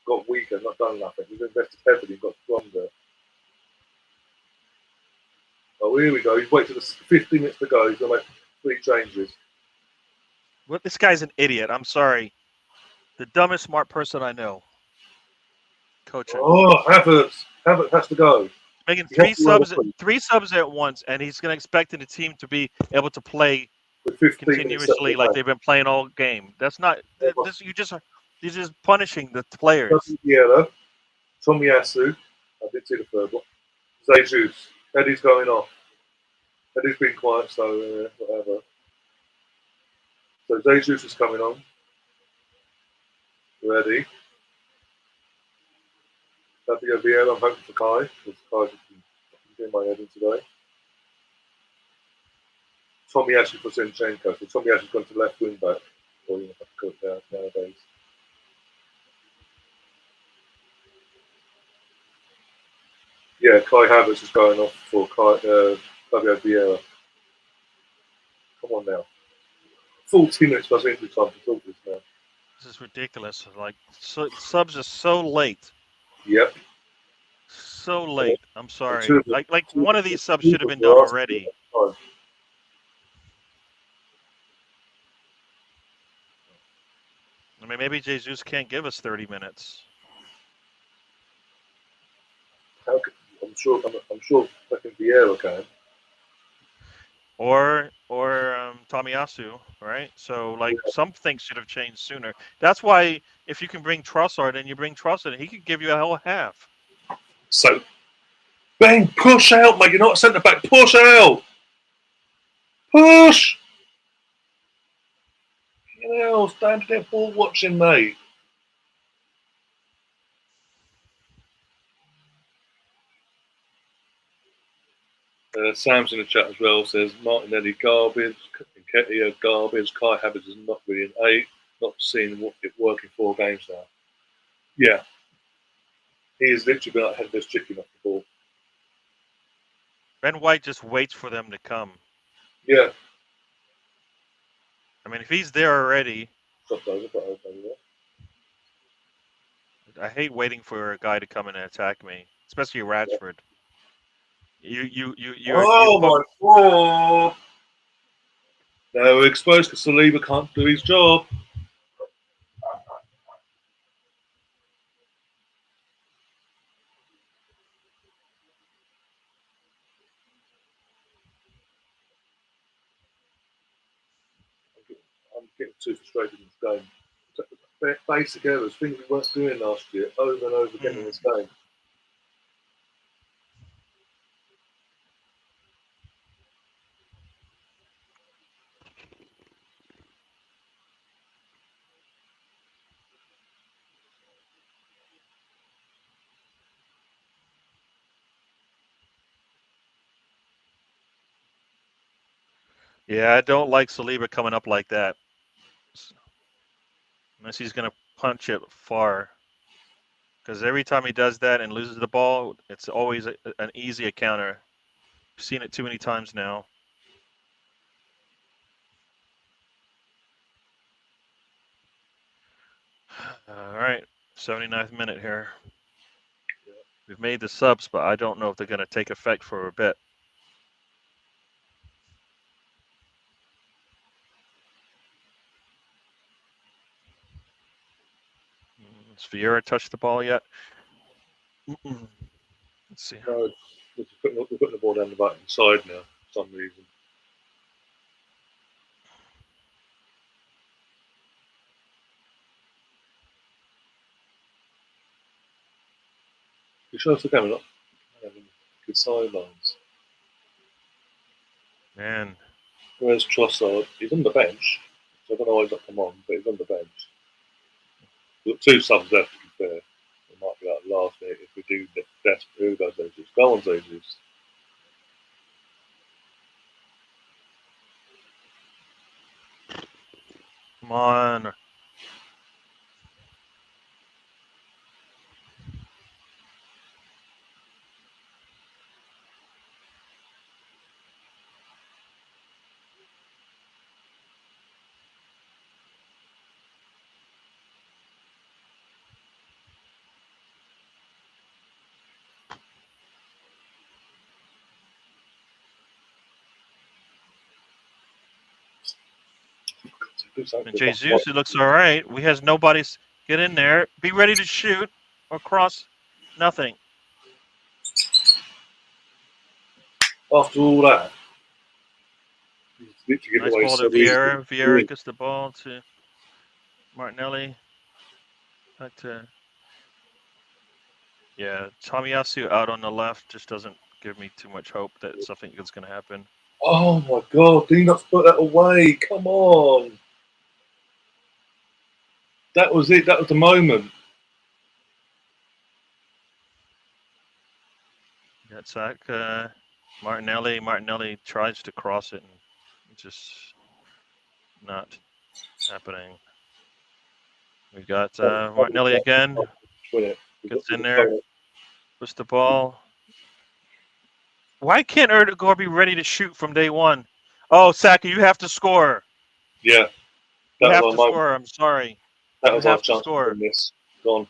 got weaker, not done nothing. We've invested heavily and got stronger. Oh, here we go. He's waited for the 15 minutes to go. He's going to make 3 changes. Well, this guy's an idiot. I'm sorry. The dumbest smart person I know. Coaching. Oh, Havertz has to go. Making 3 subs at once, and he's going to expect the team to be able to play continuously like they've been playing all game. That's not. This you're just punishing the players. Yellow. Tomiyasu. I did see the third one. Jesus. Eddie's going off. Eddie's been quiet, so whatever. So Jesus is coming on. Ready. Fabio Vieira, I'm hoping for Kai, because Kai's doing my head in today. Tomiyasu for Zinchenko, so Tomiyasu's gone to left wing back. Or you have to cut it down nowadays. Yeah, Kai Havertz is going off for Fabio Vieira. Come on now. 14 minutes plus injury time to talk this now. This is ridiculous. Like subs are so late. Yep. So late. I'm sorry. Like one of these subs should have been done already. I mean, maybe Jesus can't give us 30 minutes. I'm sure fucking Vieira can. Or Tomiyasu, right? So some things should have changed sooner. That's why if you can bring Trossard and you bring Trossard, he could give you a whole half. So, bang, push out, mate. You're not a centre back. Push out. Push. You know, stand there ball watching, mate. Sam's in the chat as well. Says Martinelli garbage, Nketiah garbage. Kai Havertz is not really an 8. Not seeing it working 4 games now. Yeah, he is literally been like headless chicken off the ball. Ben White just waits for them to come. Yeah. I mean, if he's there already, Shot over, but over there. I hate waiting for a guy to come in and attack me, especially Ratchford. Oh my god! Now we're exposed because Saliba can't do his job. I'm getting too frustrated in this game. Basic errors, things we weren't doing last year, over and over again in this game. Yeah, I don't like Saliba coming up like that. Unless he's going to punch it far. Because every time he does that and loses the ball, it's always an easy counter. I've seen it too many times now. All right, 79th minute here. We've made the subs, but I don't know if they're going to take effect for a bit. Has Vieira touched the ball yet? Let's see. No, we're putting the ball down the right hand side now for some reason. You show us the camera, not having good sidelines. Man. Where's Trossard? He's on the bench. So I don't know why he's not come on, but he's on the bench. We've got 2 subs left, to be fair. It might be like last minute if we do desperate. Who goes Jesus? Go on, Jesus. Come on. And Jesus, it looks all right. We has nobody. Get in there. Be ready to shoot or cross. Nothing. After all that, Nice ball to Vieira. Vieira gets the ball to Martinelli. Back to Tomiyasu out on the left just doesn't give me too much hope that something good's going to happen. Oh my god, did he not put that away? Come on. That was it. That was the moment. That's back. Martinelli. Martinelli tries to cross it and it's just not happening. We got Martinelli again. Gets in there. Push the ball. Why can't Erdogan be ready to shoot from day one? Oh, Saka, you have to score. Yeah. You have to score. I'm sorry. That was our chance to win this. Gone.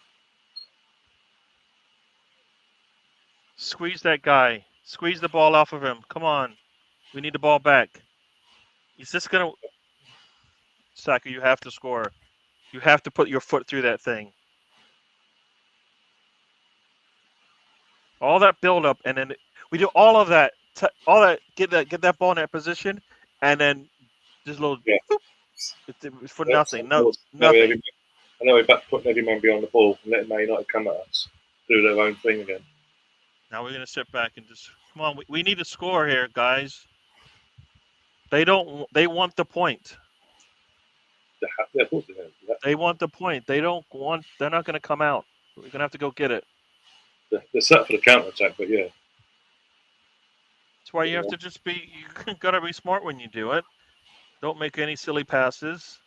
Squeeze that guy. Squeeze the ball off of him. Come on. We need the ball back. Is this going to... Saka, you have to score. You have to put your foot through that thing. All that build-up, and then we do all of that. Get that ball in that position, and then just a little... It's for nothing. Nothing. I know we're back putting every man behind the ball and letting Man United come at us. Do their own thing again. Now we're going to sit back and just... Come on, we need to score here, guys. They want the point. Yeah, of course they have. They want the point. They're not going to come out. We're going to have to go get it. They're set for the counter-attack, but yeah. That's why you have to just be... You got to be smart when you do it. Don't make any silly passes.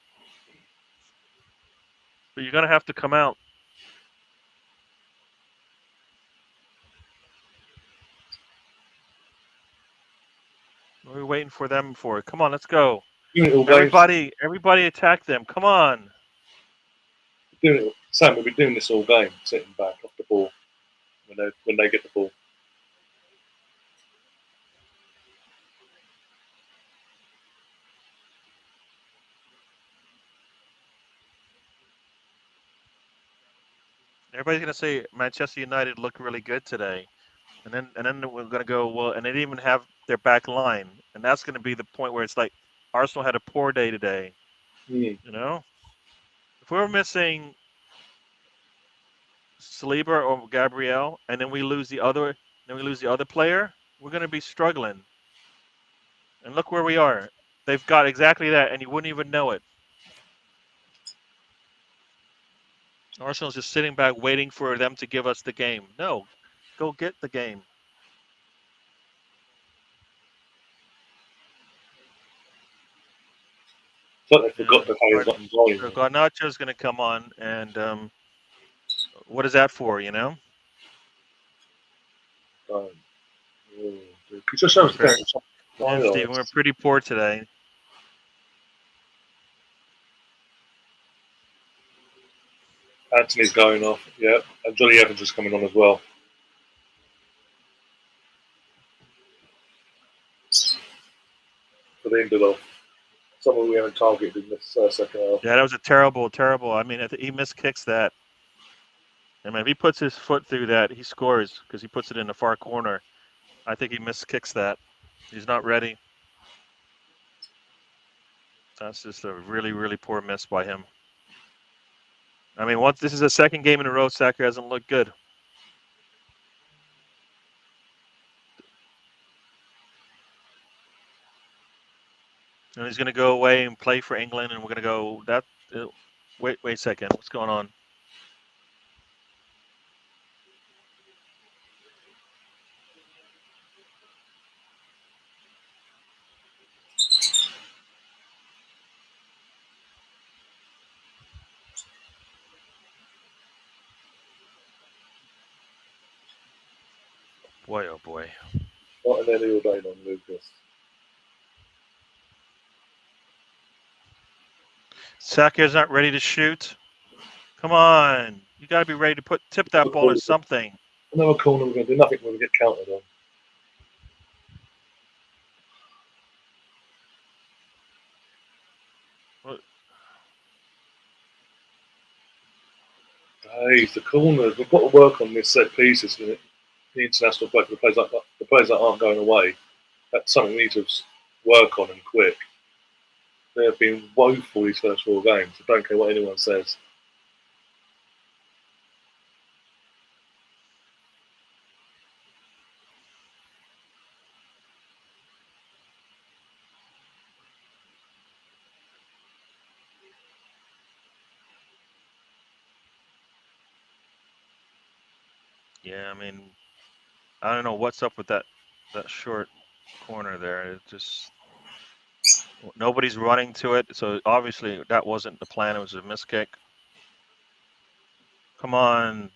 But you're going to have to come out. What are we waiting for them for? Come on, let's go. Doing it all game. Everybody attack them. Come on. Sam, we've been doing this all game, sitting back off the ball when they get the ball. Everybody's gonna say Manchester United look really good today, and then we're gonna go well, and they didn't even have their back line, and that's gonna be the point where it's like Arsenal had a poor day today. Mm. You know, if we're missing Saliba or Gabriel, and then we lose the other player, we're gonna be struggling. And look where we are. They've got exactly that, and you wouldn't even know it. Arsenal's just sitting back waiting for them to give us the game. No, go get the game. I thought they forgot the players not involved. So Garnacho's going to come on, and what is that for, you know? Just show us the Stephen, we're pretty poor today. Anthony's going off, yeah, and Johnny Evans is coming on as well. For the Lindelof. Someone we haven't targeted in this second half. Yeah, that was a terrible. I mean, he missed kicks that. I mean, if he puts his foot through that, he scores because he puts it in the far corner. I think he missed kicks that. He's not ready. That's just a really, really poor miss by him. I mean, this is the second game in a row, Saka hasn't looked good. And he's going to go away and play for England, and we're going to go. Wait a second. What's going on? Boy, oh boy. Not an Ellie O'Dane on Lucas. Saka's not ready to shoot. Come on. You got to be ready to tip that ball or something. Another corner, we're going to do nothing when we get counted on. Hey, the corners. We've got to work on this set pieces. The international play, the players that aren't going away. That's something we need to work on and quick. They have been woeful these first 4 games. I don't care what anyone says. Yeah, I mean, I don't know what's up with that short corner there. It just nobody's running to it, so obviously that wasn't the plan. It was a miss kick. Come on.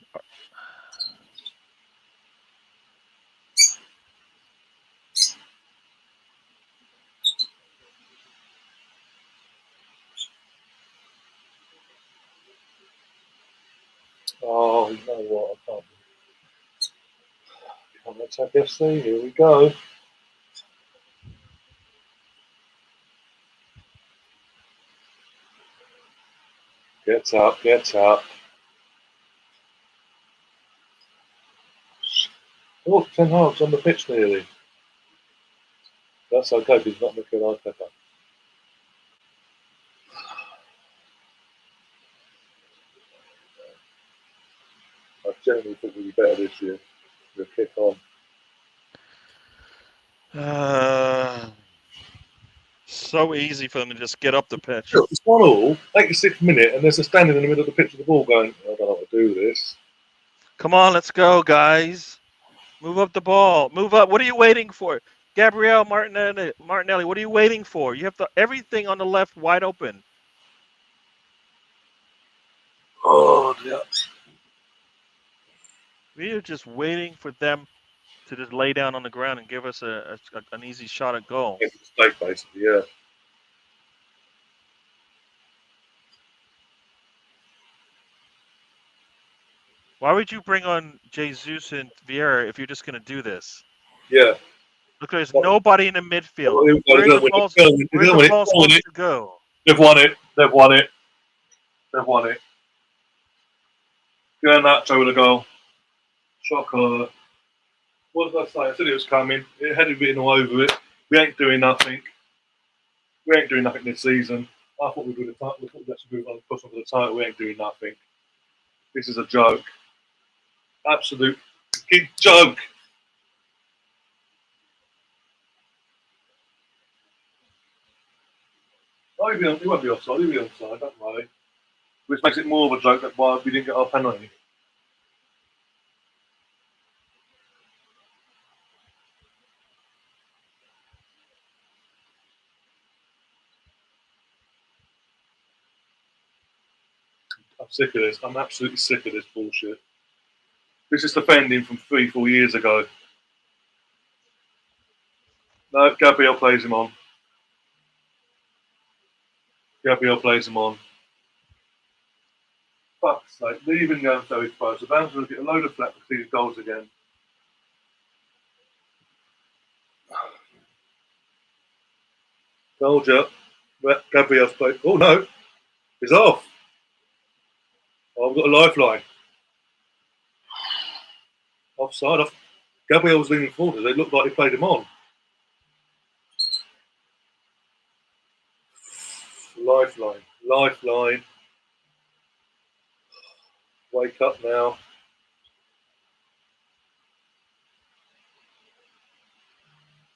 Oh, you know what? I can't attack FC. Here we go. Get up, get up. Oh, Ten Hag's on the pitch nearly. That's okay, he's not looking like that. I generally think we'll be better this year. We'll kick on. So easy for them to just get up the pitch. It's 1-1, 86th minute, and there's a standing in the middle of the pitch with the ball going, I don't know how to do this. Come on, let's go, guys. Move up the ball. Move up. What are you waiting for? Gabriel Martinelli, what are you waiting for? You have everything on the left wide open. Oh, dear. We are just waiting for them to just lay down on the ground and give us an easy shot at goal. Make a mistake, basically, yeah. Why would you bring on Jesus and Vieira if you're just going to do this? Yeah. Look, there's nobody in the midfield. Where They're the ball supposed to go? They've won it. They've won it. They've won it. Garnacho with a goal. Shocker. What did I say? I said it was coming. It had it written all over it. We ain't doing nothing. We ain't doing nothing this season. I thought we would have we thought that's move on push on for the title. We ain't doing nothing. This is a joke. Absolute joke. Oh, he won't be offside. He'll be offside, don't worry. Which makes it more of a joke that why we didn't get our penalty. I'm sick of this. I'm absolutely sick of this bullshit. This is defending from 3-4 years ago. No, Gabriel plays him on. Gabriel plays him on. Fuck's sake, leaving going so exposed. The Vans will get a load of flack for these goals again. Told you. Gabriel's played. Oh no, he's off. Oh, I've got a lifeline. Offside. Off. Gabriel was leaning forward. It looked like he played him on. Lifeline. Lifeline. Wake up now.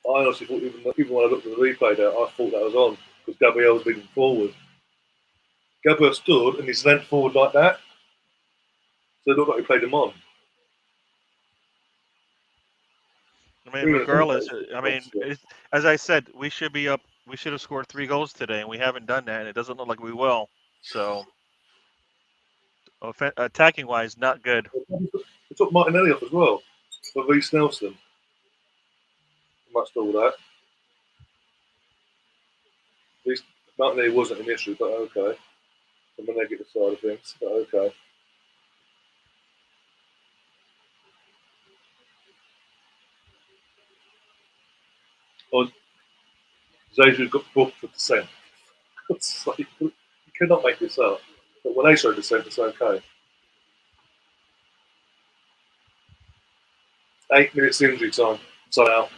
I honestly thought, even when I looked at the replay there, I thought that was on because Gabriel was leaning forward. Gabriel stood and he's leant forward like that. So it looked like he played him on. I mean, regardless, as I said, we should be up. We should have scored 3 goals today, and we haven't done that, and it doesn't look like we will. So, attacking wise, not good. We took Martinelli off as well for Reece Nelson. Must all that. Martinelli wasn't an issue, but okay. From the negative side of things, but okay. Oh, Jesus got booked for dissent. You cannot make this up. But when they show dissent, it's okay. 8 minutes injury time. So now,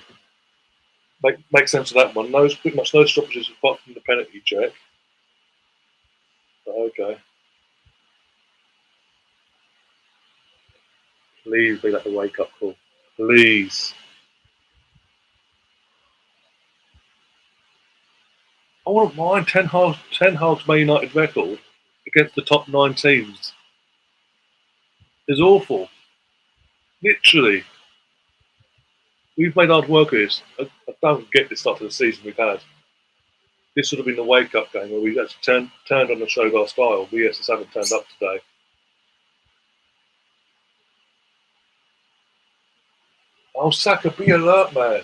make sense of that one. Pretty much no stoppages apart from the penalty check. But okay. Please be like a wake up call. Please. I wouldn't mind Ten Hag's Man United record against the top 9 teams. It's awful. Literally. We've made hard work of this. I don't get this start of the season we've had. This would have been the wake-up game where we actually turned on the showed our style. We just haven't turned up today. Oh, Saka, be alert, man.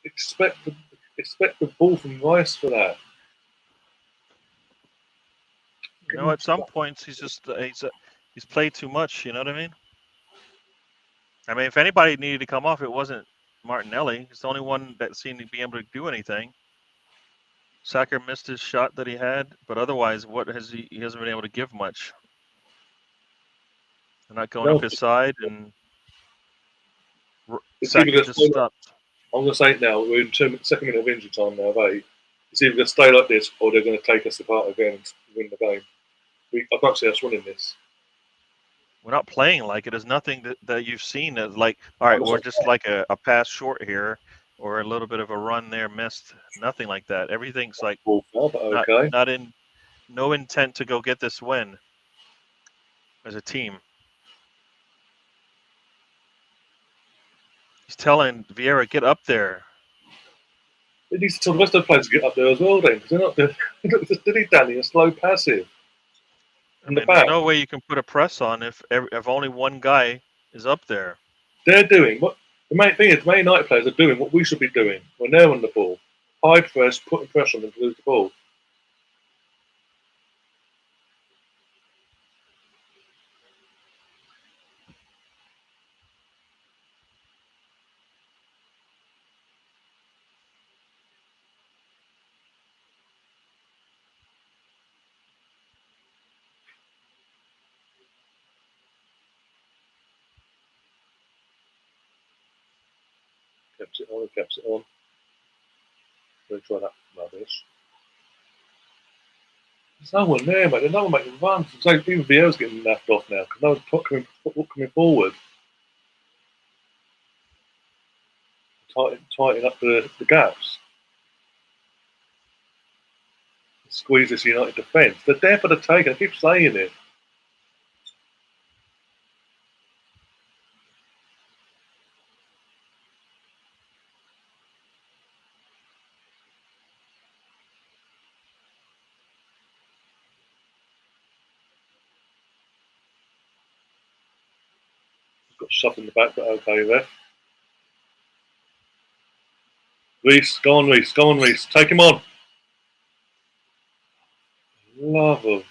Expect the ball from Rice for that. You know, at some points he's played too much. You know what I mean? I mean, if anybody needed to come off, it wasn't Martinelli. He's the only one that seemed to be able to do anything. Saka missed his shot that he had, but otherwise, he hasn't been able to give much. They're not going up his side, and Saka just stopped. I'm going to say it now. We're in second minute of injury time now, right? It's either going to stay like this or they're going to take us apart again and win the game. I can't see us winning this. We're not playing like it. There's nothing that you've seen that's like, all right, we're just like a pass short here or a little bit of a run there missed. Nothing like that. Everything's like no intent to go get this win as a team. He's telling Vieira, get up there. He needs to tell the rest of the players to get up there as well then, because they're not doing dilly-dally and slow passive. I mean, there's no way you can put a press on if only one guy is up there. They're doing what the main thing is. Man United players are doing what we should be doing when they're on the ball. High press, putting pressure on them to lose the ball. Kept it on and kept it on. We'll try that rubbish. There's no one there, mate. There's no one making runs. So even Biel's getting left off now because no one's coming forward. Tighten up the gaps. Squeeze this United defence. They're there for the take. I keep saying it. Got shot in the back, but okay there. Reece, go on, Reece. Go on, Reece. Take him on. Love him.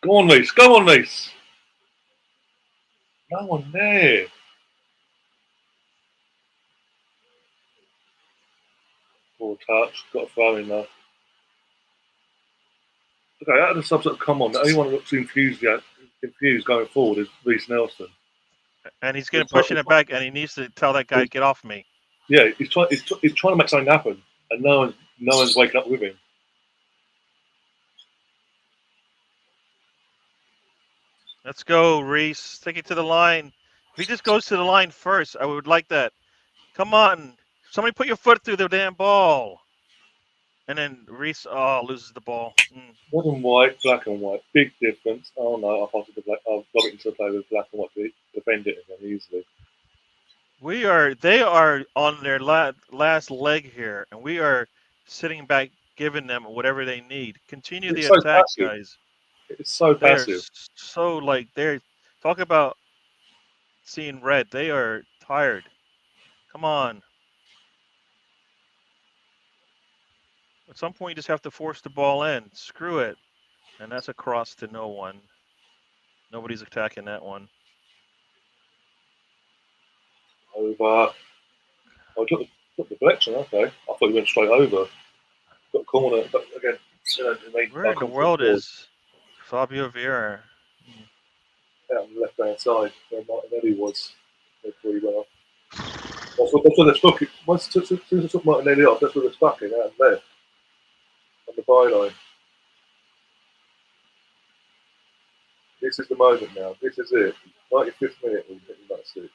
Go on, Reece. Go on, Reece. No one there. Poor touch. Got a throw in there. Okay, out of the subs that come on, the only one that looks confused going forward is Reece Nelson. And he's getting pushing it back, and he needs to tell that guy, get off me. Yeah, he's trying to make something happen, and no one's waking up with him. Let's go, Reece. Take it to the line. If he just goes to the line first, I would like that. Come on. Somebody put your foot through the damn ball. And then Reece, loses the ball. Red and white, black and white. Big difference. Oh, no, I've got it into play with black and white to defend it again easily. They are on their last leg here, and we are sitting back giving them whatever they need. Continue the attack, guys. It's so passive. They're talk about seeing red. They are tired. Come on. At some point, you just have to force the ball in. Screw it. And that's a cross to no one. Nobody's attacking that one. Over. Oh, took the deflection, okay. I thought he went straight over. Got a corner, but again, where in the world is Fabio Vieira? Out on the left hand side, where Martinelli was. Pretty well. That's where they're stuck. Once they took Martinelli off, that's where they're stuck in, out there. On the byline. This is the moment now. This is it. 95th minute, that's it.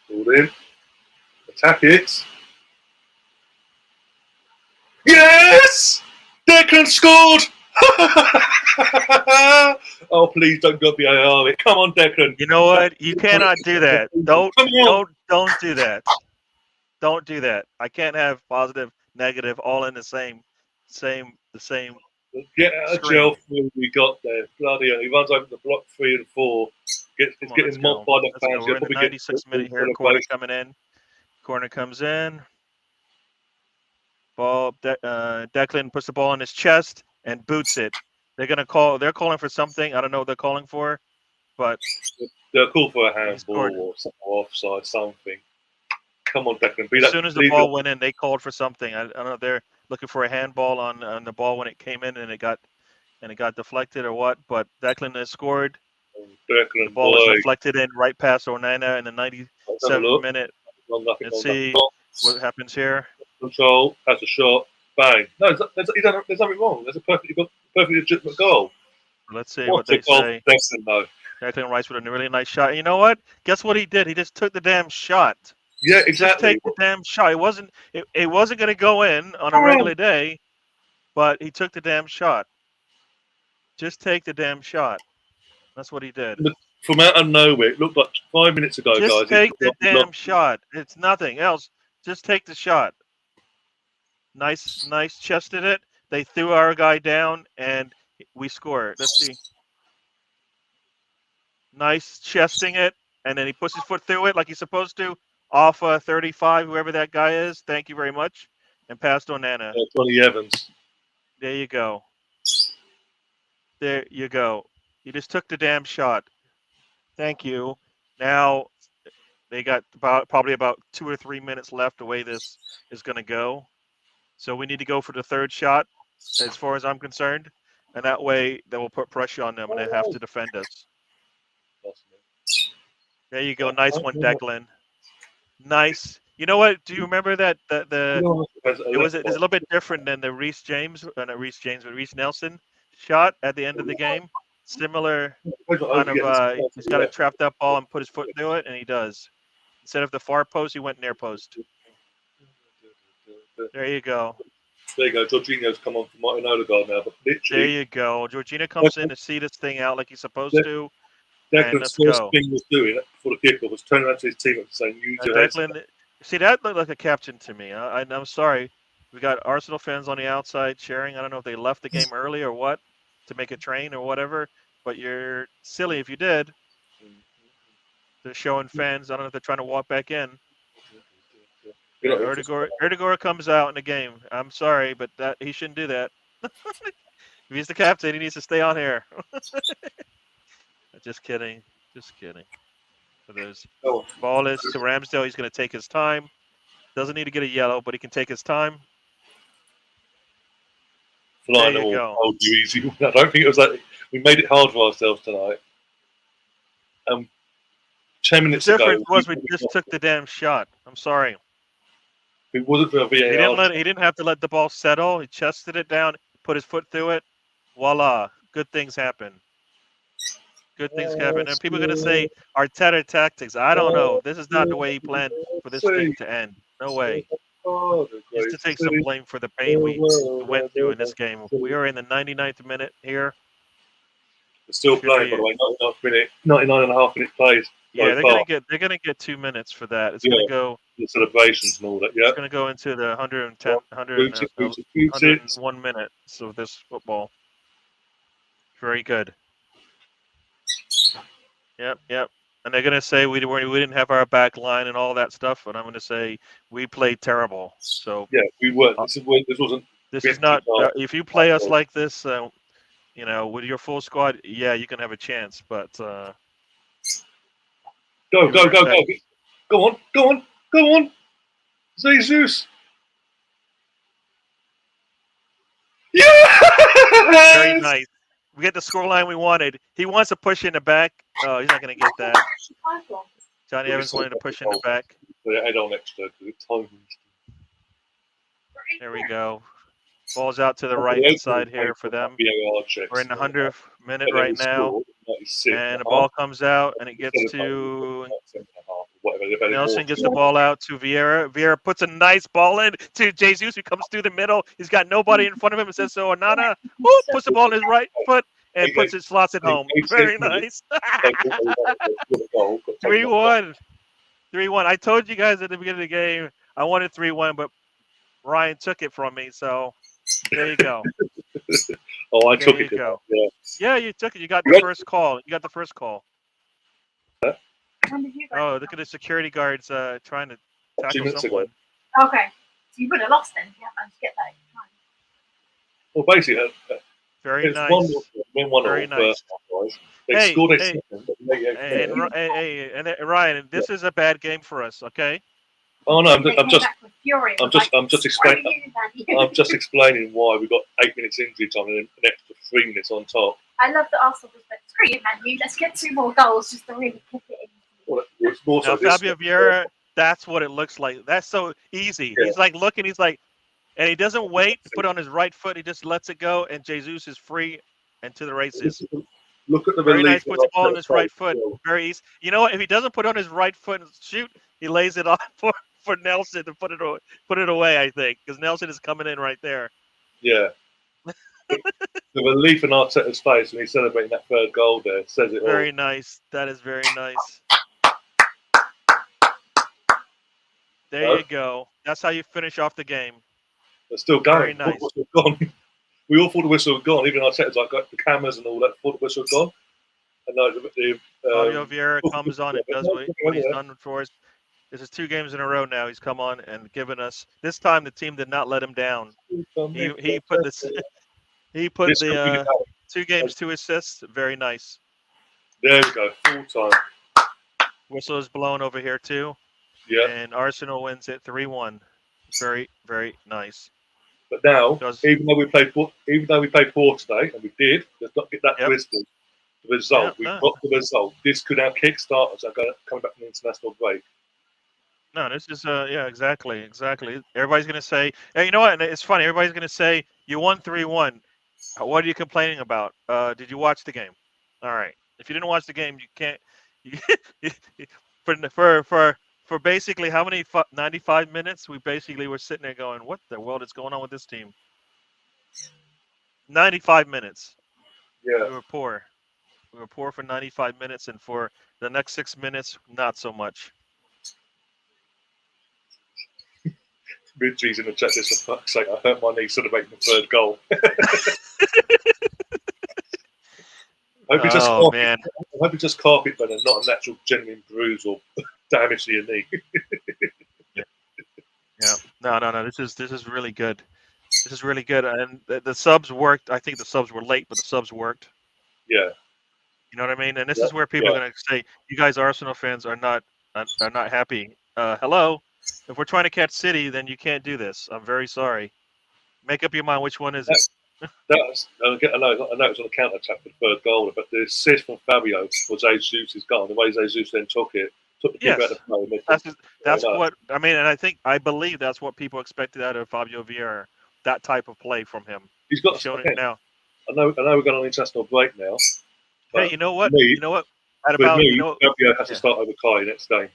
Pulled in. Attack it. Yes! Declan scored! Oh, please don't go VAR it. Come on, Declan. You know what? You cannot do that. Don't do that. Don't do that. I can't have positive, negative, all in the same. Get out of jail free we got there. Bloody hell. He runs over the block 3 and 4. It's getting mobbed by the fans. We're in the 96th minute here. Corner coming in. Corner comes in. Ball. Declan puts the ball in his chest and boots it. They're calling for something. I don't know what they're calling for, but they'll call for a handball or offside, something. Come on, Declan. As soon as the ball went in, they called for something. I don't know if they're looking for a handball on the ball when it came in and it got deflected or what. But Declan has scored. The ball was deflected in right past Onana in the 97th minute. Let's see what happens here. Control, has a shot, bang. No, there's nothing wrong. There's a perfectly legitimate goal. Let's see what they say. Declan Rice with a really nice shot. And you know what? Guess what he did? He just took the damn shot. Yeah, exactly. Just take the damn shot. It wasn't going to go in on a regular day, but he took the damn shot. Just take the damn shot. That's what he did. From out of nowhere, it looked like 5 minutes ago, guys. Just take the damn shot. It's nothing else. Just take the shot. Nice chested it. They threw our guy down, and we score. Let's see. Nice chesting it, and then he puts his foot through it like he's supposed to, off 35, whoever that guy is. Thank you very much. And passed on Nana. Tony Evans. There you go. There you go. You just took the damn shot. Thank you. Now they got probably about 2 or 3 minutes left the way this is going to go. So we need to go for the third shot, as far as I'm concerned. And that way they will put pressure on them and they have to defend us. There you go. Nice one, Declan. Nice. You know what? Do you remember that it was a little bit different than the Reece Nelson shot at the end of the game? Similar kind of he's got a trapped up ball and put his foot through it, and he does. Instead of the far post, he went near post. There you go. There you go. Jorginho's come on for Martin Odegaard now, but literally. There you go. Jorginho comes in to see this thing out like he's supposed to. Declan's first thing was doing before the kickoff was turning around to his team and saying, "Use your heads." See, that looked like a captain to me. I'm sorry. We got Arsenal fans on the outside cheering. I don't know if they left the game early or what to make a train or whatever, but you're silly if you did. They're showing fans. I don't know if they're trying to walk back in. Erdegaard comes out in the game. I'm sorry, but he shouldn't do that. If he's the captain, he needs to stay on here. Just kidding. Just kidding. So there's ball is to Ramsdale. He's going to take his time. Doesn't need to get a yellow, but he can take his time. There you go. Easy. I don't think it was like we made it hard for ourselves tonight. 10 minutes ago, the difference was we just took the damn shot. I'm sorry. It wasn't for a VAR. He didn't have to let the ball settle. He chested it down, put his foot through it. Voila. Good things happen. Good things happen. And people are going to say Arteta tactics. I don't know. This is not the way he planned for this thing to end. No way. He has to take some blame for the pain we went through in this game. We are in the 99th minute here. We're still playing, by the way. 99 and a half minute plays. Yeah, they're gonna get 2 minutes for that. It's gonna go the celebrations and all that. Yeah, it's gonna go into the 101 minutes of this football. Very good. Yep. And they're gonna say we didn't have our back line and all that stuff, and I'm gonna say we played terrible. So yeah, we were. This wasn't. This is not. If you play us like this, with your full squad, yeah, you can have a chance. But go on, Jesus. Yeah. Very nice. We get the scoreline we wanted. He wants to push in the back. Oh, he's not going to get that. Johnny Evans wanted to push in the back. Head on extra. There we go. Ball's out to the right side here for them. We're in the 100th minute right now. And the ball comes out, and it gets to Nelson. Gets the ball out to Vieira. Vieira puts a nice ball in to Jesus, who comes through the middle. He's got nobody in front of him and says, so Onana puts the ball in his right foot and slots it home. Very nice. 3-1. 3-1. I told you guys at the beginning of the game I wanted 3-1, but Ryan took it from me, so there you go. I took it. Yeah, you took it. You got the first call. Oh, look at the security guards trying to tackle someone. Okay, so you would have lost then if you hadn't managed to get that in time. Well, basically, very nice. Very nice. Hey, Ryan, this is a bad game for us. Okay. Oh no, I'm just explaining why we got 8 minutes injury time and an extra 3 minutes on top. I love that Arsenal was like, screw you, man. Let's get 2 more goals just to really kick it in. Now, Fabio Vieira, that's what it looks like. That's so easy. Yeah. He's like looking. He's like, and he doesn't wait to put on his right foot. He just lets it go, and Jesus is free and to the races. Look at the very nice. Puts the ball on his right foot. Very easy. You know what? If he doesn't put on his right foot and shoot, he lays it off for Nelson to put it away. I think because Nelson is coming in right there. Yeah. The relief in Arteta's face when he's celebrating that third goal there says it all. Very nice. That is very nice. There you go. That's how you finish off the game. They're still going. Very nice. Gone. we all thought the whistle had gone. Even our setters, like got the cameras and all that, thought the whistle had gone. And Fabio Vieira comes on and does what he's done for us. This is 2 games in a row now. He's come on and given us. This time the team did not let him down. He put this. He put the 2 games, 2 assists. Very nice. There we go. Full time. Whistle is blown over here too. Yeah. And Arsenal wins it 3-1. Very, very nice. But now, even though we played poor today, and we did, let's not get that twisted. The result, we got the result. This could now kickstart us coming back from the international break. No, this is exactly. Everybody's gonna say, hey, you know what? And it's funny. Everybody's gonna say you won 3-1. What are you complaining about? Did you watch the game? All right. If you didn't watch the game, you can't. For basically how many 95 minutes? We basically were sitting there going, "What the world is going on with this team?" 95 minutes. Yeah. We were poor. We were poor for 95 minutes, and for the next 6 minutes, not so much. Ridgey's in the chat. This for fuck's sake, I hurt my knee celebrating the 3rd goal. I hope you just carpet better, not a natural genuine bruise or damage to your knee. Yeah. No. This is really good. This is really good, and the subs worked. I think the subs were late, but the subs worked. Yeah. You know what I mean? And this is where people are going to say, "You guys, Arsenal fans, are not happy." Hello, if we're trying to catch City, then you can't do this. I'm very sorry. Make up your mind. Which one is it? I know it was on the counter attack for the 3rd goal, but the assist from Fabio was Jesus' goal. The way Jesus then took the keeper out of play. That's what I mean, and I believe that's what people expected out of Fabio Vieira. That type of play from him. He's got shown it now. I know we're going on international break now. Hey, you know what? Fabio has to start over Kai next game.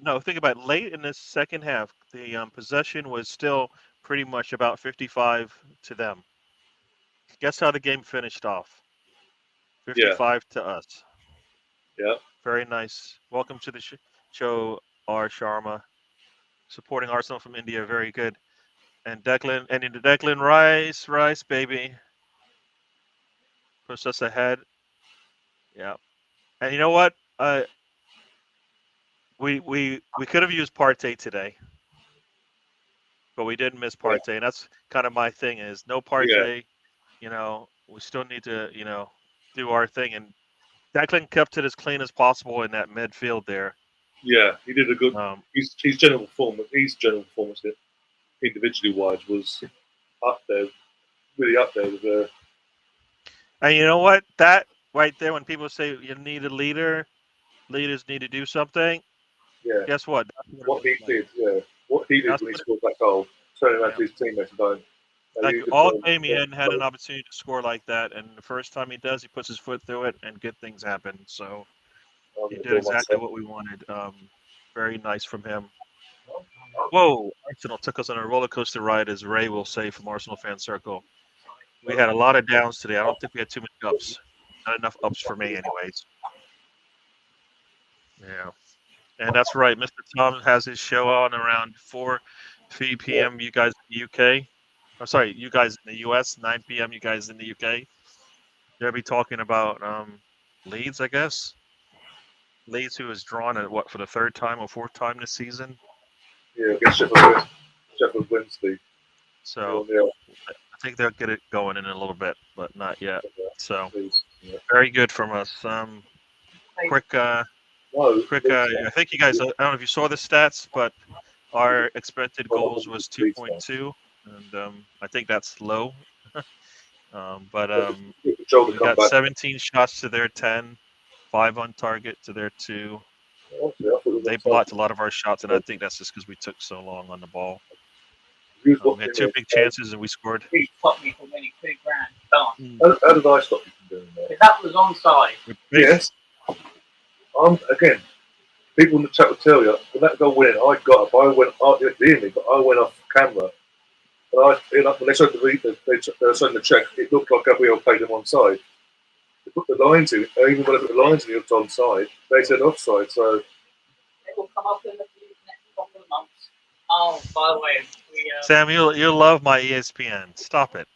No, think about it. Late in the second half, the possession was still pretty much about 55 to them. Guess how the game finished off? 55 to us. Yeah. Very nice. Welcome to the show, R. Sharma. Supporting Arsenal from India. Very good. And Declan Rice, baby. Puts us ahead. Yeah. And you know what? We could have used Partey today, but we didn't miss Partey, and that's kind of my thing. Is no Partey. You know, we still need to do our thing, and Declan kept it as clean as possible in that midfield there. Yeah, he did a good. His general performance, individually wise, was up there, really up there with the. And you know what? That right there, when people say you need a leader, leaders need to do something. Yeah. Guess what? What he did when he scored that goal, turning around to his teammates and going. Like all game, he hadn't had an opportunity to score like that, and the first time he does, he puts his foot through it, and good things happen. So he did exactly what we wanted. Very nice from him. Whoa! Arsenal took us on a roller coaster ride, as Ray will say from Arsenal Fan Circle. We had a lot of downs today. I don't think we had too many ups. Not enough ups for me, anyways. Yeah. And that's right. Mr. Tom has his show on around 3 p.m. You guys in the UK. I'm sorry, you guys in the US. 9 p.m. You guys in the UK. They'll be talking about Leeds, I guess. Leeds, who is drawn at for the 3rd time or 4th time this season. Yeah, I guess Sheffield Wednesday. So I think they'll get it going in a little bit, but not yet. So very good from us. Quick. I think you guys. I don't know if you saw the stats, but our expected goals was 2.2, and I think that's low. But we got 17 shots to their 10, 5 on target to their 2. They blocked a lot of our shots, and I think that's just because we took so long on the ball. We had 2 big chances, and we scored. He stopped me from winning £2,000. How did I stop you from doing that? That was onside. Yes. Again, people in the chat will tell you when that goal went in, I got up. I went off camera. And when they showed the replay, they were showing the check. It looked like we all played them onside. They put the lines in. Even when I put the lines in, it was onside. They said offside. So it will come up in the next couple of months. Oh, by the way, Sam, you'll love my ESPN. Stop it.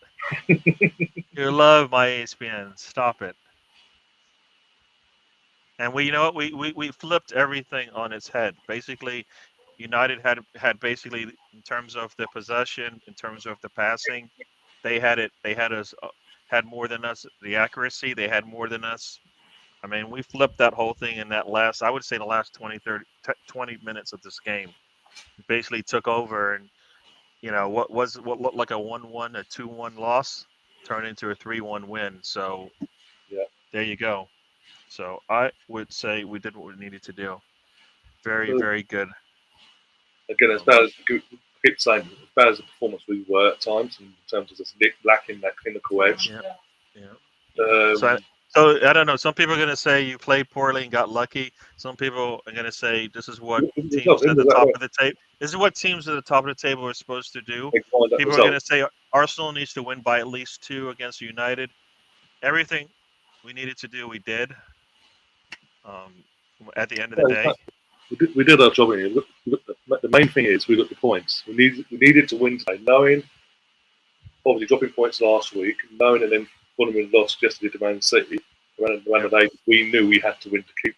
You love my ESPN. Stop it. And we, you know what, we flipped everything on its head. Basically, United had basically, in terms of the possession, in terms of the passing, they had it. They had us had more than us. The accuracy, they had more than us. I mean, we flipped that whole thing in that last, I would say the last 20 minutes of this game. Basically took over, and what looked like a 1-1, a 2-1 loss turned into a 3-1 win. So Yeah. there you go. So I would say we did what we needed to do. Very, Well, very good. again, as bad as keep saying, as bad as the performance we were at times in terms of just lacking that clinical edge. Yeah. So I don't know. Some people are going to say you played poorly and got lucky. Some people are going to say this is what teams at the top of the table. This is what teams at the top of the table are supposed to do. People are going to say Arsenal needs to win by at least 2 against United. Everything we needed to do, we did. At the end of the day, we did our job. The main thing is we got the points. We needed to win today, knowing obviously dropping points last week, knowing and then when we lost yesterday to Man City around the day, we knew we had to win to keep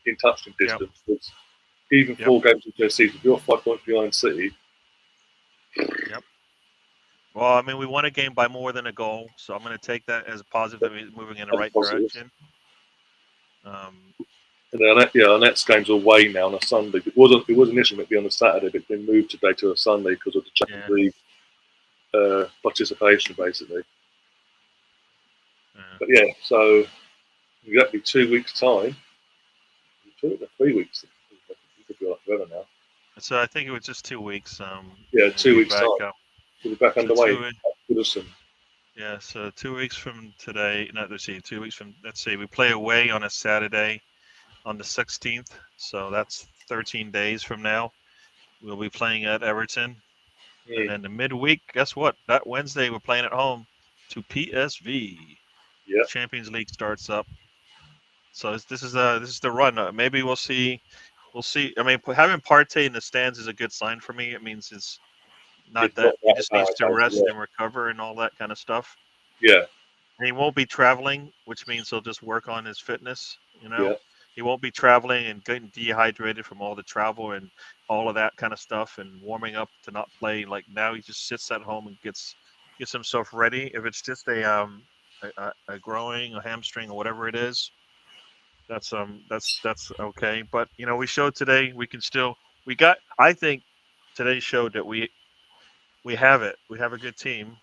in touching distance. Yep. Even 4 games into the season, if you're 5 points behind City. Yep. Well, I mean, we won a game by more than a goal, so I'm going to take that as a positive that we're moving in the right direction. And our next game's away now on a Sunday. It was initially meant to be on a Saturday, but it's been moved today to a Sunday because of the Champions League participation, basically. But so exactly 2 weeks' time. 3 weeks. It could be like forever now. So I think it was just 2 weeks. 2 weeks time. We'll be back underway. Yeah, so 2 weeks from today. Let's see. 2 weeks from. Let's see. We play away on a Saturday, on the 16th. So that's 13 days from now. We'll be playing at Everton. And then the midweek, guess what? That Wednesday we're playing at home to PSV. Yeah. Champions League starts up. So this is the run. Maybe we'll see. We'll see. I mean, having Partey in the stands is a good sign for me. It means it's not that he just needs to rest and recover and all that kind of stuff. Yeah. And he won't be traveling, which means he'll just work on his fitness. He won't be traveling and getting dehydrated from all the travel and all of that kind of stuff and warming up to not play. Like now, he just sits at home and gets himself ready. If it's just a growing, a hamstring, or whatever it is, that's okay. But we showed today we can still. I think today showed that we have it. We have a good team.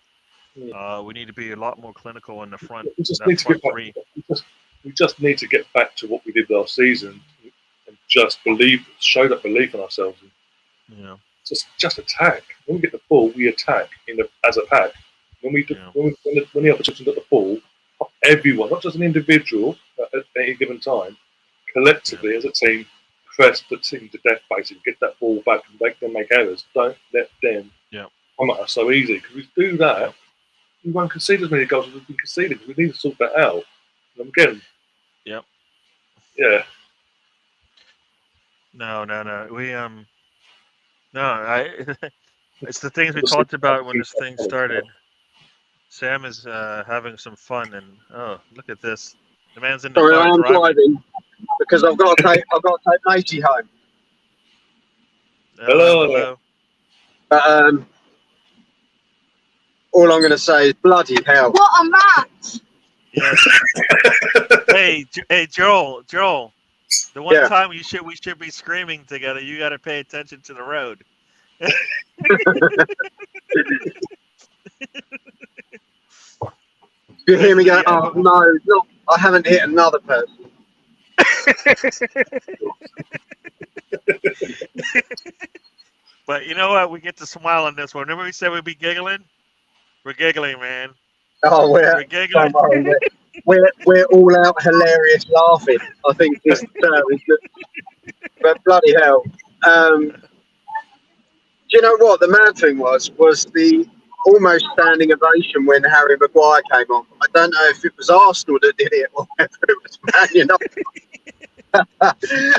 We need to be a lot more clinical in the front. We just need to get back. We just need to get back to what we did last season and just show that belief in ourselves. Just attack. When we get the ball, we attack as a pack. When the opposition got the ball, everyone, not just an individual at any given time, collectively as a team, press the team to death, basically get that ball back and make them make errors. Don't let them come at us so easy. Because we do that, we won't concede as many goals as we've been conceding. We need to sort that out. And again. Yep. Yeah. No. We it's the things we talked about when this thing started. Sam is having some fun, and look at this. The man's in the car I'm driving because I've got to take Matey home. Hello. But all I'm going to say is bloody hell. What a match! Yes. Hey, Joel. The one time we should be screaming together. You got to pay attention to the road. You hear me go? Oh no, I haven't hit another person. But you know what? We get to smile on this one. Remember we said we'd be giggling? We're giggling, man. Oh, we're giggling. We're all out hilarious laughing. I think this is good. But bloody hell. Do you know what the mad thing was the almost standing ovation when Harry Maguire came on. I don't know if it was Arsenal that did it or whether it was Man United.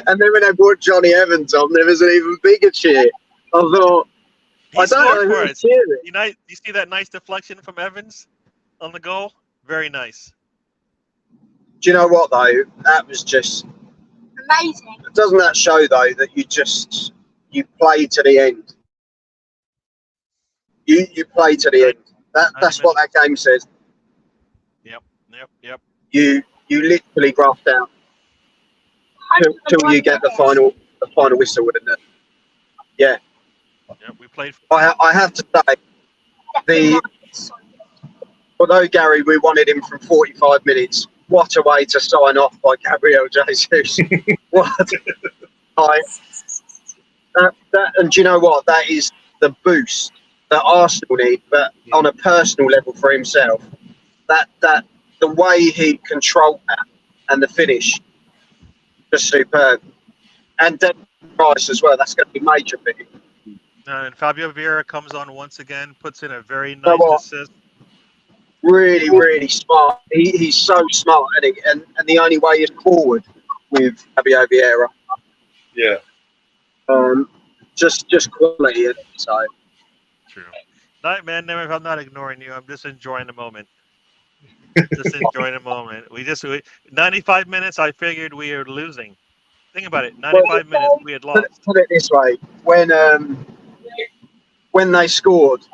And then when they brought Johnny Evans on, there was an even bigger cheer. I thought, I don't know who cheered it. You see that nice deflection from Evans? on the goal. Very nice. Do you know what though? That was just. Amazing. Doesn't that show though that you play to the end? You play to the end. That's what that game says. Yep. You literally graft out till you get the final whistle, wouldn't it? Yeah. Yep, we played. I have to say, although Gary, we wanted him from 45 minutes. What a way to sign off by Gabriel Jesus! What? And do you know what? That is the boost that Arsenal need, but on a personal level for himself. That the way he controlled that and the finish, just superb. And then Price as well. That's going to be major for him. And Fabio Vieira comes on once again, puts in a very You know nice what? assist. Really, really smart. He's so smart, isn't he? And the only way is forward with Fabio Vieira. Yeah. Just quality, isn't it? So. True. Man, I'm not ignoring you. I'm just enjoying the moment. Just enjoying the moment. 95 minutes. I figured we were losing. Think about it. 95 minutes we had lost. Put it this way: when they scored,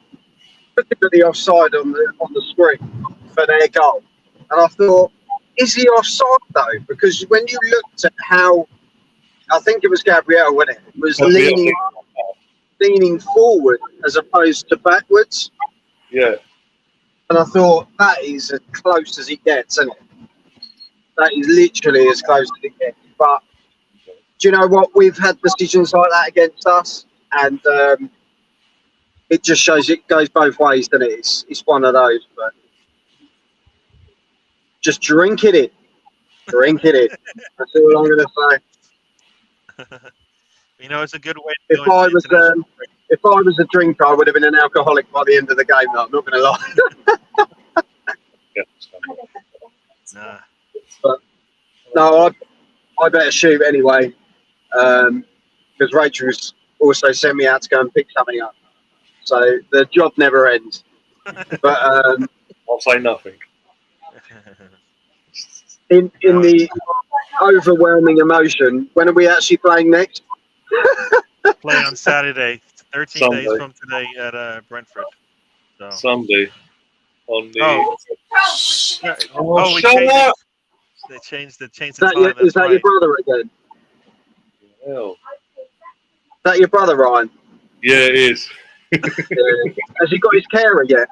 look at the offside on the screen for their goal, and I thought, is he offside though? Because when you looked at how, I think it was Gabriel, wasn't it? Was leaning forward as opposed to backwards. Yeah. And I thought, that is as close as it gets, isn't it? That is literally as close as it gets. But do you know what? We've had decisions like that against us, and it just shows it goes both ways, doesn't it? It's one of those. But just drink it in. Drink it in. That's all I'm going to say. It's a good way to If go I into was international break. if I was a drinker, I would have been an alcoholic by the end of the game. Though, I'm not going to lie. Nah. But no, I better shoot anyway, because Rachel's also sent me out to go and pick something up. So the job never ends. But I'll say nothing. in the overwhelming emotion, when are we actually playing next? Play on Saturday, 13 Sunday. days from today at Brentford. So. Sunday on the. We shut changed up! They changed the Is time. that your brother again? Hell. Is that your brother, Ryan? Yeah, it is. Has he got his carer yet?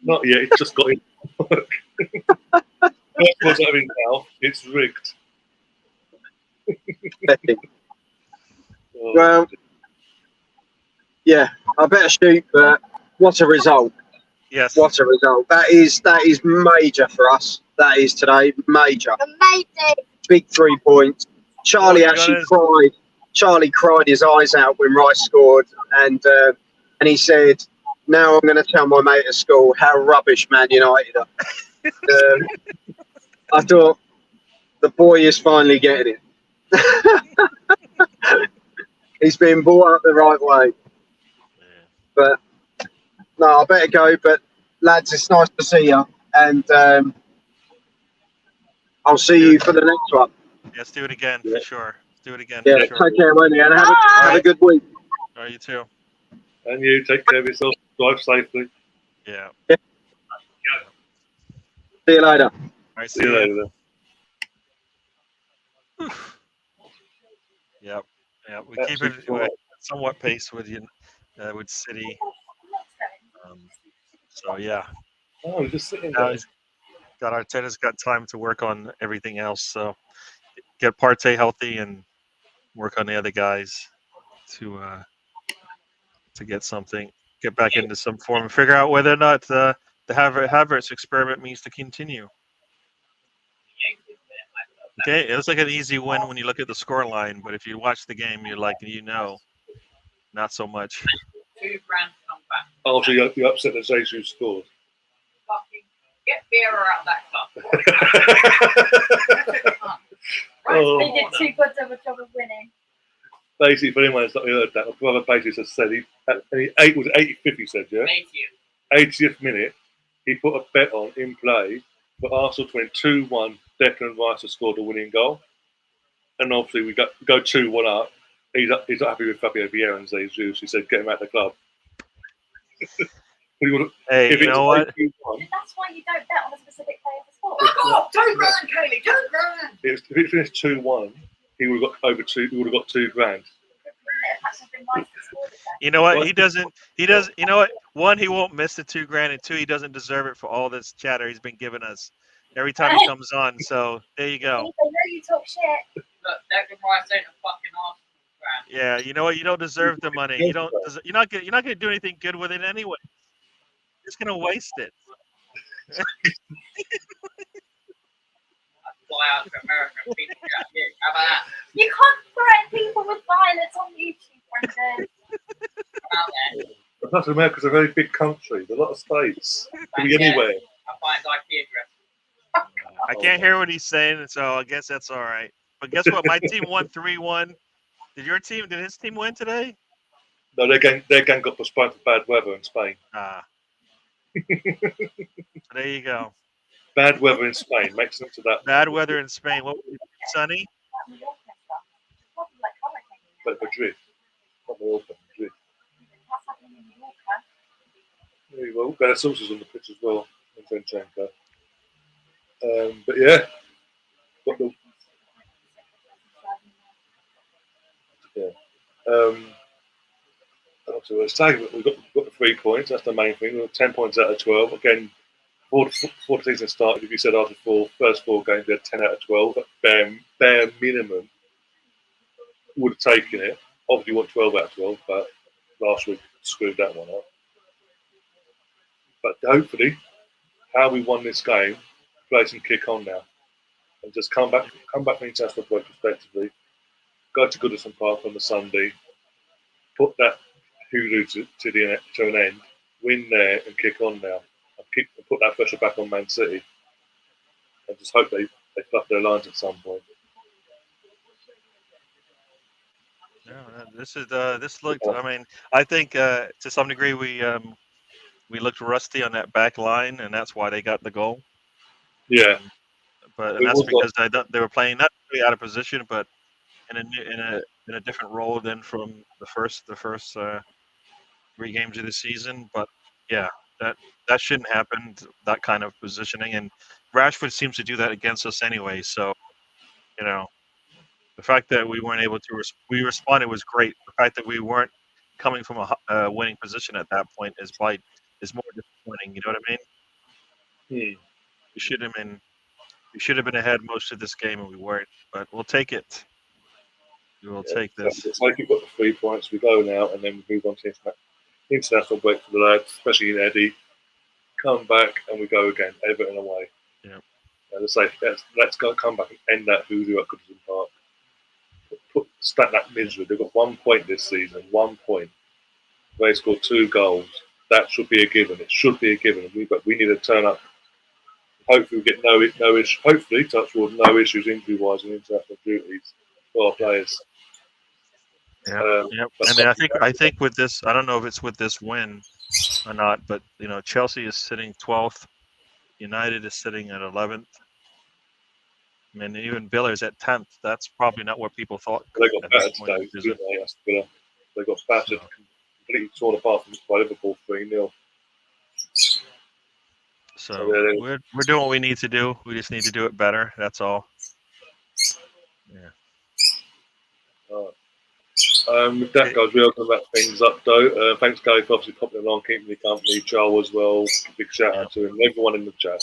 Not yet. It's just got in work. What's happening now? It's rigged. Well, yeah, I better shoot, but what a result. Yes. What a result. That is major for us. That is today, major. Amazing. Big 3 points. Charlie cried. Charlie cried his eyes out when Rice scored, and he said, now I'm going to tell my mate at school how rubbish Man United are. I thought, the boy is finally getting it. He's been brought up the right way. But, no, I better go. But, lads, it's nice to see you. And I'll see you for the next one. Let's do it again, for sure. Let's do it again, Yeah, for sure. take care, won't you? And have a good week. All right, you too. And you take care of yourself. Drive safely. Yeah. See you later. All right, See you later. Then. Yep. Yeah, we keep it somewhat pace with City. So yeah. Oh, we're just sitting there. Arteta's got time to work on everything else. So get Partey healthy and work on the other guys to get back into some form and figure out whether or not the Havertz experiment means to continue. Okay, it looks like an easy win when you look at the score line, but if you watch the game, you're like, not so much. £2 come back. Oh, so you upset that Jesus scored. Fucking get Vera out that cup. Oh. They did too good of a job of winning. Basically, for anyone that's not heard that, my brother basically just said he was 85th, he said, yeah? 80th. 80th minute, he put a bet on in play for Arsenal to win 2-1. Declan Rice has scored the winning goal. And obviously, we go 2-1 up. He's not happy with Fabio Vieira and Jesus. He said, get him out of the club. Hey, if you know what? 2-1, That's why you don't bet on a specific player for sport. Fuck off! Don't run, Kaylee! Don't run! if it finished 2-1, he would have got over two. He would have got $2,000. That's been nice to score it then. You know what? He doesn't. He does. You know what? One, he won't miss the $2,000, and two, he doesn't deserve it for all this chatter he's been giving us every time he comes on. So there you go. They know you talk shit. Look, Declan Rice ain't a fucking Arsenal fan. Yeah, you know what? You don't deserve the money. You don't. You're not gonna do anything good with it anyway. You're just gonna waste it. I'd fly out to America and beat the shit out of you. How about that? You can't threaten people with violence on YouTube, Brendan. Out there. Plus, America's a very big country. There's a lot of states. Could be anywhere. I'll find IP address. I can't hear what he's saying, so I guess that's all right. But guess what? My team won 3-1. Did his team win today? No, their game got postponed for bad weather in Spain. Ah. There you go. Bad weather in Spain makes sense of that. Bad weather in Spain. What was it? Sunny? But Madrid, not Mallorca, Madrid. Yeah, well, better sources on the pitch as well. And Zinchenko. But yeah, got the so we've got the 3 points. That's the main thing. We're 10 points out of 12. Again, before the season started, if you said after first 4 games, we had 10 out of 12. That bare minimum would have taken it. Obviously, you want 12 out of 12, but last week screwed that one up. But hopefully, how we won this game, place and kick on now, and just come back from international break respectively. Go to Goodison Park on the Sunday, put that hoodoo to an end, win there and kick on now, and put that pressure back on Man City, and just hope they fluff their lines at some point. No, this looked. I mean, I think to some degree we looked rusty on that back line, and that's why they got the goal. Yeah, but that's because they were playing not really out of position, but in a different role than from the first 3 games of the season. But yeah, that shouldn't happen. That kind of positioning, and Rashford seems to do that against us anyway. So you know, the fact that we weren't able to we responded was great. The fact that we weren't coming from a winning position at that point is more disappointing. You know what I mean? We should have been ahead most of this game, and we weren't. But we'll take it. We will take this. It's like you've got the 3 points. We go now, and then we move on to international break for the lads, especially in Eddie. Come back, and we go again. Everton away. Yeah. Let's go. Come back and end that hoodoo at Goodison Park. Stack that misery. They've got 1 point this season. 1 point. They scored 2 goals. That should be a given. It should be a given. But we need to turn up. Hopefully, we get no issue. Hopefully, touch wood, no issues injury-wise in international duties for our players. Yeah. And I think with this, I don't know if it's with this win or not, but Chelsea is sitting 12th. United is sitting at 11th. I mean, even Villa is at 10th. That's probably not what people thought. They got battered today, didn't they? They got battered, completely torn apart by Liverpool 3-0. So we're doing what we need to do. We just need to do it better. That's all. Yeah. With that, guys, we'll come back things up, though. Thanks, Gary, for obviously popping along, keeping me company. Joe as well. Big shout out to him. Everyone in the chat.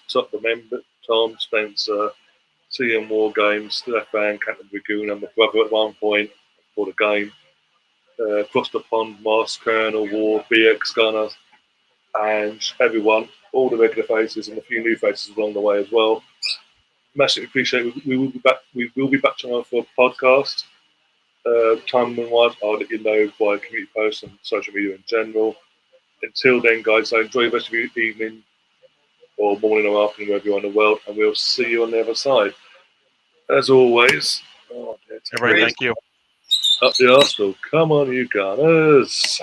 Top the member, Tom, Spencer, CM War Games, Stefan, Captain Dragoon, and my brother at one point for the game. Across the pond, Moss, Colonel, War, BX Gunner, and everyone, all the regular faces and a few new faces along the way as well. Massively appreciate it. We will be back. We will be back tomorrow for a podcast. Time-wise, I'll let you know via community posts and social media in general. Until then, guys, so enjoy the rest of your evening or morning or afternoon wherever you are in the world, and we'll see you on the other side. As always, everybody, thank you. Up the Arsenal. Come on, you Gunners.